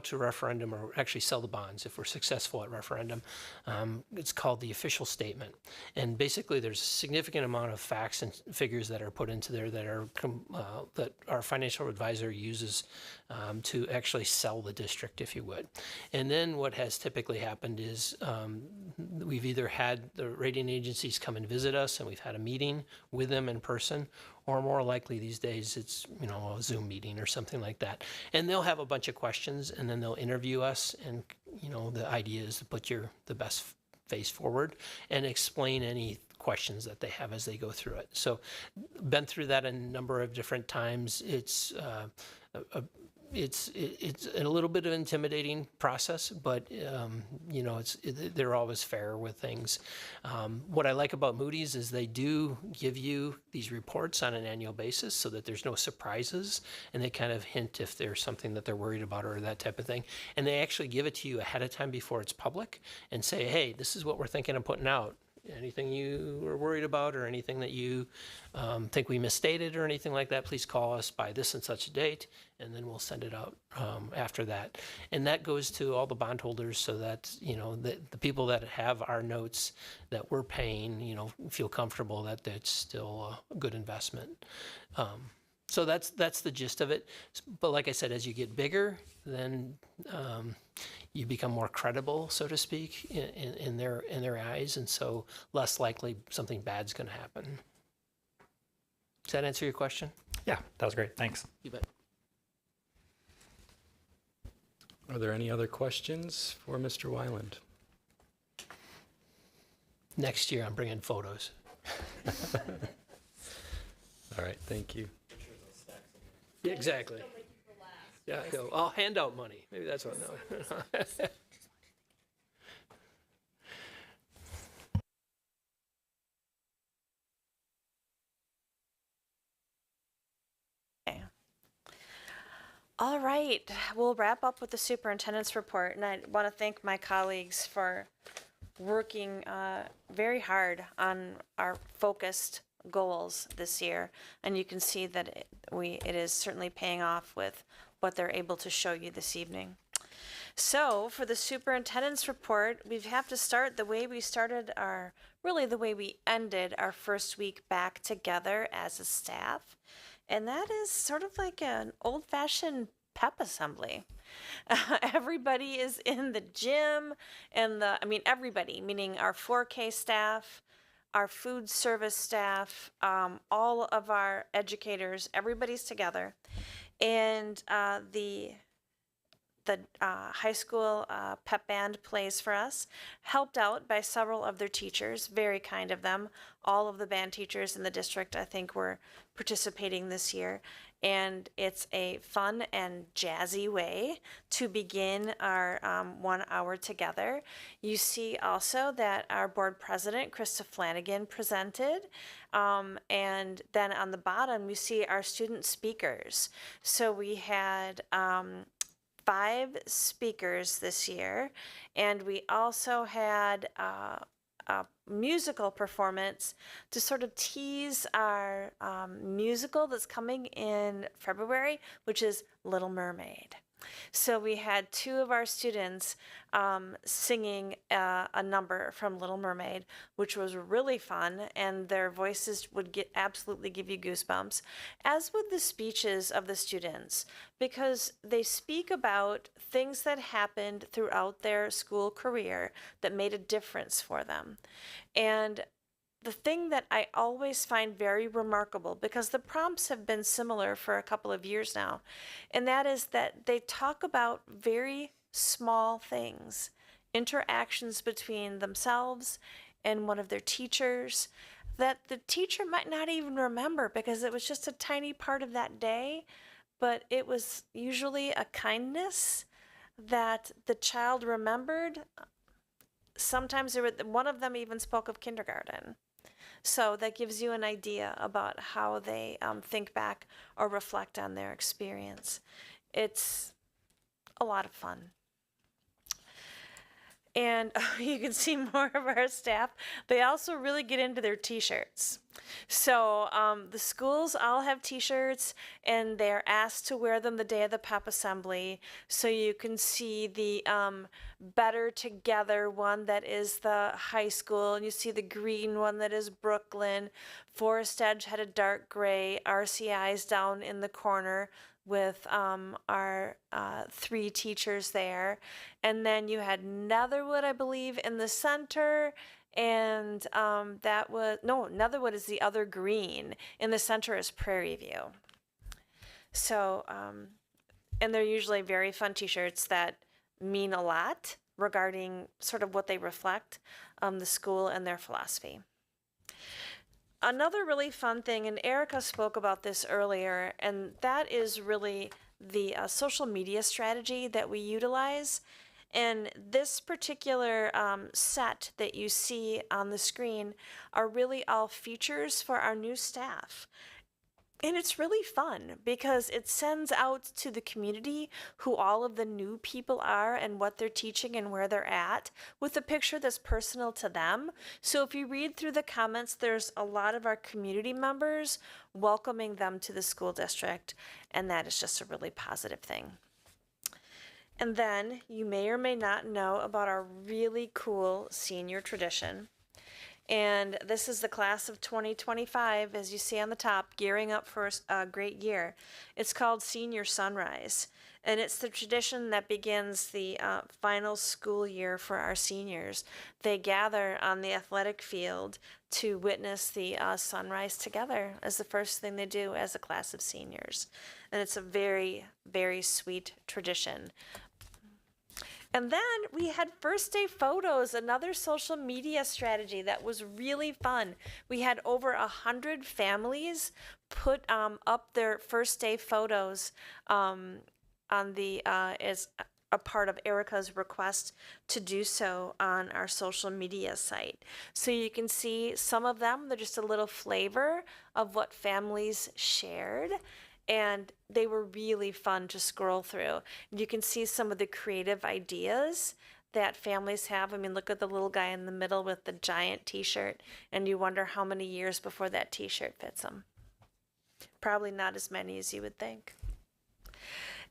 to referendum, or actually sell the bonds if we're successful at referendum, it's called the official statement. And basically there's a significant amount of facts and figures that are put into there that are that our financial advisor uses to actually sell the district, if you would. And then what has typically happened is we've either had the rating agencies come and visit us, and we've had a meeting with them in person, or more likely these days it's, you know, a Zoom meeting or something like that. And they'll have a bunch of questions, and then they'll interview us, and, you know, the idea is to put the best face forward and explain any questions that they have as they go through it. So been through that a number of different times. It's it's a little bit of an intimidating process, but you know, they're always fair with things. What I like about Moody's is they do give you these reports on an annual basis so that there's no surprises, and they kind of hint if there's something that they're worried about or that type of thing. And they actually give it to you ahead of time before it's public and say, hey, this is what we're thinking of putting out. Anything you are worried about or anything that you think we misstated or anything like that, please call us by this and such a date, and then we'll send it out after that. And that goes to all the bondholders so that, you know, the people that have our notes that we're paying, you know, feel comfortable that it's still a good investment. So that's the gist of it. But like I said, as you get bigger, then you become more credible, so to speak, in their eyes, and so less likely something bad's going to happen. Does that answer your question? Yeah, that was great. Thanks. You bet. Are there any other questions for Mr. Weiland? Next year, I'm bringing photos. All right, thank you. Yeah, exactly. Yeah, I'll hand out money. Maybe that's what. No. All right, we'll wrap up with the superintendent's report, and I want to thank my colleagues for working very hard on our focused goals this year, and you can see that it is certainly paying off with what they're able to show you this evening. So for the superintendent's report, we have to start the way we started the way we ended our first week back together as a staff. And that is sort of like an old-fashioned pep assembly. Everybody is in the gym, and everybody, meaning our 4K staff, our food service staff, all of our educators, everybody's together. And the high school pep band plays for us, helped out by several of their teachers, very kind of them. All of the band teachers in the district, I think, were participating this year. And it's a fun and jazzy way to begin our 1 hour together. You see also that our board president, Krista Flanagan, presented. And then on the bottom, you see our student speakers. So we had 5 speakers this year, and we also had a musical performance to sort of tease our musical that's coming in February, which is Little Mermaid. So we had 2 of our students singing a number from Little Mermaid, which was really fun, and their voices would absolutely give you goosebumps, as would the speeches of the students, because they speak about things that happened throughout their school career that made a difference for them. And the thing that I always find very remarkable, because the prompts have been similar for a couple of years now, and that is that they talk about very small things, interactions between themselves and one of their teachers that the teacher might not even remember because it was just a tiny part of that day, but it was usually a kindness that the child remembered. Sometimes one of them even spoke of kindergarten. So that gives you an idea about how they think back or reflect on their experience. It's a lot of fun. And you can see more of our staff. They also really get into their t-shirts. So the schools all have t-shirts, and they're asked to wear them the day of the pep assembly. So you can see the Better Together one that is the high school, and you see the green one that is Brooklyn. Forest Edge had a dark gray. RCI's down in the corner with our 3 teachers there. And then you had Netherwood, I believe, in the center. And Netherwood is the other green. In the center is Prairie View. So, and they're usually very fun t-shirts that mean a lot regarding sort of what they reflect, the school and their philosophy. Another really fun thing, and Erica spoke about this earlier, and that is really the social media strategy that we utilize. And this particular set that you see on the screen are really all features for our new staff. And it's really fun because it sends out to the community who all of the new people are and what they're teaching and where they're at with a picture that's personal to them. So if you read through the comments, there's a lot of our community members welcoming them to the school district, and that is just a really positive thing. And then you may or may not know about our really cool senior tradition. And this is the class of 2025, as you see on the top, gearing up for a great year. It's called Senior Sunrise, and it's the tradition that begins the final school year for our seniors. They gather on the athletic field to witness the sunrise together as the first thing they do as a class of seniors. And it's a very, very sweet tradition. And then we had first day photos, another social media strategy that was really fun. We had over 100 families put up their first day photos on the as a part of Erica's request to do so on our social media site. So you can see some of them, they're just a little flavor of what families shared. And they were really fun to scroll through. You can see some of the creative ideas that families have. I mean, look at the little guy in the middle with the giant t-shirt, and you wonder how many years before that t-shirt fits him. Probably not as many as you would think.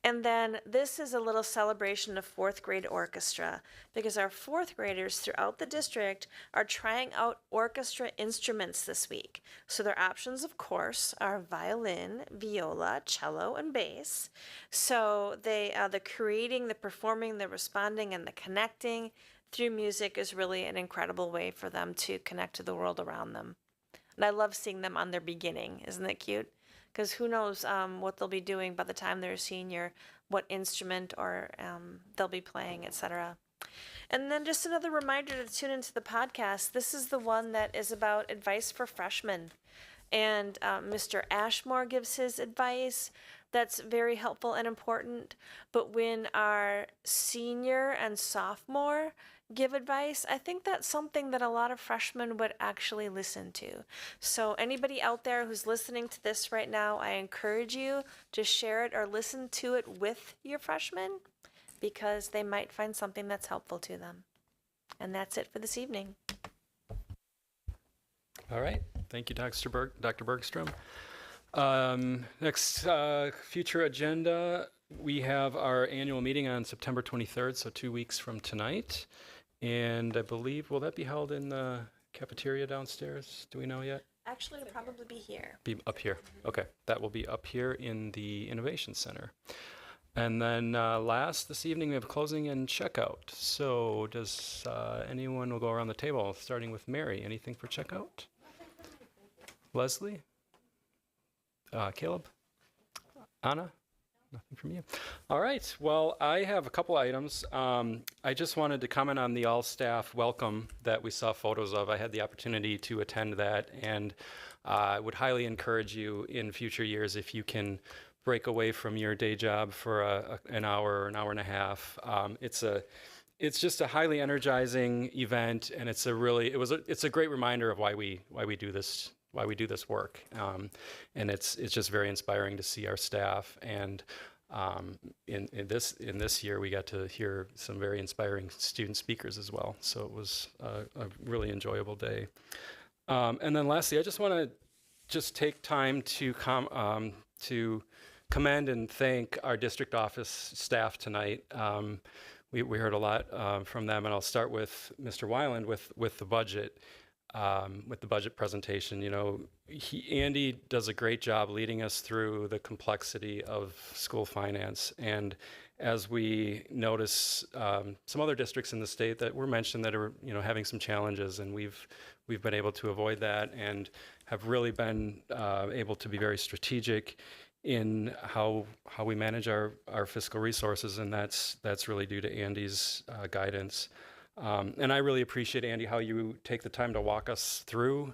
And then this is a little celebration of fourth grade orchestra, because our fourth graders throughout the district are trying out orchestra instruments this week. So their options, of course, are violin, viola, cello, and bass. So the creating, the performing, the responding, and the connecting through music is really an incredible way for them to connect to the world around them. And I love seeing them on their beginning. Isn't that cute? Because who knows what they'll be doing by the time they're a senior, what instrument or they'll be playing, etc. And then just another reminder to tune into the podcast. This is the one that is about advice for freshmen. And Mr. Ashmore gives his advice. That's very helpful and important. But when our senior and sophomore give advice, I think that's something that a lot of freshmen would actually listen to. So anybody out there who's listening to this right now, I encourage you to share it or listen to it with your freshmen, because they might find something that's helpful to them. And that's it for this evening. All right. Thank you, Dr. Bergstrom. Next future agenda, we have our annual meeting on September 23rd, so 2 weeks from tonight. And I believe, will that be held in the cafeteria downstairs? Do we know yet? Actually, it'll probably be here. Be up here. Okay, that will be up here in the Innovation Center. And then last this evening, we have closing and checkout. So does anyone will go around the table, starting with Mary. Anything for checkout? Leslie? Caleb? Anna? Nothing from you. All right. Well, I have a couple items. I just wanted to comment on the all-staff welcome that we saw photos of. I had the opportunity to attend that, and I would highly encourage you in future years, if you can break away from your day job for an hour or an hour and a half. It's just a highly energizing event, and it's a great reminder of why we do this. Why we do this work, and it's just very inspiring to see our staff. And in this year, we got to hear some very inspiring student speakers as well. So it was a really enjoyable day. And then lastly, I just want to take time to commend and thank our district office staff tonight. We heard a lot from them, and I'll start with Mr. Weiland with the budget. With the budget presentation. You know, Andy does a great job leading us through the complexity of school finance. And as we notice some other districts in the state that were mentioned that are, having some challenges, and we've been able to avoid that and have really been able to be very strategic in how we manage our fiscal resources, and that's really due to Andy's guidance. And I really appreciate, Andy, how you take the time to walk us through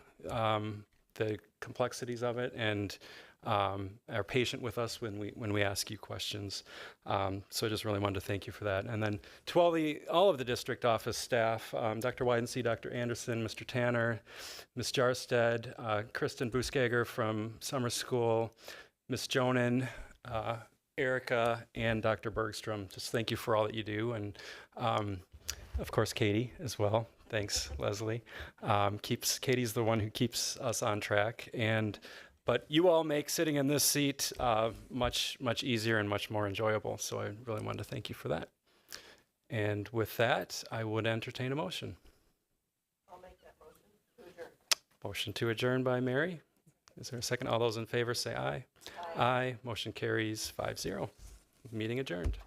the complexities of it and are patient with us when we ask you questions. So I just really wanted to thank you for that. And then to all of the district office staff, Dr. Widensee, Dr. Anderson, Mr. Tanner, Ms. Jarstead, Kristen Buskager from summer school, Ms. Jonan, Erica, and Dr. Bergstrom, just thank you for all that you do. And of course, Katie as well. Thanks, Leslie. Katie's the one who keeps us on track. But you all make sitting in this seat much easier and much more enjoyable. So I really wanted to thank you for that. And with that, I would entertain a motion. I'll make that motion to adjourn. Motion to adjourn by Mary. Is there a second? All those in favor say aye. Aye. Motion carries 5-0. Meeting adjourned.